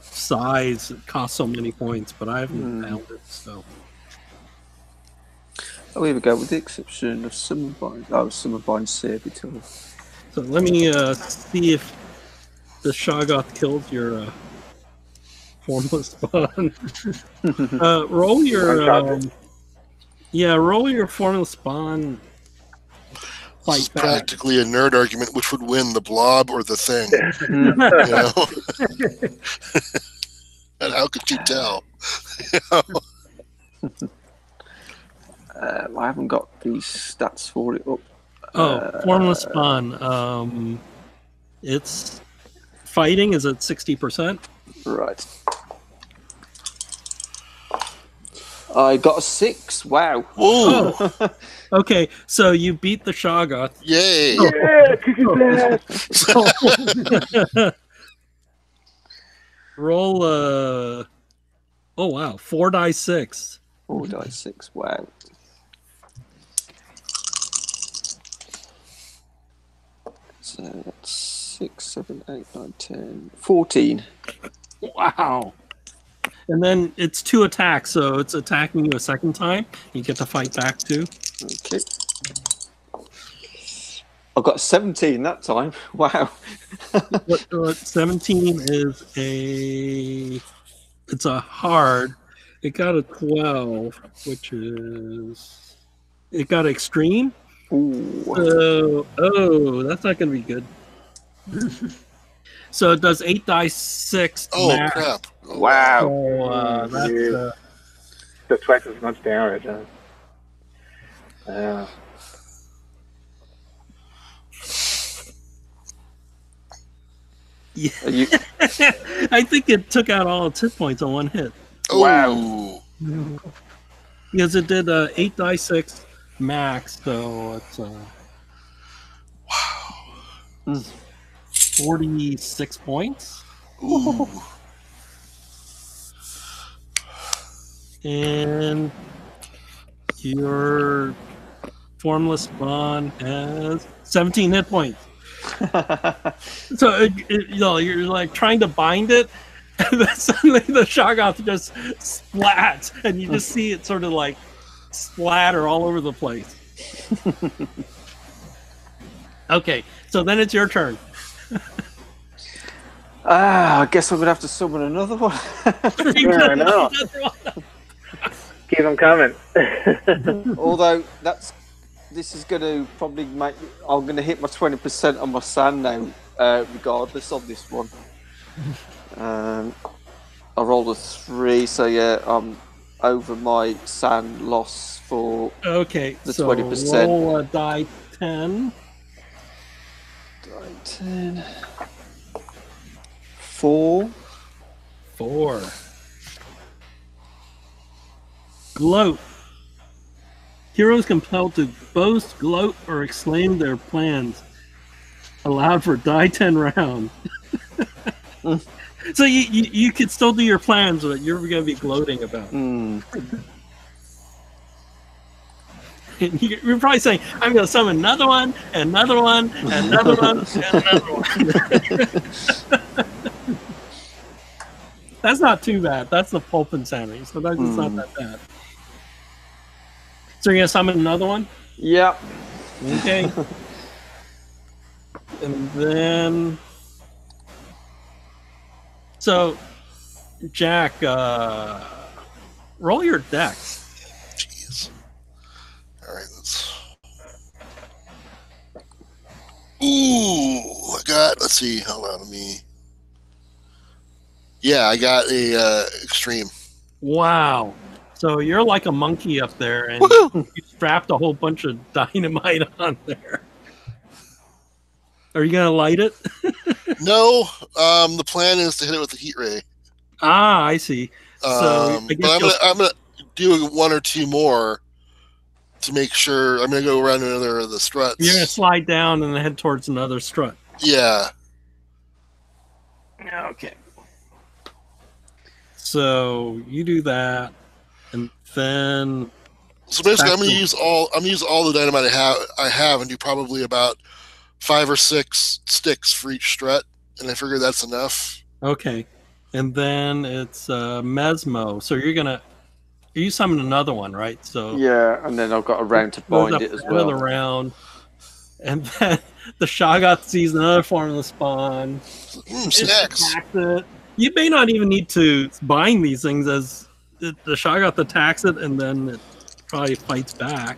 Speaker 1: size costs so many points, but I haven't found it, so.
Speaker 2: Oh, here we go, with the exception of Summerbind Servitor.
Speaker 1: So let me see if the Shoggoth kills your formless spawn. Roll your roll your formless spawn.
Speaker 5: This is practically a nerd argument: which would win, the blob or the thing? And how could you tell?
Speaker 2: I haven't got these stats for it up.
Speaker 1: Formless spawn. Its fighting is at 60%.
Speaker 2: Right. I got a 6. Wow.
Speaker 5: Whoa.
Speaker 1: Okay, so you beat the Shoggoth.
Speaker 5: Yay.
Speaker 4: Yeah,
Speaker 1: Roll 4d6.
Speaker 2: 4d6. Wow. So that's 6, 7, 8, 9, 10, 14.
Speaker 1: Wow. And then it's 2 attacks, so it's attacking you a second time. You get to fight back too.
Speaker 2: Okay. I got 17 that time. Wow.
Speaker 1: 17 is it's a hard. It got a 12, which is it got extreme.
Speaker 2: Ooh.
Speaker 1: That's not gonna be good. So it does 8d6.
Speaker 5: Oh
Speaker 1: max.
Speaker 5: crap!
Speaker 2: Wow.
Speaker 1: So that's
Speaker 4: That's twice as much damage. Huh?
Speaker 1: yeah. I think it took out all its hit points on one hit.
Speaker 5: Wow.
Speaker 1: Because it did 8d6 max, so it's
Speaker 5: Wow.
Speaker 1: 46 points.
Speaker 5: Ooh.
Speaker 1: And your formless spawn has 17 hit points. So you're like trying to bind it, and then suddenly the Shoggoth just splats, and you just see it sort of like splatter all over the place. Okay, so then it's your turn.
Speaker 2: I guess I'm gonna have to summon another one.
Speaker 4: Yeah, I know. Keep them coming.
Speaker 2: Although this is gonna probably make I'm gonna hit my 20% on my sand now, regardless of this one. I rolled a 3, so yeah, I'm over my sand loss for
Speaker 1: Okay,
Speaker 2: the
Speaker 1: so
Speaker 2: 20%.
Speaker 1: roll a die 10.
Speaker 2: Die 10. 4.
Speaker 1: Gloat. Heroes compelled to boast, gloat, or exclaim their plans. Allowed for die 10 rounds. So you could still do your plans, but you're going to be gloating about it. You're probably saying, I'm going to summon another one, another one, another one, and another one. That's not too bad. That's the pulp insanity, so that's not that bad. So you're gonna summon another one?
Speaker 2: Yeah.
Speaker 1: Okay. And then, so Jack, roll your dex.
Speaker 5: Jeez. All right, let's. Ooh, I got. Let's see. Hold on, me. Yeah, I got a extreme.
Speaker 1: Wow. So you're like a monkey up there, and
Speaker 5: Woohoo!
Speaker 1: you strapped a whole bunch of dynamite on there. Are you gonna light it?
Speaker 5: No, the plan is to hit it with the heat ray.
Speaker 1: Ah, I see. So I guess
Speaker 5: but I'm gonna do one or two more to make sure. I'm gonna go around another of the struts.
Speaker 1: you're gonna slide down and head towards another strut.
Speaker 5: Yeah.
Speaker 1: Okay. So you do that, and then
Speaker 5: So basically,
Speaker 1: back
Speaker 5: I'm gonna
Speaker 1: to-
Speaker 5: use all the dynamite I have, and do probably about 5 or 6 sticks for each strut, and I figure that's enough.
Speaker 1: okay, and then it's Mesmo. So you summon another one, right? So
Speaker 2: Yeah, and then I've got a round to
Speaker 1: goes
Speaker 2: bind
Speaker 1: up
Speaker 2: it as
Speaker 1: the end of the
Speaker 2: well.
Speaker 1: round, and then the Shoggoth sees another formless spawn.
Speaker 5: Snacks.
Speaker 1: Attacks it. You may not even need to bind these things, as the Shoggoth attacks it, and then it probably fights back.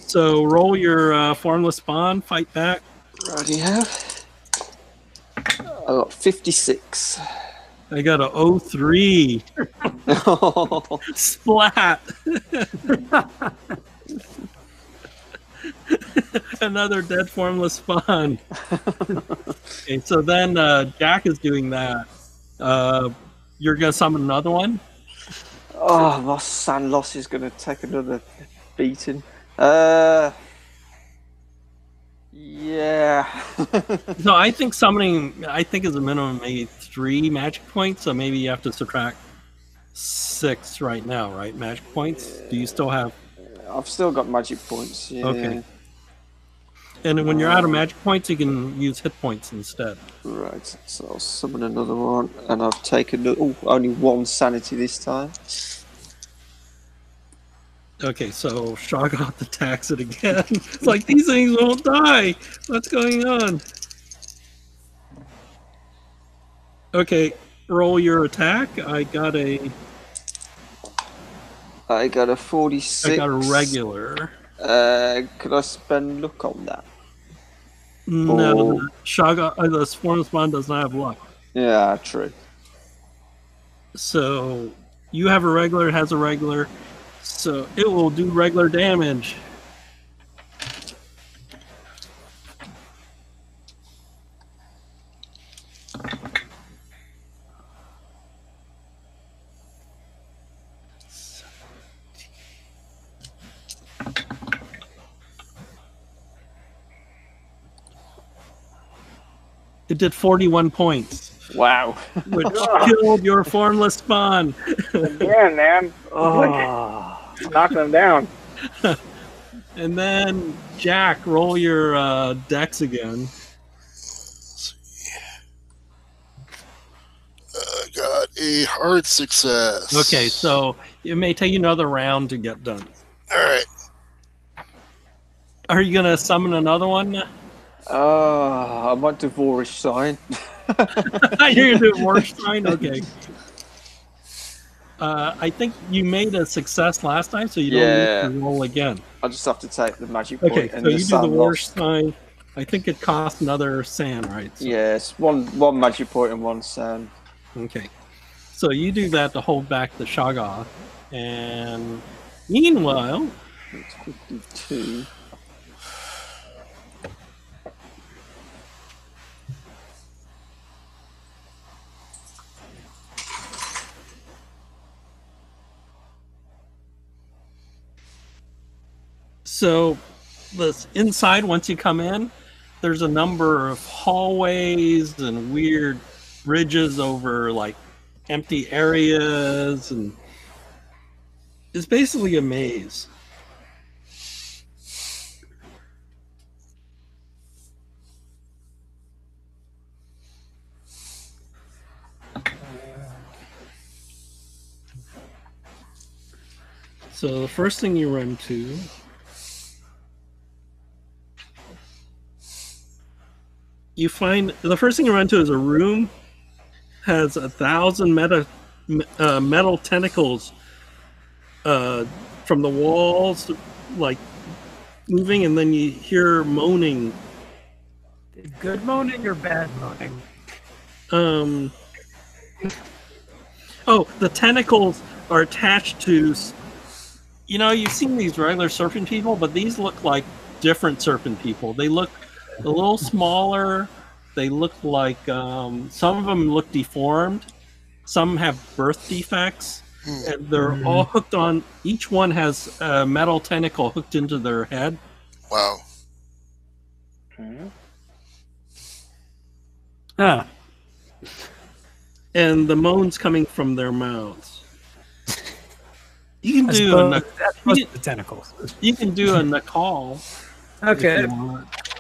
Speaker 1: So roll your formless spawn, fight back.
Speaker 2: Right, you have. I got 56.
Speaker 1: I got a 03. Splat. Another dead formless spawn. Okay, so then Jack is doing that. You're gonna summon another one.
Speaker 2: Oh, my sand loss is going to take another beating. Yeah.
Speaker 1: So I think summoning, is a minimum maybe 3 magic points. So maybe you have to subtract 6 right now, right? Magic points. Do you still have?
Speaker 2: I've still got magic points. Yeah.
Speaker 1: Okay. And when you're out of magic points, you can use hit points instead.
Speaker 2: Right. So I'll summon another one, and I've taken only 1 sanity this time.
Speaker 1: Okay, so Shoggoth attacks it again. It's like, these things won't die. What's going on? Okay, roll your attack. I got a
Speaker 2: 46.
Speaker 1: I got a regular.
Speaker 2: Could I spend luck on that?
Speaker 1: No, the Shoggoth, the Swarm Spawn does not have luck.
Speaker 2: Yeah, true.
Speaker 1: So you have a regular, it has a regular. So it will do regular damage. It did 41 points,
Speaker 2: Wow.
Speaker 1: which killed your formless spawn.
Speaker 4: Again, man.
Speaker 2: Oh.
Speaker 4: Knock them down.
Speaker 1: And then Jack, roll your dex again.
Speaker 5: I got a hard success.
Speaker 1: Okay, so it may take you another round to get done.
Speaker 5: All right.
Speaker 1: Are you gonna summon another one?
Speaker 2: I might do Vorish sign.
Speaker 1: You're gonna do worse sign? Okay. I think you made a success last time, so you don't need to roll again.
Speaker 2: I just have to take the magic point.
Speaker 1: Okay,
Speaker 2: and
Speaker 1: so you do the
Speaker 2: sand
Speaker 1: worst
Speaker 2: loss.
Speaker 1: sign. I think it costs another sand, right? So,
Speaker 2: Yes, one magic point and 1 sand.
Speaker 1: okay. So you do that to hold back the Shoggoth. And meanwhile,
Speaker 2: 52.
Speaker 1: so this inside, once you come in, there's a number of hallways and weird bridges over like empty areas, and it's basically a maze. So the first thing you run to you find the first thing you run to is a room has 1,000 metal tentacles from the walls, like moving, and then you hear moaning.
Speaker 3: Good moaning or bad moaning?
Speaker 1: Oh, the tentacles are attached to. You know, you've seen these regular serpent people, but these look like different serpent people. They look a little smaller. They look like some of them look deformed. Some have birth defects, and they're all hooked on. Each one has a metal tentacle hooked into their head.
Speaker 5: Wow.
Speaker 3: Ah.
Speaker 1: And the moans coming from their mouths. You can do
Speaker 3: the tentacles.
Speaker 1: You can do a Nakal.
Speaker 3: Okay.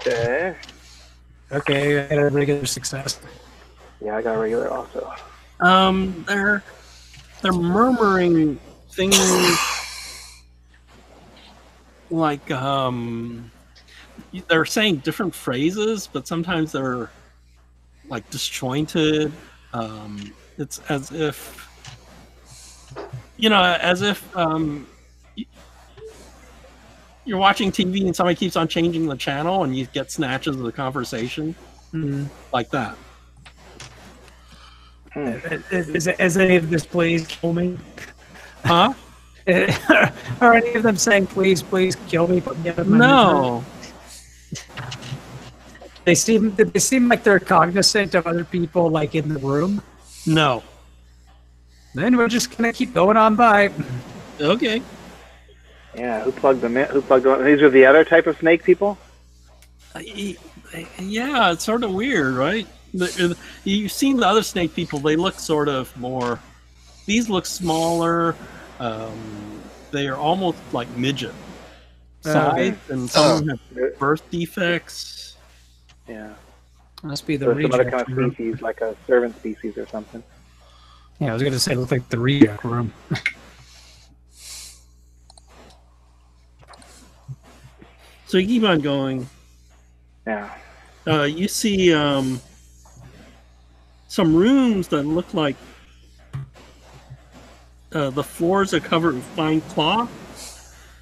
Speaker 4: Okay.
Speaker 3: Okay, I had a regular success.
Speaker 4: Yeah, I got a regular also.
Speaker 1: They're murmuring things like they're saying different phrases, but sometimes they're like disjointed. It's as if you're watching TV and somebody keeps on changing the channel and you get snatches of the conversation. Like that.
Speaker 3: Is any of this please kill me?
Speaker 1: Huh?
Speaker 3: Are any of them saying please kill me? Put me out of my
Speaker 1: No.
Speaker 3: misery? They seem like they're cognizant of other people like in the room.
Speaker 1: No.
Speaker 3: Then we're just gonna keep going on by.
Speaker 1: Okay.
Speaker 4: Yeah, who plugged them in? Who plugged them in? These are the other type of snake people?
Speaker 1: Yeah, it's sort of weird, right? You've seen the other snake people. They look sort of more... These look smaller. They are almost like midget size, and some of them have birth defects.
Speaker 4: Yeah.
Speaker 3: Must be the
Speaker 4: Some other
Speaker 3: reject
Speaker 4: kind of
Speaker 3: room.
Speaker 4: species, like a servant species or something.
Speaker 3: Yeah, I was gonna say it looked like the reject room.
Speaker 1: So you keep on going.
Speaker 4: Yeah.
Speaker 1: You see some rooms that look like the floors are covered with fine cloth,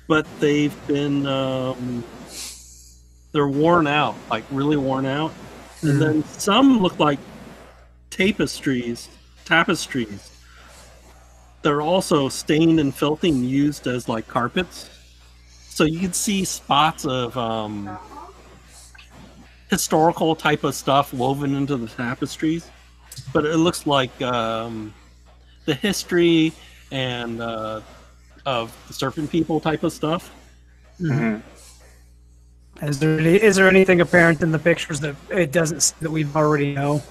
Speaker 1: but they've been they're worn out, like really worn out. And then some look like tapestries. They're also stained and filthy and used as like carpets. So you can see spots of historical type of stuff woven into the tapestries, but it looks like the history and of the serpent people type of stuff.
Speaker 3: Is there anything apparent in the pictures that it doesn't that we've already know?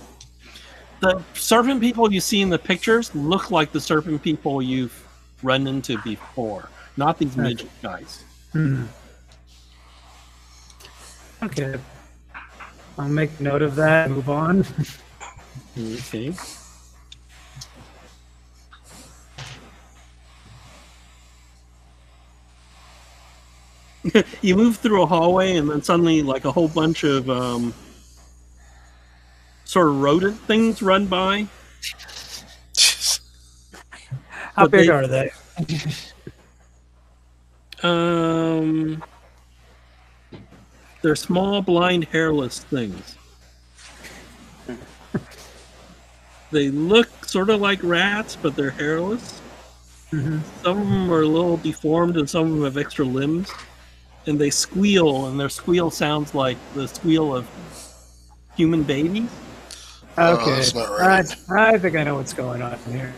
Speaker 1: The serpent people you see in the pictures look like the serpent people you've run into before, not these midget guys.
Speaker 3: Okay. I'll make note of that and move on.
Speaker 1: Okay. You move through a hallway and then suddenly like a whole bunch of sort of rodent things run by.
Speaker 3: How big are they?
Speaker 1: They're small, blind, hairless things. They look sort of like rats, but they're hairless. Some of them are a little deformed, and some of them have extra limbs. And they squeal, and their squeal sounds like the squeal of human babies.
Speaker 3: Okay.
Speaker 5: That's not right.
Speaker 3: I think I know what's going on here.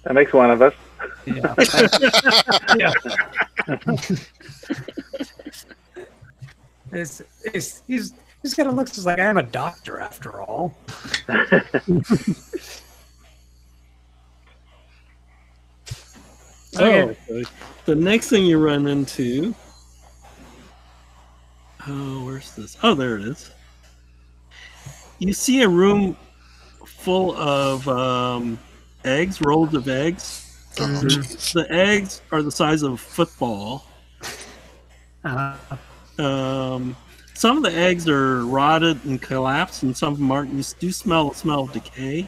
Speaker 4: That makes one of us.
Speaker 3: Yeah. Yeah. He's kind of looks just like I'm a doctor after all.
Speaker 1: Okay. The next thing you run into... Oh, where's this? Oh, there it is. You see a room full of eggs, rolls of eggs.
Speaker 5: Oh, jeez.
Speaker 1: The eggs are the size of a football. Some of the eggs are rotted and collapsed, and some of them aren't. You do smell the smell of decay.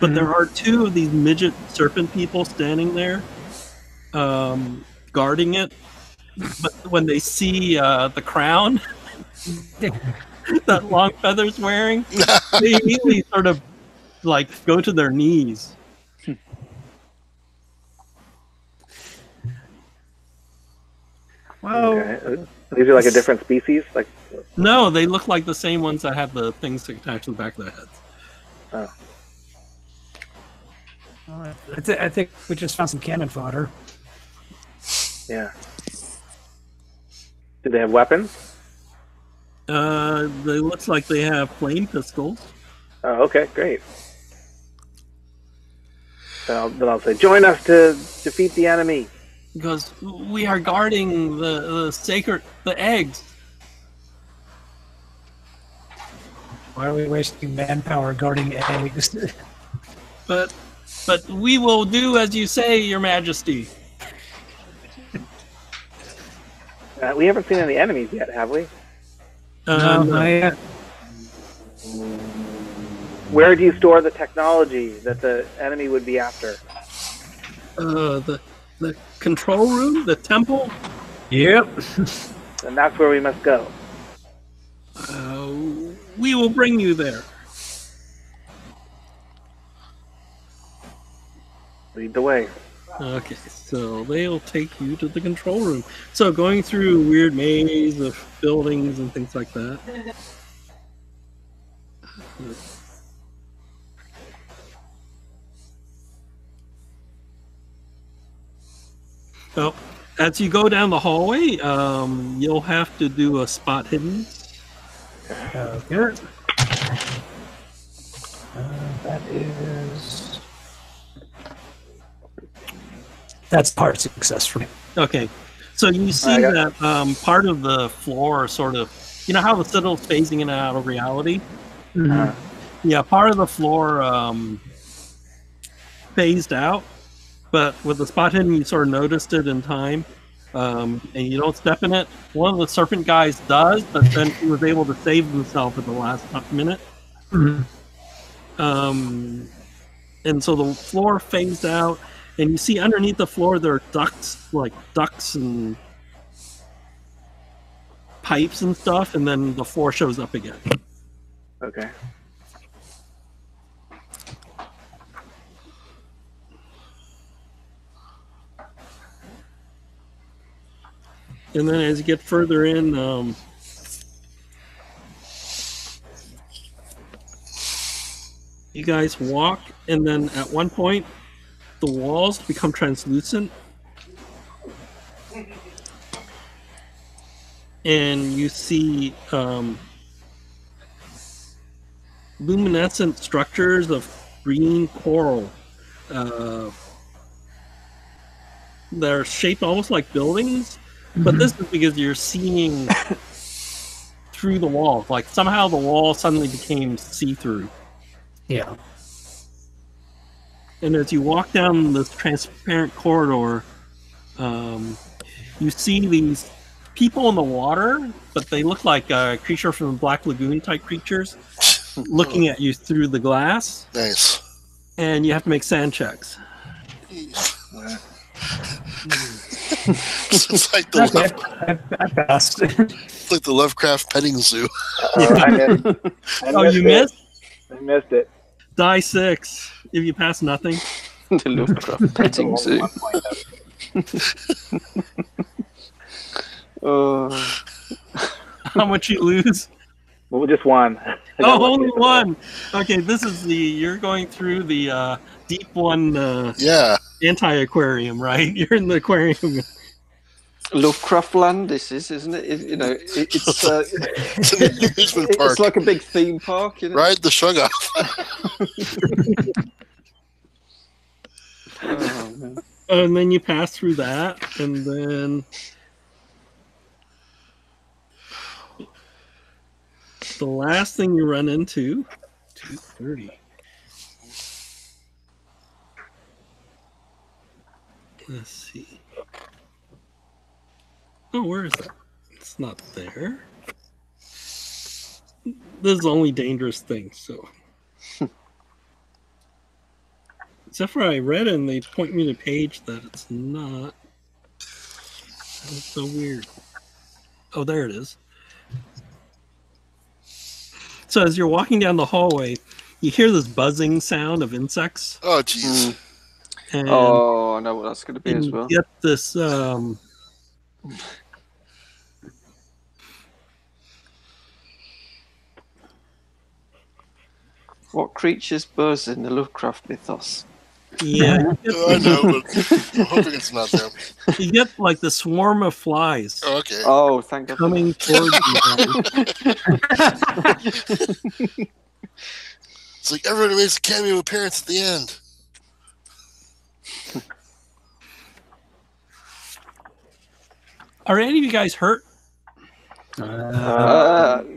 Speaker 1: But there are two of these midget serpent people standing there, guarding it. But when they see the crown that Longfeather's wearing, they immediately sort of like go to their knees.
Speaker 3: Well,
Speaker 4: Okay. These are like a different species. Like,
Speaker 1: No, they look like the same ones that have the things attached to the back of their heads.
Speaker 3: I think we just found some cannon fodder.
Speaker 4: yeah. Do they have weapons?
Speaker 1: They looks like they have flame pistols.
Speaker 4: Oh, okay, great. Then I'll say, join us to defeat the enemy.
Speaker 1: Because we are guarding the eggs.
Speaker 3: Why are we wasting manpower guarding eggs?
Speaker 1: But we will do as you say, Your Majesty.
Speaker 4: We haven't seen any enemies yet, have we?
Speaker 3: No, not yet.
Speaker 4: Where do you store the technology that the enemy would be after?
Speaker 1: The control room, the temple.
Speaker 3: Yep.
Speaker 4: And that's where we must go.
Speaker 1: We will bring you there.
Speaker 4: Lead the way.
Speaker 1: Okay, so they'll take you to the control room. So going through a weird maze of buildings and things like that. Oh, as you go down the hallway, you'll have to do a spot hidden.
Speaker 3: Okay. That is. That's part success for me.
Speaker 1: Okay, so you see that part of the floor sort of, you know how the citadel's phasing in and out of reality? Yeah, part of the floor phased out, but with the spot hidden, you sort of noticed it in time, and you don't step in it. One of the serpent guys does, but then he was able to save himself at the last minute. And so the floor phased out, and you see underneath the floor there are ducts and pipes and stuff, and then the floor shows up again.
Speaker 4: Okay.
Speaker 1: And then as you get further in, you guys walk, and then at one point, the walls become translucent. And you see luminescent structures of green coral. They're shaped almost like buildings, but this is because you're seeing through the wall. Like somehow the wall suddenly became see-through.
Speaker 3: Yeah.
Speaker 1: And as you walk down this transparent corridor, you see these people in the water, but they look like a creature from the Black Lagoon type creatures looking at you through the glass.
Speaker 5: Nice.
Speaker 1: And you have to make sand checks.
Speaker 5: It's like the
Speaker 3: I passed.
Speaker 5: it's like the Lovecraft petting zoo.
Speaker 1: You missed?
Speaker 4: I missed it.
Speaker 1: Die 6. If you pass nothing.
Speaker 2: The Lovecraft petting zoo.
Speaker 1: How much you lose?
Speaker 4: Well, just one.
Speaker 1: Oh, only one. Okay, this is you're going through the deep one anti-aquarium, right? You're in the aquarium.
Speaker 2: Lovecraft land, this is, isn't it? You know, it's
Speaker 5: an amusement park.
Speaker 2: It's like a big theme park, you know?
Speaker 5: Ride the shrug off.
Speaker 1: And then you pass through that, and then the last thing you run into, 2:30. Let's see. Oh, where is that? It's not there. This is the only dangerous thing, so. Except for I read it and they point me to a page that it's not. That's so weird. Oh, there it is. So as you're walking down the hallway, you hear this buzzing sound of insects.
Speaker 5: Oh, jeez.
Speaker 1: And
Speaker 2: Oh, I know what that's going to be as well.
Speaker 1: you get this
Speaker 2: What creatures buzz in the Lovecraft mythos?
Speaker 1: yeah,
Speaker 5: I know, but I'm hoping it's not them.
Speaker 1: you get like the swarm of flies
Speaker 5: Oh, okay.
Speaker 2: Oh, thank God.
Speaker 1: coming towards you guys.
Speaker 5: It's like everybody makes a cameo appearance at the end.
Speaker 1: Are any of you guys hurt?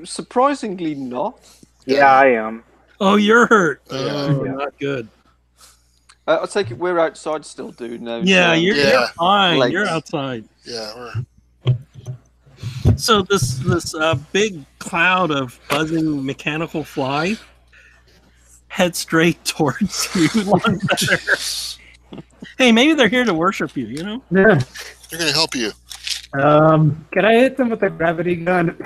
Speaker 2: Surprisingly not.
Speaker 4: Yeah, I am.
Speaker 1: Oh, you're hurt.
Speaker 5: Yeah.
Speaker 1: Oh,
Speaker 4: Yeah.
Speaker 1: not good.
Speaker 2: I take it we're outside still, dude. No.
Speaker 1: Yeah,
Speaker 2: so-
Speaker 1: you're
Speaker 5: Yeah.
Speaker 1: fine.
Speaker 2: Legs.
Speaker 1: You're outside.
Speaker 5: Yeah,
Speaker 1: So this big cloud of buzzing mechanical fly heads straight towards you. Longfeather. Hey, maybe they're here to worship you. You know.
Speaker 3: Yeah.
Speaker 5: they're going to help you.
Speaker 3: Can I hit them with a gravity gun?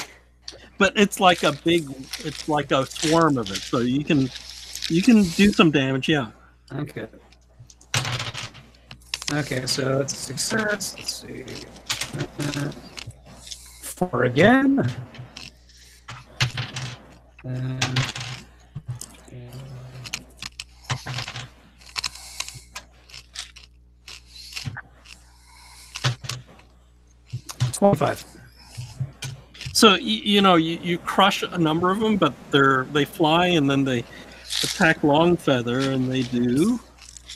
Speaker 1: But it's like a swarm of it, so you can do some damage. Yeah.
Speaker 3: Okay. Okay, so it's a success. Let's see. 4 again. And 25.
Speaker 1: So you crush a number of them, but they fly and then they attack Longfeather, and they do.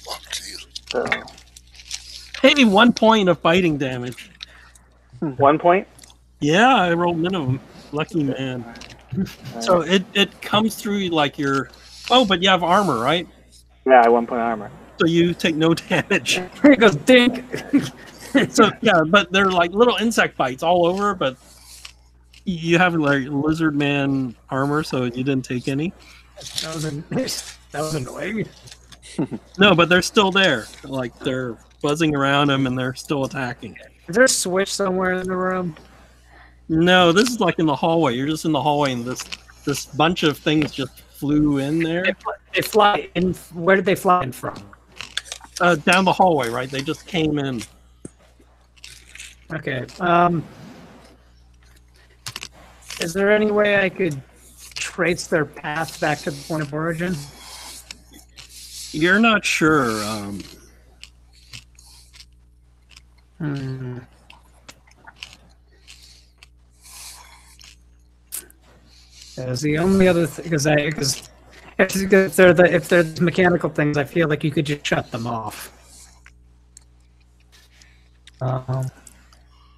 Speaker 5: Oh, jeez.
Speaker 1: Hey, 1 point of biting damage.
Speaker 4: 1 point.
Speaker 1: Yeah, I rolled minimum. Lucky man. So it comes through like your. Oh, but you have armor, right?
Speaker 4: Yeah, 1 point armor.
Speaker 1: So you take no damage.
Speaker 3: Here it goes, dink.
Speaker 1: So yeah, but they're like little insect bites all over. But you have like lizard man armor, so you didn't take any.
Speaker 3: That was annoying.
Speaker 1: No, but they're still there. Like they're buzzing around him, and they're still attacking.
Speaker 3: Is there a switch somewhere in the room?
Speaker 1: No, this is like in the hallway. You're just in the hallway, and this bunch of things just flew in there.
Speaker 3: They fly in. Where did they fly in from?
Speaker 1: Down the hallway, right? They just came in.
Speaker 3: Okay. Is there any way I could trace their path back to the point of origin?
Speaker 1: You're not sure.
Speaker 3: That's the only other thing, because if they're the mechanical things, I feel like you could just shut them off.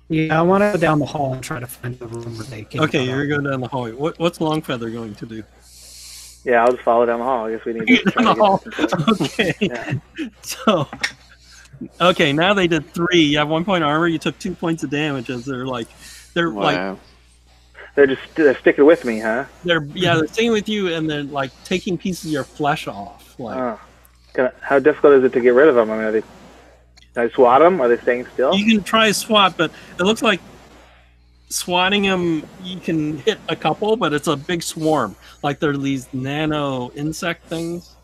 Speaker 3: Yeah, I want to go down the hall and try to find the room where they came.
Speaker 1: Okay, you're going down the hallway. What's Longfeather going to do?
Speaker 4: Yeah, I'll just follow down the hall. I guess we need to
Speaker 1: Down the hall. Okay.
Speaker 4: Yeah.
Speaker 1: So, okay, now they did 3. You have 1 point armor. You took 2 points of damage as they're like
Speaker 2: Wow.
Speaker 4: They're sticking with me, huh?
Speaker 1: they're staying with you, and they're like taking pieces of your flesh off. Like
Speaker 4: Oh. How difficult is it to get rid of them? I mean, can I swat them? Are they staying still?
Speaker 1: you can try swat, but it looks like swatting them, you can hit a couple, but it's a big swarm. Like they're these nano insect things.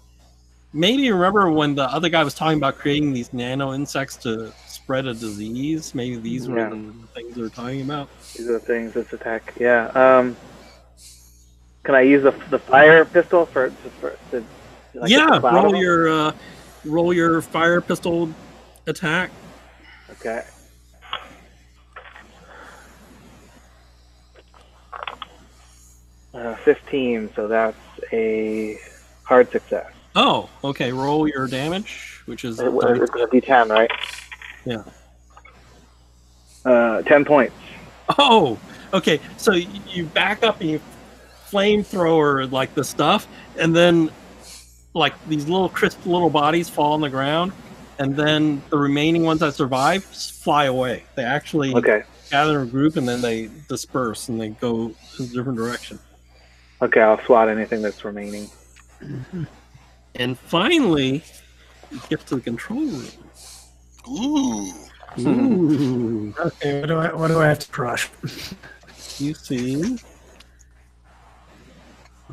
Speaker 1: Maybe you remember when the other guy was talking about creating these nano insects to spread a disease? Maybe these were the things they were talking about.
Speaker 4: These are the things that's attack. Yeah. Can I use the fire pistol for like,
Speaker 1: Yeah,
Speaker 4: get the cloud of them?
Speaker 1: roll your fire pistol attack.
Speaker 4: Okay. Uh, 15, so that's a hard success.
Speaker 1: Oh, okay. Roll your damage, which is
Speaker 4: It's a D10, right?
Speaker 1: Yeah.
Speaker 4: 10 points.
Speaker 1: Oh, okay. So you back up and you flamethrower like the stuff, and then like these little crisp little bodies fall on the ground, and then the remaining ones that survive fly away. They actually gather in a group and then they disperse and they go in a different direction.
Speaker 4: Okay, I'll SWAT anything that's remaining.
Speaker 1: And finally, you get to the control room.
Speaker 5: Ooh.
Speaker 1: Ooh.
Speaker 3: Okay, what do I have to crush?
Speaker 1: You see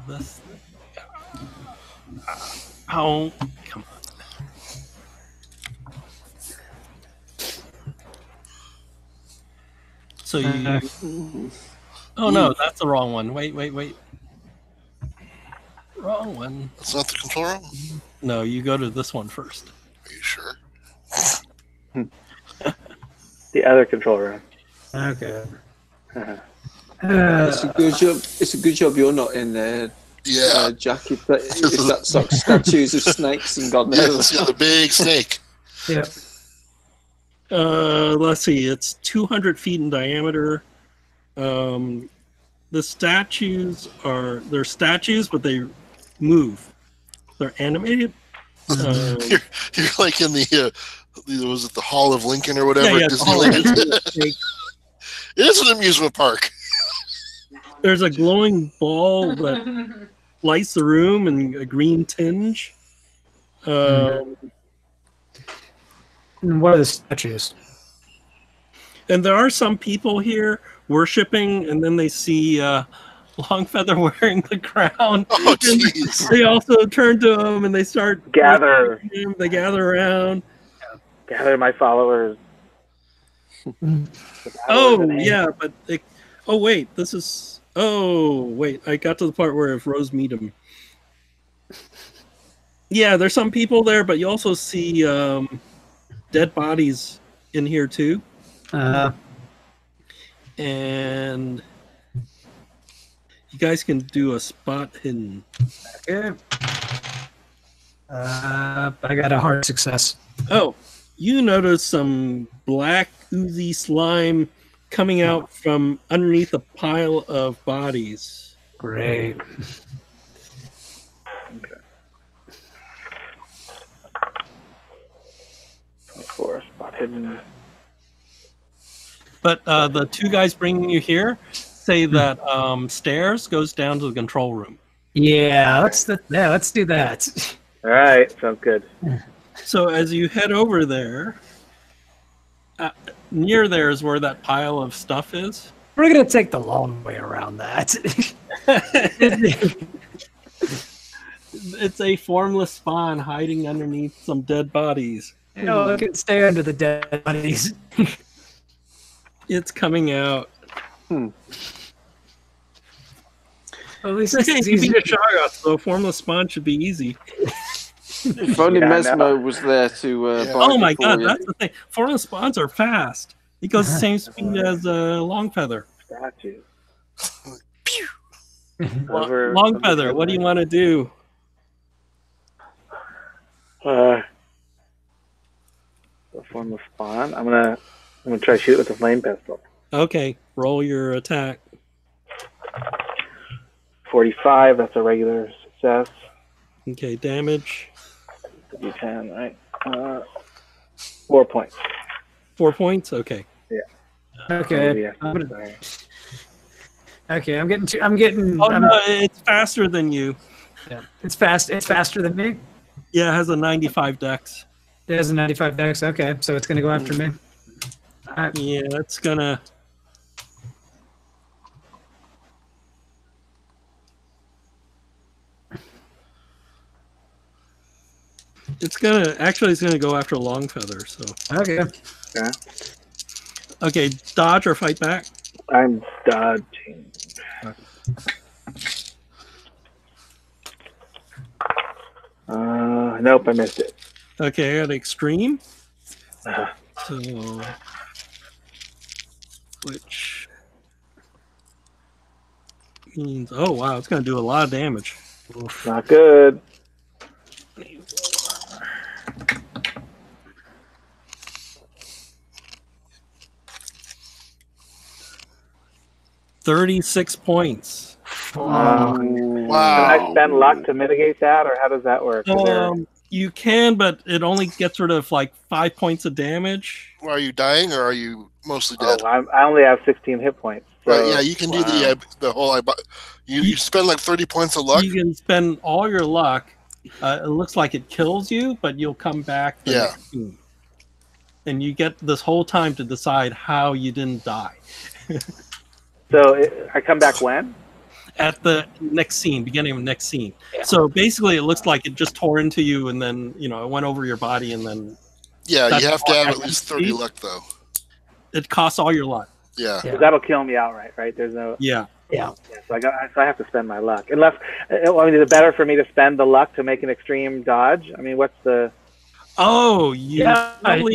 Speaker 1: this. Oh, come on. So you. Oh no, that's the wrong one. Wait. Wrong one.
Speaker 5: That's not the control room?
Speaker 1: No, you go to this one first.
Speaker 5: Are you sure?
Speaker 4: The other control room.
Speaker 3: Okay.
Speaker 2: It's a good job. It's a good job you're not in there,
Speaker 5: Yeah.
Speaker 2: Jack. If that's like statues of snakes and God
Speaker 5: Yeah,
Speaker 2: knows.
Speaker 5: it's got a big snake.
Speaker 3: Yeah.
Speaker 1: Let's see. It's 200 feet in diameter. The statues they're statues, but they move. They're animated.
Speaker 5: You're like in the was it the Hall of Lincoln or whatever at Disneyland? It is an amusement park.
Speaker 1: There's a glowing ball that lights the room in a green tinge.
Speaker 3: And what are the statues?
Speaker 1: And there are some people here worshiping, and then they see Longfeather wearing the crown.
Speaker 5: Oh, jeez.
Speaker 1: They also turn to him and they start
Speaker 4: Gather.
Speaker 1: They gather around.
Speaker 4: Gather my followers.
Speaker 1: Oh yeah, but wait, this is. Oh wait, I got to the part where if Rose meet him. Yeah, there's some people there, but you also see dead bodies in here too. And you guys can do a spot hidden.
Speaker 3: Okay. I got a hard success.
Speaker 1: Oh, you notice some black oozy slime coming out from underneath a pile of bodies.
Speaker 3: Great.
Speaker 4: For spot hidden.
Speaker 1: But the two guys bringing you here say that stairs goes down to the control room.
Speaker 3: Yeah, let's do that.
Speaker 4: All right, sounds good.
Speaker 1: So as you head over there, near there is where that pile of stuff is.
Speaker 3: We're gonna take the long way around that.
Speaker 1: It's a formless spawn hiding underneath some dead bodies.
Speaker 3: No, it can stay under the dead bodies.
Speaker 1: It's coming out.
Speaker 3: At least
Speaker 1: Hey,
Speaker 3: it's
Speaker 1: you beat
Speaker 3: easy.
Speaker 1: a Shara, so a formless spawn should be easy.
Speaker 2: If only Mesmo was there to.
Speaker 1: Oh my
Speaker 2: buy
Speaker 1: god,
Speaker 2: it for
Speaker 1: that's the thing. Formless spawns are fast. He goes the same speed as Longfeather.
Speaker 4: Statue.
Speaker 1: Longfeather, what do you want to do?
Speaker 4: The form of spawn. I'm gonna try to shoot it with a flame pistol.
Speaker 1: Okay, roll your attack.
Speaker 4: 45. That's a regular success.
Speaker 1: Okay, damage.
Speaker 4: D10, right? 4 points.
Speaker 1: 4 points. Okay.
Speaker 3: Okay.
Speaker 4: Yeah.
Speaker 3: Okay, I'm getting.
Speaker 1: Oh no, it's faster than you.
Speaker 3: Yeah. It's fast. It's faster than me.
Speaker 1: Yeah, it has a 95 dex.
Speaker 3: It has a 95 dex. Okay, so it's gonna go after me.
Speaker 1: Yeah, it's gonna. It's gonna go after Longfeather. So
Speaker 3: Okay.
Speaker 4: Yeah.
Speaker 1: okay, dodge or fight back.
Speaker 4: I'm dodging. Nope, I missed it.
Speaker 1: Okay, I got extreme.
Speaker 4: Uh-huh.
Speaker 1: So, which means, oh wow, it's gonna do a lot of damage.
Speaker 4: Not good.
Speaker 1: $36 points.
Speaker 5: Wow.
Speaker 4: Can I spend luck to mitigate that, or how does that work? Is there-
Speaker 1: You can, but it only gets rid of like 5 points of damage.
Speaker 5: Are you dying or are you mostly dead?
Speaker 4: Oh, I only have 16 hit points. So,
Speaker 5: Right, yeah, you can do the whole. You spend like 30 points of luck.
Speaker 1: You can spend all your luck. It looks like it kills you, but you'll come back the next scene. And you get this whole time to decide how you didn't die.
Speaker 4: So I come back when?
Speaker 1: At the next scene, beginning of the next scene. Yeah. So basically, it looks like it just tore into you, and then it went over your body, and then.
Speaker 5: Yeah, you have to have at least 30 luck, though.
Speaker 1: It costs all your luck.
Speaker 5: Yeah.
Speaker 4: That'll kill me outright, right? There's no.
Speaker 1: Yeah.
Speaker 3: Yeah.
Speaker 4: So I have to spend my luck. Unless, is it better for me to spend the luck to make an extreme dodge? I mean, what's the?
Speaker 1: Oh, you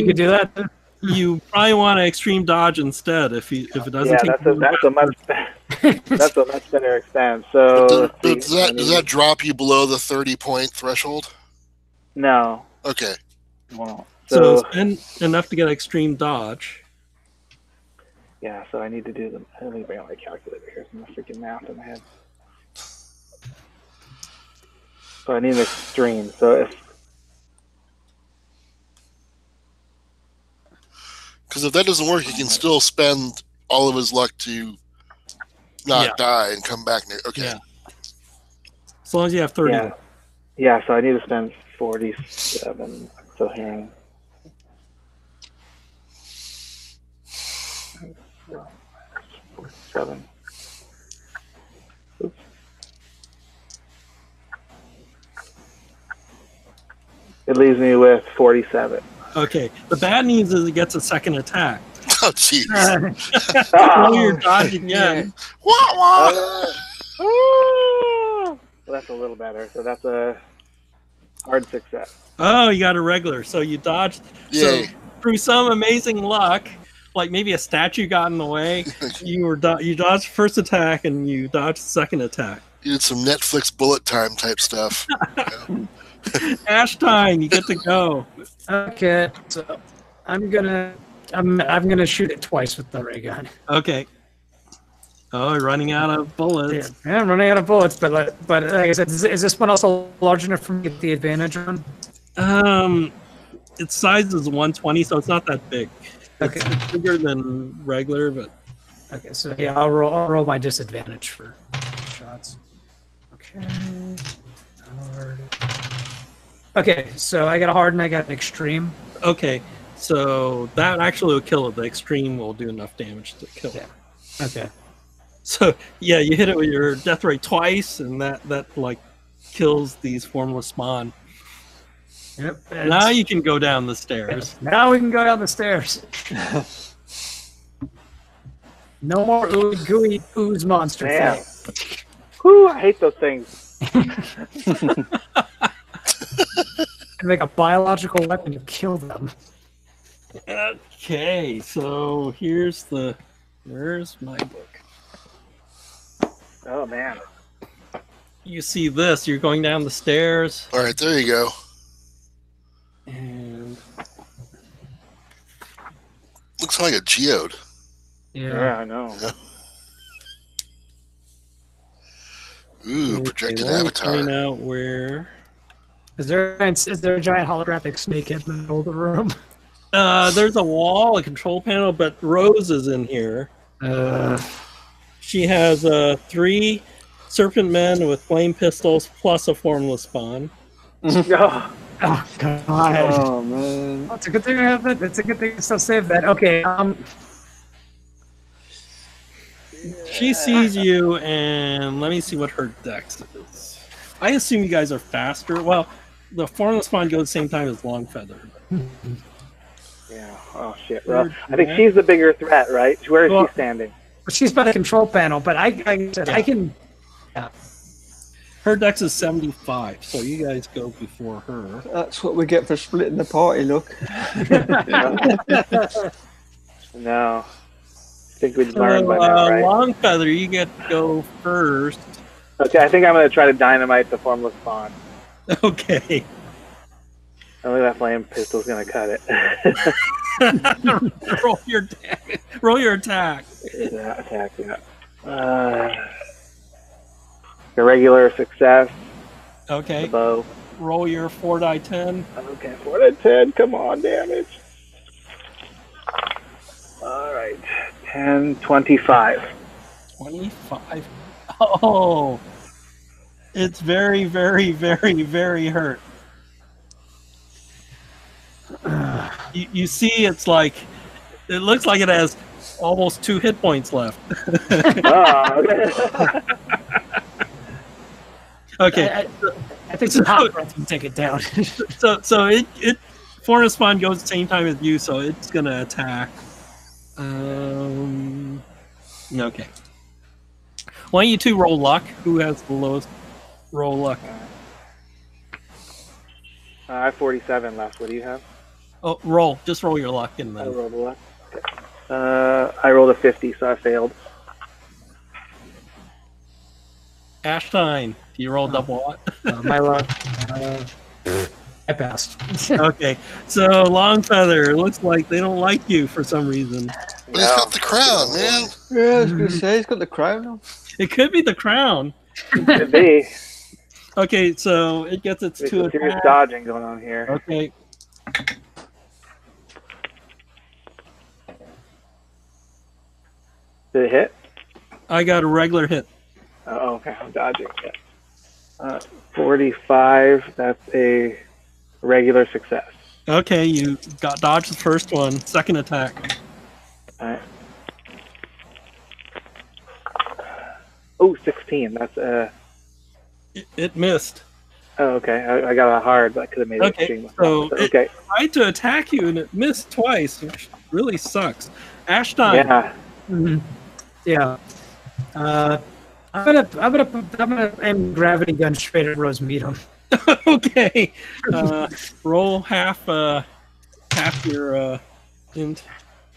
Speaker 3: could do that.
Speaker 1: You probably want an extreme dodge instead if it doesn't.
Speaker 4: Yeah, that's a much better expense. So
Speaker 5: does that drop you below the 30-point threshold?
Speaker 4: No.
Speaker 5: Okay.
Speaker 4: Well,
Speaker 1: so spend enough to get extreme dodge.
Speaker 4: Yeah, so I need to do them. Let me bring out my calculator here. Some freaking math in my head. So I need an extreme. So
Speaker 5: because if that doesn't work, he can still spend all of his luck to not die and come back. Okay.
Speaker 1: Yeah. As long as you have 30.
Speaker 4: Yeah, so I need to spend 47. So here. 47. Oops. It leaves me with 47.
Speaker 1: Okay. The bad news is it gets a second attack.
Speaker 5: Oh, jeez.
Speaker 1: You're dodging again.
Speaker 4: Well, that's a little better. So that's a hard success.
Speaker 1: Oh, you got a regular. So you dodged.
Speaker 5: Yay.
Speaker 1: So through some amazing luck, like maybe a statue got in the way, you dodged first attack and you dodged second attack.
Speaker 5: You did some Netflix bullet time type stuff.
Speaker 1: Ash time, you get to go.
Speaker 3: Okay, so I'm gonna shoot it twice with the ray gun.
Speaker 1: Okay. Oh, you're running out of bullets.
Speaker 3: Yeah, I'm running out of bullets, but like I said, is this one also large enough for me to get the advantage on?
Speaker 1: Its size is 120, so it's not that big.
Speaker 3: Okay.
Speaker 1: It's bigger than regular, but
Speaker 3: okay. So yeah, I'll roll my disadvantage for shots. Okay. Hard. Okay, so I got a hard and I got an extreme.
Speaker 1: Okay, so that actually will kill it. The extreme will do enough damage to kill it.
Speaker 3: Okay.
Speaker 1: So yeah, you hit it with your death ray twice, and that like kills these formless spawn.
Speaker 3: Yep.
Speaker 1: Now you can go down the stairs.
Speaker 3: Now we can go down the stairs. No more gooey ooze monster.
Speaker 4: Damn. Whew, I hate those things.
Speaker 3: And make a biological weapon to kill them.
Speaker 1: Okay, so where's my book?
Speaker 4: Oh man.
Speaker 1: You see this, you're going down the stairs.
Speaker 5: All right, there you go.
Speaker 1: And
Speaker 5: looks like a geode.
Speaker 4: Yeah, I know.
Speaker 5: Yeah. Ooh, projected
Speaker 1: let me
Speaker 5: avatar.
Speaker 1: find out where.
Speaker 3: Is there a giant holographic snake in the middle of the room?
Speaker 1: There's a wall, a control panel, but Rose is in here. She has 3 serpent men with flame pistols plus a formless spawn.
Speaker 4: Oh,
Speaker 3: God.
Speaker 2: Oh man.
Speaker 3: It's a good thing I have that. It's a good thing to still save that. Okay.
Speaker 1: She sees you, and let me see what her dex is. I assume you guys are faster. Well, the formless spawn goes the same time as Longfeather.
Speaker 4: yeah. Oh shit. Well, I think she's the bigger threat, right? Where is she standing?
Speaker 3: She's by the control panel, but I can. Yeah.
Speaker 1: Her dex is 75, so you guys go before her.
Speaker 2: That's what we get for splitting the party, look.
Speaker 4: No. I think we'd learn by now, right?
Speaker 1: Longfeather, you get to go first.
Speaker 4: Okay, I think I'm going to try to dynamite the formless spawn.
Speaker 1: Okay.
Speaker 4: I think that flame pistol's going to cut it.
Speaker 1: Roll your attack.
Speaker 4: Yeah, attack, yeah. Irregular success.
Speaker 1: Okay.
Speaker 4: The bow.
Speaker 1: roll your 4 die 10.
Speaker 4: Okay, 4 to 10. Come on, damage. All right, 10, 25.
Speaker 1: 25. Oh, it's very, very, very, very hurt. You see, it's like, it looks like it has almost 2 hit points left.
Speaker 4: Oh, okay.
Speaker 1: Okay.
Speaker 3: I think some hot breath can take it down.
Speaker 1: So it Forest Spawn goes the same time as you, so it's gonna attack. Okay. Why don't you two roll luck? Who has the lowest roll luck?
Speaker 4: I have 47 left. What do you have?
Speaker 1: Oh, roll. Just roll your luck and
Speaker 4: I
Speaker 1: then.
Speaker 4: rolled a luck. Okay. I rolled a 50, so I failed.
Speaker 1: Ashstein, do you roll double what?
Speaker 3: My luck. I passed.
Speaker 1: Okay, so Longfeather, it looks like they don't like you for some reason.
Speaker 5: But he's got the crown, man.
Speaker 2: Yeah, I was going to say, he's got the crown on.
Speaker 1: It could be the crown.
Speaker 4: Could be.
Speaker 1: Okay, so it gets its
Speaker 4: There's
Speaker 1: 2
Speaker 4: some serious
Speaker 1: attacks.
Speaker 4: dodging going on here.
Speaker 1: Okay.
Speaker 4: Did it hit?
Speaker 1: I got a regular hit.
Speaker 4: Oh, okay, I'm dodging. Yeah. 45, that's a regular success.
Speaker 1: Okay, you got dodged the first one. Second attack.
Speaker 4: Alright. Oh, 16, that's
Speaker 1: It missed.
Speaker 4: Oh, okay, I got a hard, but I could have made it
Speaker 1: Okay,
Speaker 4: extreme.
Speaker 1: so
Speaker 4: Okay,
Speaker 1: it tried to attack you and it missed twice, which really sucks. Ashstein.
Speaker 4: yeah.
Speaker 3: Mhm. Yeah. I'm gonna aim gravity gun straight at Rose Meadham.
Speaker 1: Okay. Roll half your int.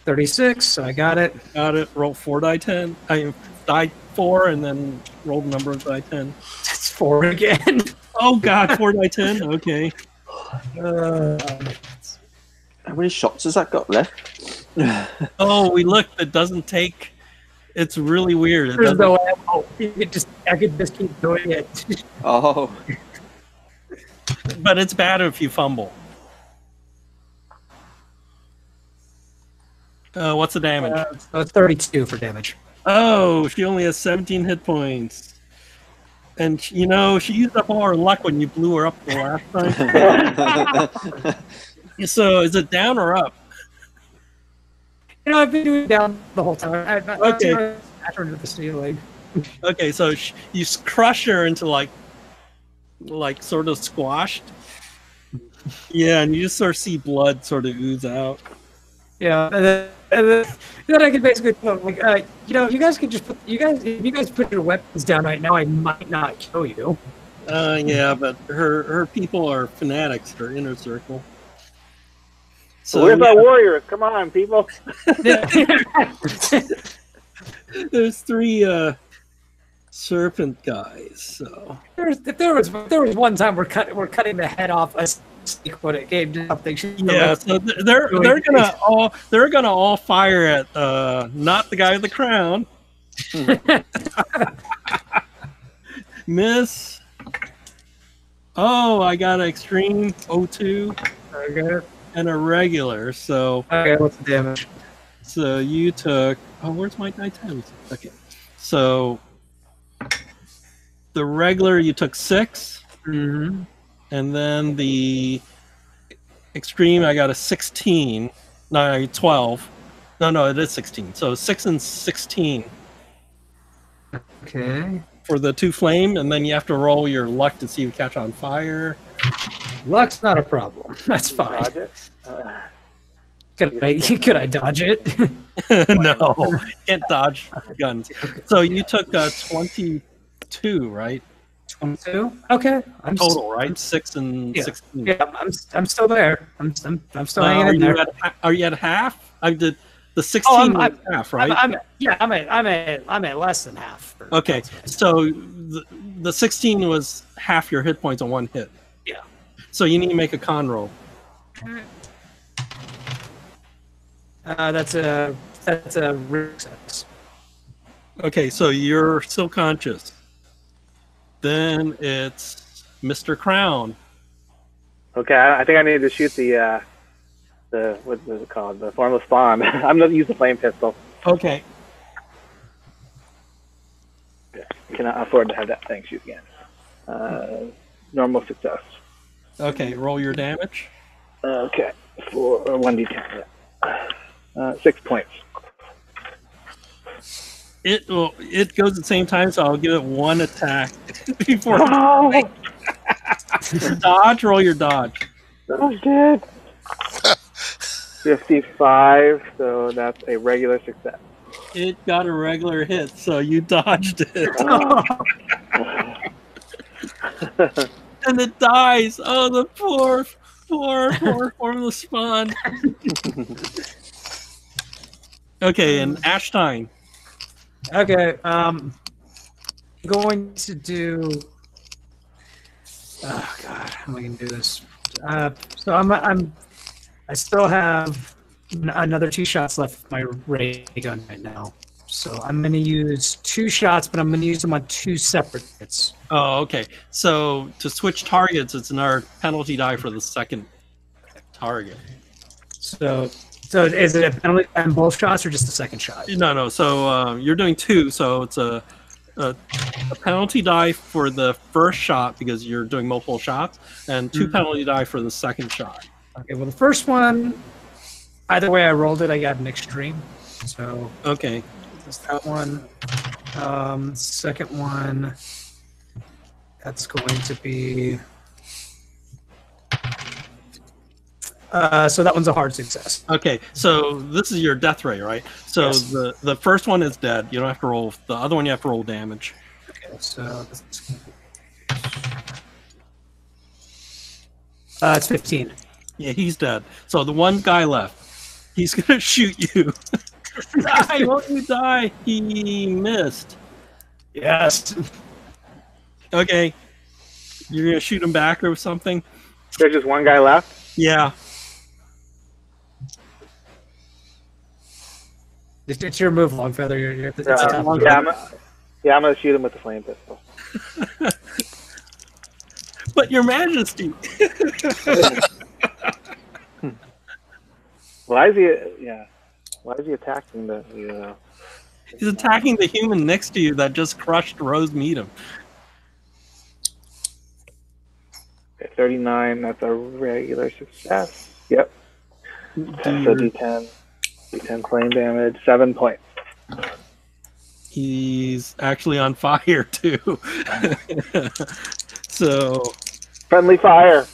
Speaker 3: 36, so I got it.
Speaker 1: Got it. Roll 4 die 10. I die 4 and then roll the number of die 10.
Speaker 3: It's 4 again.
Speaker 1: Oh god, 4 die 10. Okay.
Speaker 2: How many shots has that got left?
Speaker 1: Oh, we looked. It doesn't take. It's really weird. It
Speaker 3: There's
Speaker 1: doesn't-
Speaker 3: no ammo. I could just keep doing it.
Speaker 2: Oh,
Speaker 1: but it's bad if you fumble. What's the damage?
Speaker 3: So it's 32 for damage.
Speaker 1: Oh, she only has 17 hit points. And, she used up all her luck when you blew her up the last time. So, is it down or up?
Speaker 3: I've been doing it down the whole time.
Speaker 1: Okay.
Speaker 3: I turned to the ceiling.
Speaker 1: Okay, so you crush her into, like sort of squashed. Yeah, and you just sort of see blood sort of ooze out.
Speaker 3: Yeah, and then I could basically put, like, you guys could just put, if you guys put your weapons down right now, I might not kill you.
Speaker 1: Yeah, but her people are fanatics, her inner circle. So
Speaker 4: Where's our warriors? Come on, people.
Speaker 1: there's 3 serpent guys. So
Speaker 3: If there was one time we're cutting the head off a snake when it came to something.
Speaker 1: yeah, so they're gonna all fire at not the guy with the crown. Miss. Oh, I got an extreme 02
Speaker 3: Okay.
Speaker 1: and a regular. So
Speaker 3: Okay, what's the damage?
Speaker 1: So you took. Oh, where's my die 10s? Okay. So the regular you took 6,
Speaker 3: Mm-hmm.
Speaker 1: and then the extreme I got a 16. No, 12. No, it is 16. So 6 and 16
Speaker 3: Okay.
Speaker 1: for the 2 flame, and then you have to roll your luck to see if you catch on fire.
Speaker 3: Luck's not a problem. That's fine.
Speaker 4: Dodge it.
Speaker 3: Could I dodge it?
Speaker 1: No, can't dodge guns. So you took 22, right?
Speaker 3: 22. Okay. I'm
Speaker 1: Total, right? 6 and
Speaker 3: Yeah.
Speaker 1: 16.
Speaker 3: Yeah, I'm still there. I'm still hanging in there.
Speaker 1: Are you at half? I did the 16 was half, right?
Speaker 3: I'm at less than half.
Speaker 1: Okay, so the 16 was half your hit points on 1 hit.
Speaker 3: Yeah.
Speaker 1: So you need to make a con roll.
Speaker 3: That's a success.
Speaker 1: Okay, so you're still conscious. Then it's Mr. Crown.
Speaker 4: Okay, I think I need to shoot the what is it called? The formless spawn. I'm gonna use the flame pistol.
Speaker 1: Okay.
Speaker 4: I cannot afford to have that thing shoot again. Normal success.
Speaker 1: Okay, roll your damage.
Speaker 4: Okay, for 1d10. Yeah. 6 points.
Speaker 1: It goes at the same time, so I'll give it one attack before.
Speaker 4: Oh,
Speaker 1: Dodge, roll your dodge.
Speaker 4: oh shit. 55, so that's a regular success.
Speaker 1: It got a regular hit, so you dodged it. And it dies. Oh, the poor formless spawn. Okay, and Ashtine.
Speaker 3: Okay, going to do. Oh God, how am I going to do this? So I still have another 2 shots left with my ray gun right now. So I'm going to use 2 shots, but I'm going to use them on 2 separate hits.
Speaker 1: Oh, okay. So to switch targets, it's another penalty die for the second target.
Speaker 3: So is it a penalty on both shots or just the second shot?
Speaker 1: No. So you're doing 2, so it's a penalty die for the first shot because you're doing multiple shots, and 2 penalty die for the second shot.
Speaker 3: Okay. Well, the first one, either way I rolled it, I got an extreme. So
Speaker 1: Okay.
Speaker 3: that's that one. Second one, that's going to be. So that one's a hard success.
Speaker 1: Okay, so this is your death ray, right? So
Speaker 3: Yes.
Speaker 1: the first one is dead. You don't have to roll. The other one you have to roll damage.
Speaker 3: Okay, so it's 15.
Speaker 1: Yeah, he's dead. So the one guy left, he's gonna shoot you. Die! Won't you die? He missed.
Speaker 3: Yes.
Speaker 1: Okay, you're gonna shoot him back or something.
Speaker 4: There's just one guy left.
Speaker 1: Yeah.
Speaker 3: It's your move, Longfeather. It's
Speaker 4: Yeah,
Speaker 3: a tough one.
Speaker 4: I'm gonna shoot him with the flame pistol.
Speaker 1: But Your Majesty.
Speaker 4: Why is he? Yeah. Why is he attacking the?
Speaker 1: He's attacking the human next to you that just crushed Rose Meadham.
Speaker 4: 39. That's a regular success. Yep. So D10 flame damage. 7 points.
Speaker 1: He's actually on fire too. So
Speaker 4: Friendly fire.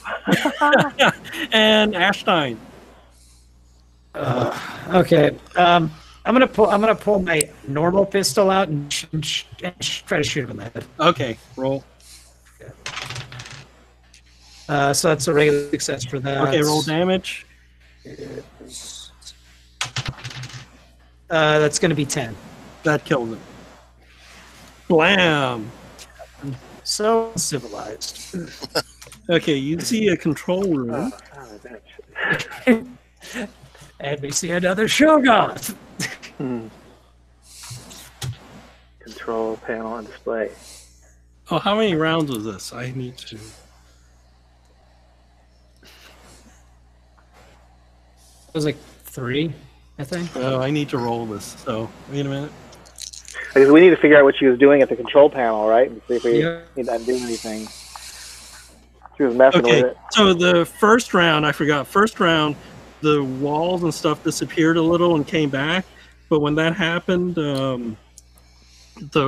Speaker 1: and Ashtine.
Speaker 3: Okay. I'm gonna pull my normal pistol out and try to shoot him in the head.
Speaker 1: Okay, roll.
Speaker 3: So that's a regular success for that.
Speaker 1: Okay, roll damage.
Speaker 3: That's going to be 10.
Speaker 1: That kills him. Blam.
Speaker 3: So civilized.
Speaker 1: Okay, you see a control room.
Speaker 3: And we see another Shogun.
Speaker 4: Control panel on display.
Speaker 1: Oh, how many rounds was this? I need to.
Speaker 3: It was like 3, I think.
Speaker 1: Oh, I need to roll this. So wait a minute.
Speaker 4: Because we need to figure out what she was doing at the control panel, right? And see if we
Speaker 3: Yeah.
Speaker 4: need to undo anything. She was messing
Speaker 1: Okay,
Speaker 4: with it.
Speaker 1: so the first round, I forgot. First round, the walls and stuff disappeared a little and came back. But when that happened, the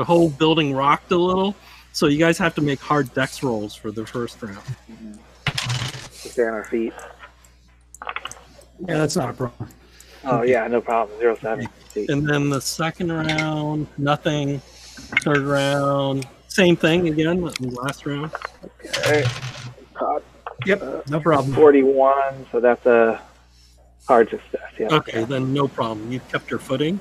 Speaker 1: whole building rocked a little. So you guys have to make hard dex rolls for the first round.
Speaker 4: To stay on our feet.
Speaker 3: Yeah, that's not a problem.
Speaker 4: Oh yeah, no problem. 0-7.
Speaker 1: And then the second round, nothing. Third round, same thing again. Last round.
Speaker 4: Okay. God.
Speaker 3: Yep, no problem.
Speaker 4: 41, so that's a hard success. Yeah.
Speaker 1: Okay, then no problem. You kept your footing.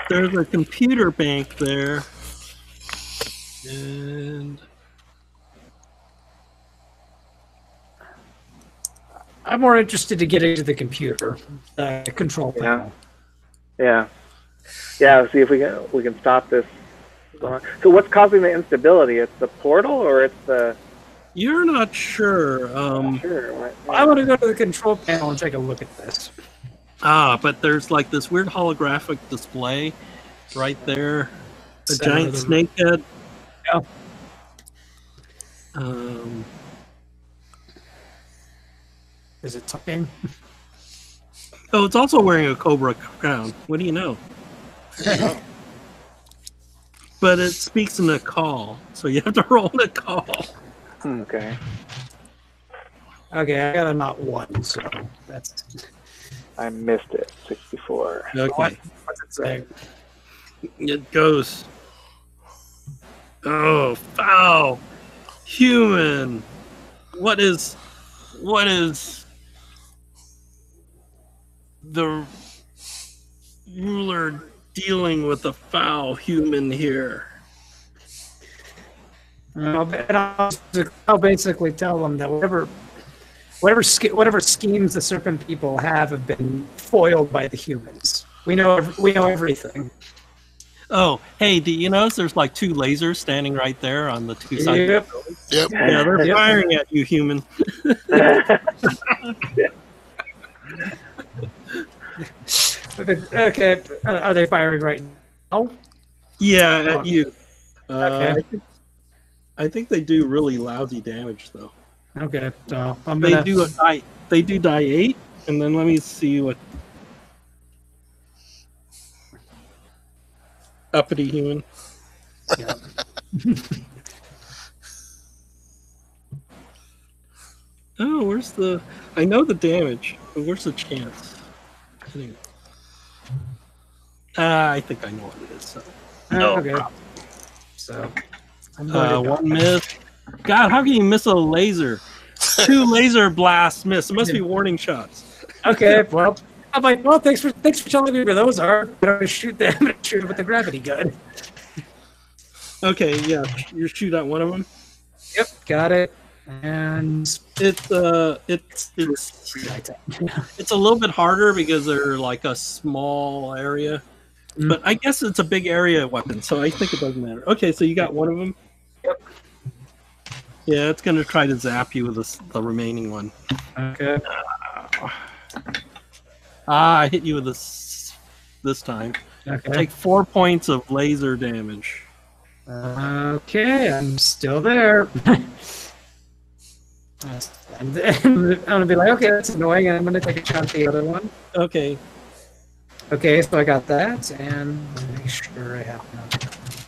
Speaker 1: There's a computer bank there. And
Speaker 3: I'm more interested to get into the computer control panel.
Speaker 4: Yeah. Yeah. See if we can stop this So what's causing the instability? It's the portal, or it's the...
Speaker 1: You're not sure.
Speaker 4: Sure.
Speaker 3: I want to go to the control panel and take a look at this.
Speaker 1: But there's like this weird holographic display right there. A giant snake head.
Speaker 3: Yeah. Is it talking?
Speaker 1: Oh, it's also wearing a cobra crown. What do you know? But it speaks in a call, so you have to roll a call.
Speaker 4: Okay.
Speaker 3: Okay, I got a not 1, so that's...
Speaker 4: I missed it. 64.
Speaker 1: Okay.
Speaker 3: What's it saying?
Speaker 1: It goes, oh, foul, human. What is the ruler dealing with the foul human here?
Speaker 3: I'll basically tell them that whatever schemes the Serpent people have been foiled by the humans. We know everything.
Speaker 1: Oh, hey, do you notice there's like 2 lasers standing right there on the 2 sides?
Speaker 3: Yep.
Speaker 1: Of the building? Yep. Yeah, they're firing at you, human.
Speaker 3: Okay, are they firing right now?
Speaker 1: Yeah, at you.
Speaker 3: Okay.
Speaker 1: I think they do really lousy damage, though.
Speaker 3: Okay, so I'm
Speaker 1: They
Speaker 3: gonna...
Speaker 1: do die 8, and then let me see what... Uppity human.
Speaker 3: Yeah.
Speaker 1: Oh, where's the... I know the damage, but where's the chance? Anyway. I think I know what it is, so... No
Speaker 3: okay.
Speaker 1: problem.
Speaker 3: So... I'm going to
Speaker 1: 1 miss. God, how can you miss a laser? 2 laser blasts miss. It must be warning shots.
Speaker 3: Okay, well... I'm like, well, thanks for telling me where those are. I'm going to shoot them and shoot them with the gravity gun.
Speaker 1: Okay, yeah, you shoot at one of them.
Speaker 3: Yep, got it. And
Speaker 1: it's a little bit harder because they're like a small area, but I guess it's a big area weapon, so I think it doesn't matter. Okay, so you got one of them.
Speaker 3: Yep.
Speaker 1: Yeah, it's gonna try to zap you with the remaining one.
Speaker 3: Okay.
Speaker 1: I hit you with this time.
Speaker 3: Okay.
Speaker 1: Take 4 points of laser damage.
Speaker 3: Okay, I'm still there. I'm gonna be like, okay, that's annoying, and I'm gonna take a shot at the other one.
Speaker 1: Okay.
Speaker 3: Okay, so I got that, and make sure I have enough.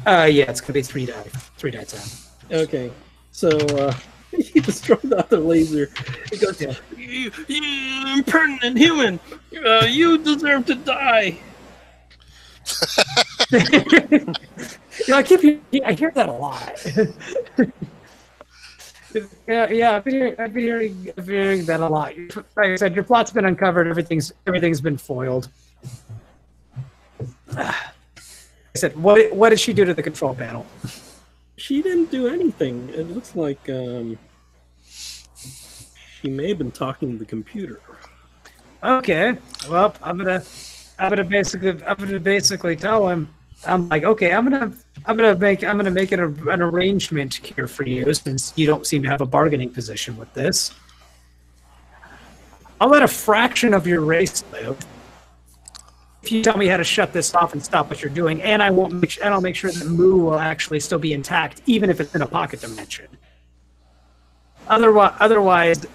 Speaker 3: Yeah, it's gonna be 3 die 10.
Speaker 1: Okay, so you destroyed the other laser. It goes,
Speaker 3: Yeah.
Speaker 1: you impertinent human! You deserve to die.
Speaker 3: I hear that a lot. Yeah, I've been hearing that a lot. Like I said, your plot's been uncovered. Everything's been foiled. I said, what did she do to the control panel?
Speaker 1: She didn't do anything. It looks like she may have been talking to the computer.
Speaker 3: Okay, well, I'm gonna basically tell him. I'm like, okay, I'm gonna make an arrangement here for you, since you don't seem to have a bargaining position with this. I'll let a fraction of your race live if you tell me how to shut this off and stop what you're doing, and I'll make sure that Moo will actually still be intact, even if it's in a pocket dimension. Otherwise,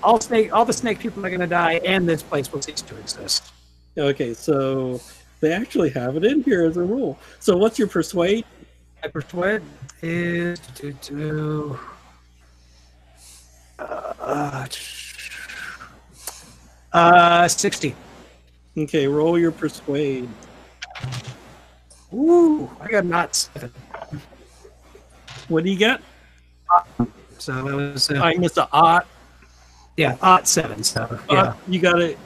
Speaker 3: all the snake people are gonna die, and this place will cease to exist.
Speaker 1: Okay, so they actually have it in here as a rule. So what's your persuade?
Speaker 3: My persuade is to 60.
Speaker 1: Okay, roll your persuade.
Speaker 3: Ooh, I got not 7.
Speaker 1: What do you get?
Speaker 3: So that was
Speaker 1: I missed a odd.
Speaker 3: yeah, 7. So yeah,
Speaker 1: You got it.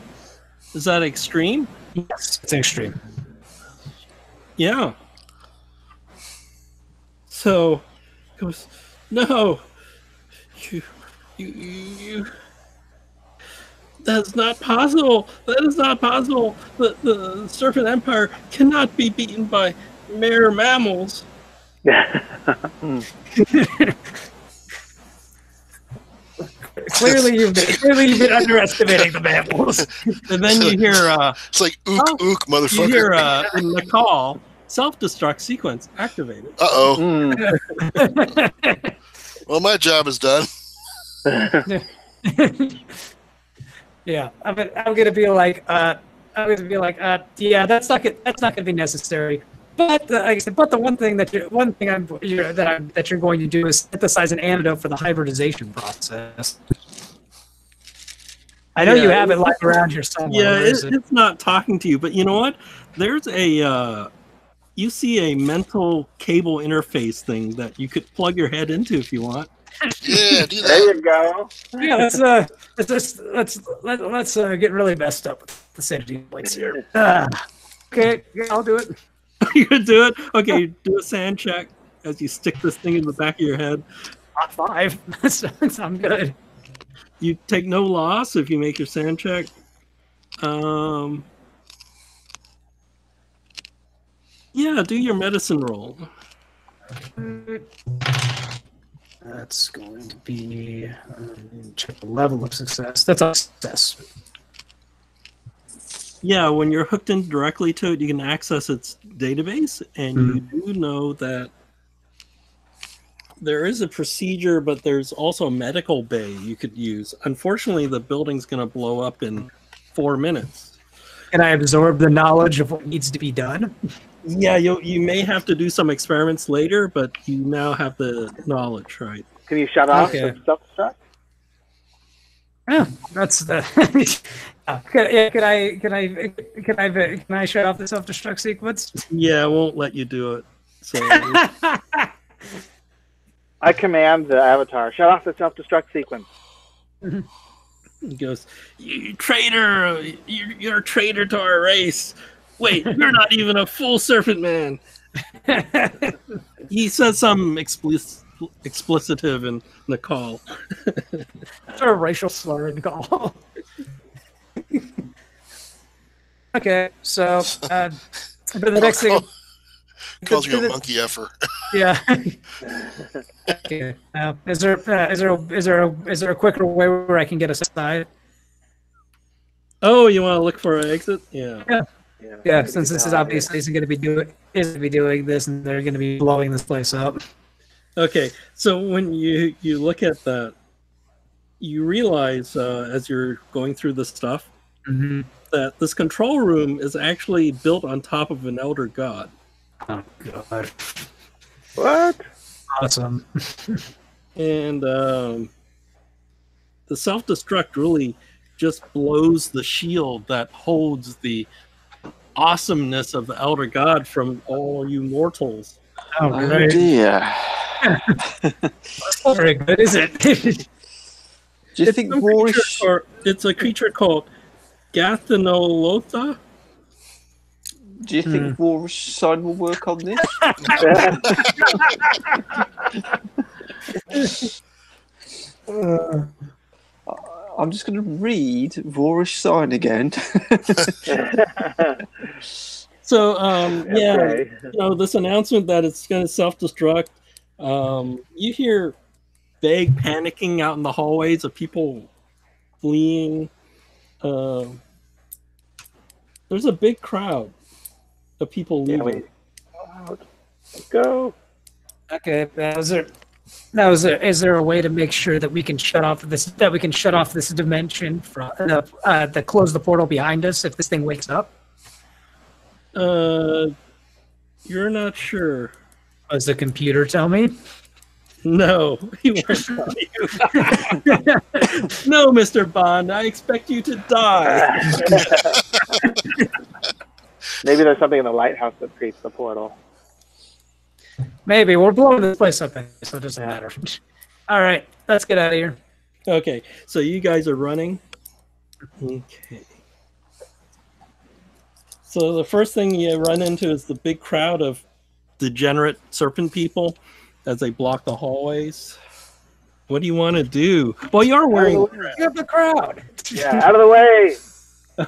Speaker 1: Is that extreme?
Speaker 3: yes, it's extreme.
Speaker 1: Yeah. So, it goes, no, you. That's not possible. That is not possible. The Serpent Empire cannot be beaten by mere mammals.
Speaker 3: Clearly, you've been underestimating the mammals.
Speaker 1: And then you hear,
Speaker 5: It's like ook, motherfucker.
Speaker 1: you hear in the call, self-destruct sequence activated.
Speaker 5: Uh-oh. Well, my job is done.
Speaker 3: Yeah, I'm gonna be like, yeah, that's not gonna be necessary. But like I said, but the one thing that you're going to do is synthesize an antidote for the hybridization process. I know you have it lying around here somewhere.
Speaker 1: Yeah, it's not talking to you, but you know what? There's a you see a mental cable interface thing that you could plug your head into if you want.
Speaker 5: Yeah, do that.
Speaker 4: There you go.
Speaker 3: Yeah, let's get really messed up with the sanity plates here. Okay, yeah, I'll do it.
Speaker 1: You could do it. Okay, do a sand check as you stick this thing in the back of your head.
Speaker 3: Not 5. I'm good.
Speaker 1: You take no loss if you make your sand check. Yeah, do your medicine roll.
Speaker 3: That's going to be check the level of success. That's a success.
Speaker 1: Yeah, when you're hooked in directly to it, you can access its database, and you do know that there is a procedure, but there's also a medical bay you could use. Unfortunately, the building's going to blow up in 4 minutes.
Speaker 3: Can I absorb the knowledge of what needs to be done?
Speaker 1: Yeah, you may have to do some experiments later, but you now have the knowledge, right?
Speaker 4: Can you shut off
Speaker 3: Okay.
Speaker 4: the self-destruct?
Speaker 3: Yeah, that's the. Can I shut off the self-destruct sequence?
Speaker 1: Yeah, I won't let you do it. So
Speaker 4: I command the avatar, shut off the self-destruct sequence.
Speaker 1: he goes, "You traitor! You're a traitor to our race. Wait, you're not even a full serpent man." He says some explicitive in the call.
Speaker 3: Sort of racial slur in the call. Okay, so but the next thing.
Speaker 5: Calls you a monkey effer.
Speaker 3: Yeah. Okay. Is there a quicker way where I can get a side?
Speaker 1: Oh, you want to look for an exit? Yeah.
Speaker 3: Yeah, since this is obviously going to be doing this, and they're going to be blowing this place up.
Speaker 1: Okay, so when you look at that, you realize as you're going through the stuff that this control room is actually built on top of an elder god.
Speaker 3: Oh God!
Speaker 4: What?
Speaker 3: Awesome.
Speaker 1: And the self-destruct really just blows the shield that holds the awesomeness of the elder god from all you mortals.
Speaker 3: Oh, great.
Speaker 2: dear.
Speaker 3: That's not very good, is it?
Speaker 2: Do you think Warish?
Speaker 1: It's a creature called Gathanolotha.
Speaker 2: Do you think Warish side will work on this? I'm just going to read Vorish sign again.
Speaker 1: So, yeah,
Speaker 4: Okay.
Speaker 1: this announcement that it's going to self-destruct, you hear vague panicking out in the hallways of people fleeing. There's a big crowd of people leaving.
Speaker 4: Let's go.
Speaker 3: Okay, is there a way to make sure that we can shut off this dimension from that close the portal behind us if this thing wakes up?
Speaker 1: You're not sure.
Speaker 3: Does the computer tell me?
Speaker 1: No, he won't tell you. No, Mr. Bond, I expect you to die.
Speaker 4: Maybe there's something in the lighthouse that creates the portal.
Speaker 3: Maybe. We're blowing this place up, so it doesn't matter. All right, let's get out of here.
Speaker 1: Okay, so you guys are running. Okay. So the first thing you run into is the big crowd of degenerate serpent people as they block the hallways. What do you want to do? Well, you are wearing...
Speaker 3: You have the crowd.
Speaker 4: Yeah, out of the way.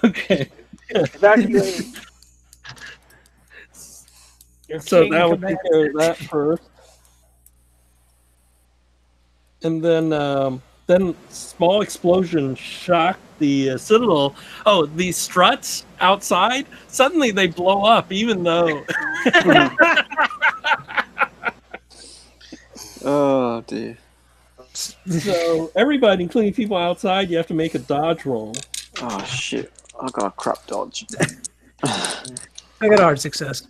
Speaker 1: Okay.
Speaker 4: Evacuate.
Speaker 1: So that would take care of that first. And then small explosion shocked the citadel. Oh, these struts outside, suddenly they blow up, even though...
Speaker 2: Oh, dear.
Speaker 1: So everybody, including people outside, you have to make a dodge roll.
Speaker 2: Oh, shit. I got a crap dodge.
Speaker 3: I got a hard success.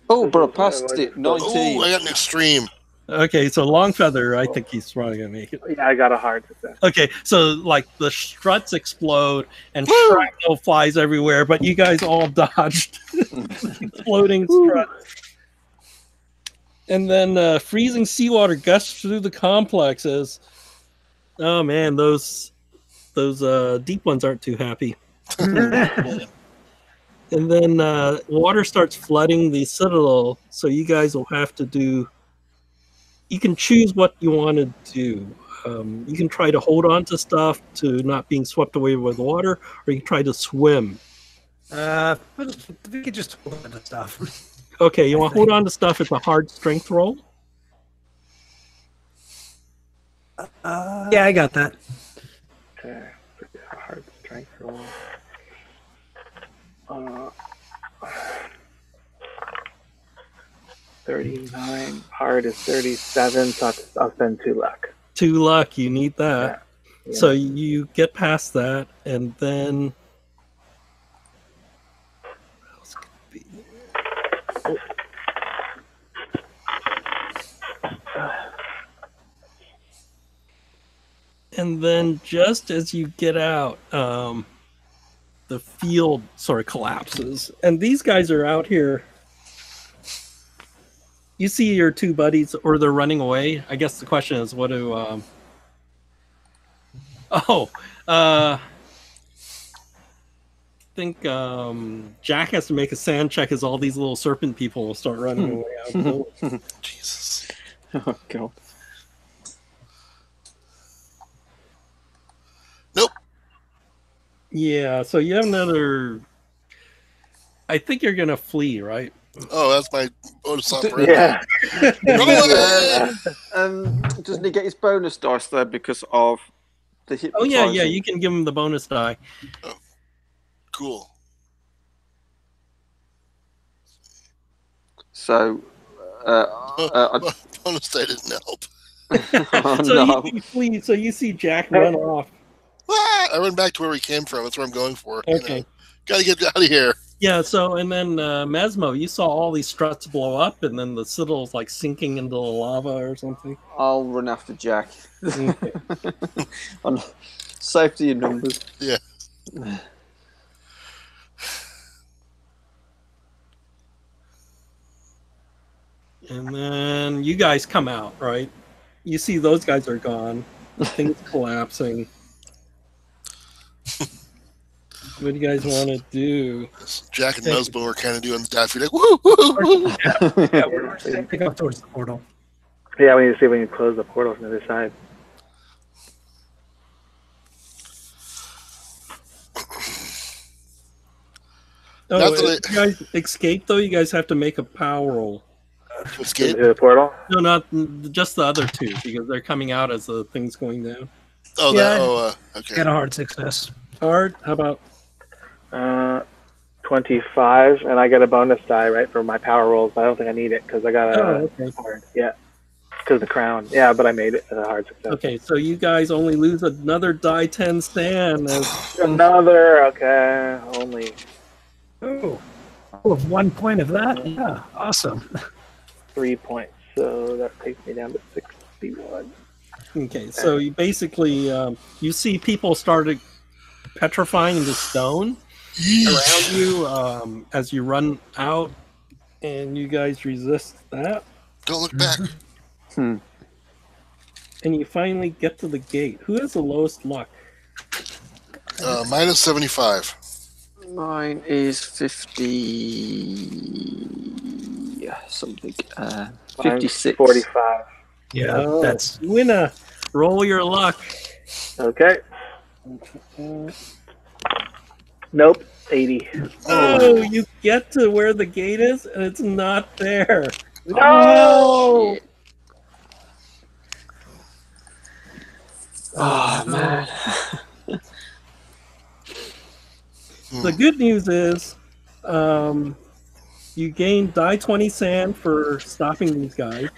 Speaker 2: Oh, but I passed it.
Speaker 5: Oh,
Speaker 2: 19.
Speaker 5: I got an extreme.
Speaker 1: Okay, so Longfeather, I think he's probably going to make it.
Speaker 4: Yeah, I got a hard success.
Speaker 1: Okay, so like the struts explode and shrapnel flies everywhere, but you guys all dodged exploding struts. And then freezing seawater gusts through the complexes. Oh man, those deep ones aren't too happy. And then water starts flooding the citadel, so you guys will have to do... You can choose what you want to do. You can try to hold on to stuff to not being swept away with water, or you can try to swim.
Speaker 3: We could just hold on to stuff.
Speaker 1: Okay, you want to hold on to stuff. It's a hard strength roll.
Speaker 3: Yeah, I got that.
Speaker 4: Okay, hard strength roll. 39. Hard is 37, so I'll spend 2 luck.
Speaker 1: 2 luck, you need that.
Speaker 4: Yeah.
Speaker 1: So you get past that, and then... What else could it be? And then just as you get out, the field sort of collapses. And these guys are out here. You see your 2 buddies, or they're running away. I guess the question is, what do... I think Jack has to make a sand check as all these little serpent people will start running away out of the building.
Speaker 5: Jesus.
Speaker 2: Oh, God.
Speaker 5: Nope.
Speaker 1: Yeah, so you have another... I think you're going to flee, right?
Speaker 5: Oh, that's my bonus operation.
Speaker 4: Yeah.
Speaker 2: Doesn't he get his bonus dice there because of the hypnotizing?
Speaker 1: Oh, yeah, you can give him the bonus die.
Speaker 5: Oh, cool.
Speaker 2: So,
Speaker 5: Bonus die didn't help.
Speaker 2: oh,
Speaker 1: So
Speaker 2: no.
Speaker 1: you flee, so you see Jack run off.
Speaker 5: Ah, I run back to where we came from. That's where I'm going for.
Speaker 1: Okay.
Speaker 5: Gotta get out of here.
Speaker 1: Yeah, so, and then Mesmo, you saw all these struts blow up, and then the citadel's like sinking into the lava or something.
Speaker 2: I'll run after Jack.
Speaker 1: Okay.
Speaker 2: On safety in numbers.
Speaker 5: Yeah.
Speaker 1: And then you guys come out, right? You see those guys are gone. Things collapsing. What do you guys want to do?
Speaker 5: Jack and Mesmo were kind of doing the daffy like, woo, woo, woo.
Speaker 3: Yeah, we're pick up towards the portal.
Speaker 4: Yeah, we need to see when you close the portal from the other side.
Speaker 1: Oh,
Speaker 5: Not
Speaker 1: if
Speaker 5: that
Speaker 1: you guys escape, though, you guys have to make a power roll.
Speaker 5: Escape.
Speaker 4: Into the portal?
Speaker 1: No, not just the other 2, because they're coming out as the thing's going down.
Speaker 5: Oh,
Speaker 3: Yeah.
Speaker 5: Okay.
Speaker 3: Got a hard success.
Speaker 1: Hard? How about...
Speaker 4: 25, and I get a bonus die, right, for my power rolls, but I don't think I need it, because I got a
Speaker 1: okay.
Speaker 4: hard. Yeah. Because the crown. Yeah, but I made it as a hard success.
Speaker 1: Okay, so you guys only lose another die 10 stand.
Speaker 4: Another, okay, only.
Speaker 3: Oh, with 1 point of that? Yeah, awesome.
Speaker 4: 3 points, so that takes me down to 61.
Speaker 1: Okay, so you basically, you see people started petrifying into stone around you as you run out, and you guys resist that.
Speaker 5: Don't look back.
Speaker 1: And you finally get to the gate. Who has the lowest luck?
Speaker 5: Minus 75.
Speaker 2: Mine is 50 something. 56.
Speaker 4: 45.
Speaker 3: Yeah,
Speaker 1: Oh,
Speaker 3: that's
Speaker 1: winner. Roll your luck.
Speaker 4: Okay. Nope. 80.
Speaker 1: Oh, you get to where the gate is, and it's not there.
Speaker 4: No!
Speaker 2: Oh, man.
Speaker 1: The good news is, you gain die 20 sand for stopping these guys.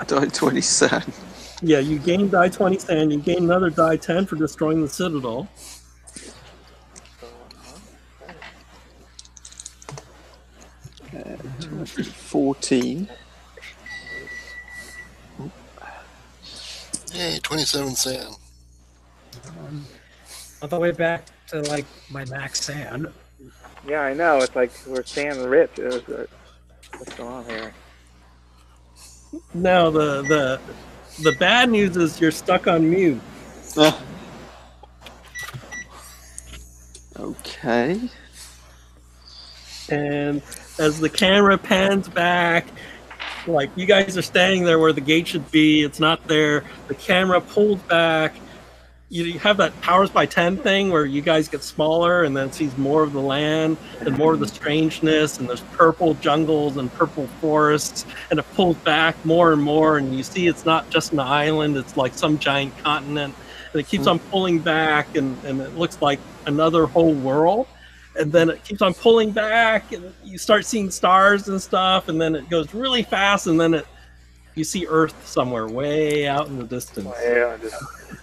Speaker 2: Die 20 sand.
Speaker 1: Yeah, you gain die 20 sand. You gain another die 10 for destroying the citadel.
Speaker 2: 14.
Speaker 5: Yay, 27 sand.
Speaker 3: On the way back to like my max sand.
Speaker 4: Yeah, I know. It's like we're sand rich. What's going on here?
Speaker 1: Now the bad news is you're stuck on mute.
Speaker 2: Okay.
Speaker 1: And as the camera pans back, like you guys are standing there where the gate should be, it's not there. The camera pulls back. You have that powers by 10 thing where you guys get smaller and then sees more of the land and more of the strangeness, and there's purple jungles and purple forests, and it pulls back more and more, and you see it's not just an island, it's like some giant continent, and it keeps on pulling back, and it looks like another whole world. And then it keeps on pulling back, and you start seeing stars and stuff, and then it goes really fast, and then you see Earth somewhere way out in the distance.
Speaker 4: Yeah,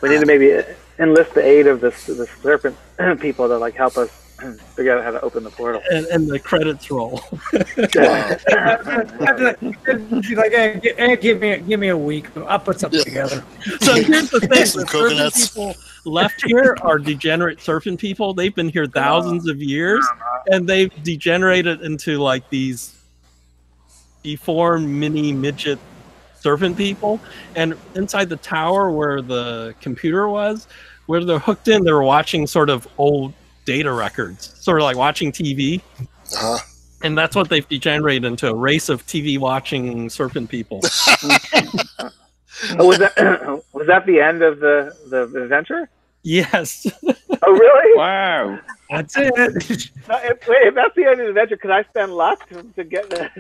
Speaker 4: we need to maybe enlist the aid of the serpent people to like help us figure out how to open the portal.
Speaker 1: And the credits roll.
Speaker 3: Like, hey, give me a week. I'll put something together.
Speaker 1: So here's the thing:
Speaker 5: Some
Speaker 1: the serpent
Speaker 5: coconuts.
Speaker 1: people left here are degenerate serpent people. They've been here thousands of years, and they've degenerated into like these deformed mini midget serpent people. And inside the tower where the computer was, where they're hooked in, they're watching sort of old data records, sort of like watching TV.
Speaker 5: Uh-huh.
Speaker 1: And that's what they've degenerated into, a race of TV watching serpent people.
Speaker 4: Was that the end of the adventure?
Speaker 1: Yes.
Speaker 4: Oh, really?
Speaker 2: Wow.
Speaker 3: That's it.
Speaker 4: No, if that's the end of the adventure, could I spend luck to get to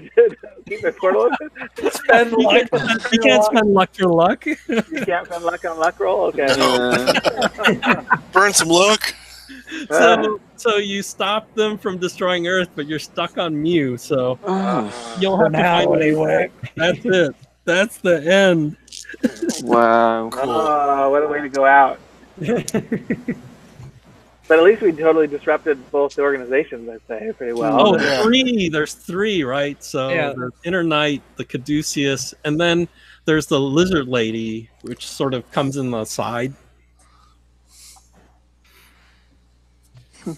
Speaker 4: keep the portal open?
Speaker 3: Spend luck.
Speaker 1: You can't spend luck your luck.
Speaker 4: You can't spend luck on luck roll? Okay.
Speaker 5: Burn some luck.
Speaker 1: So you stop them from destroying Earth, but you're stuck on Mew. So you'll have to
Speaker 3: now,
Speaker 1: find
Speaker 3: anyway.
Speaker 1: That's it. That's the end.
Speaker 2: Wow.
Speaker 4: Oh, what a way to go out. But at least we totally disrupted both the organizations, I'd say, pretty well.
Speaker 1: Oh, three. There's three, right? So
Speaker 3: Yeah.
Speaker 1: there's Inner Knight, the Caduceus, and then there's the Lizard Lady, which sort of comes in the side.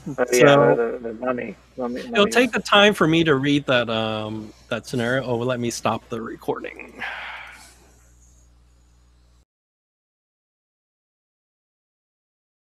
Speaker 4: But yeah, the mummy.
Speaker 1: It'll take the time for me to read that that scenario. Oh, let me stop the recording.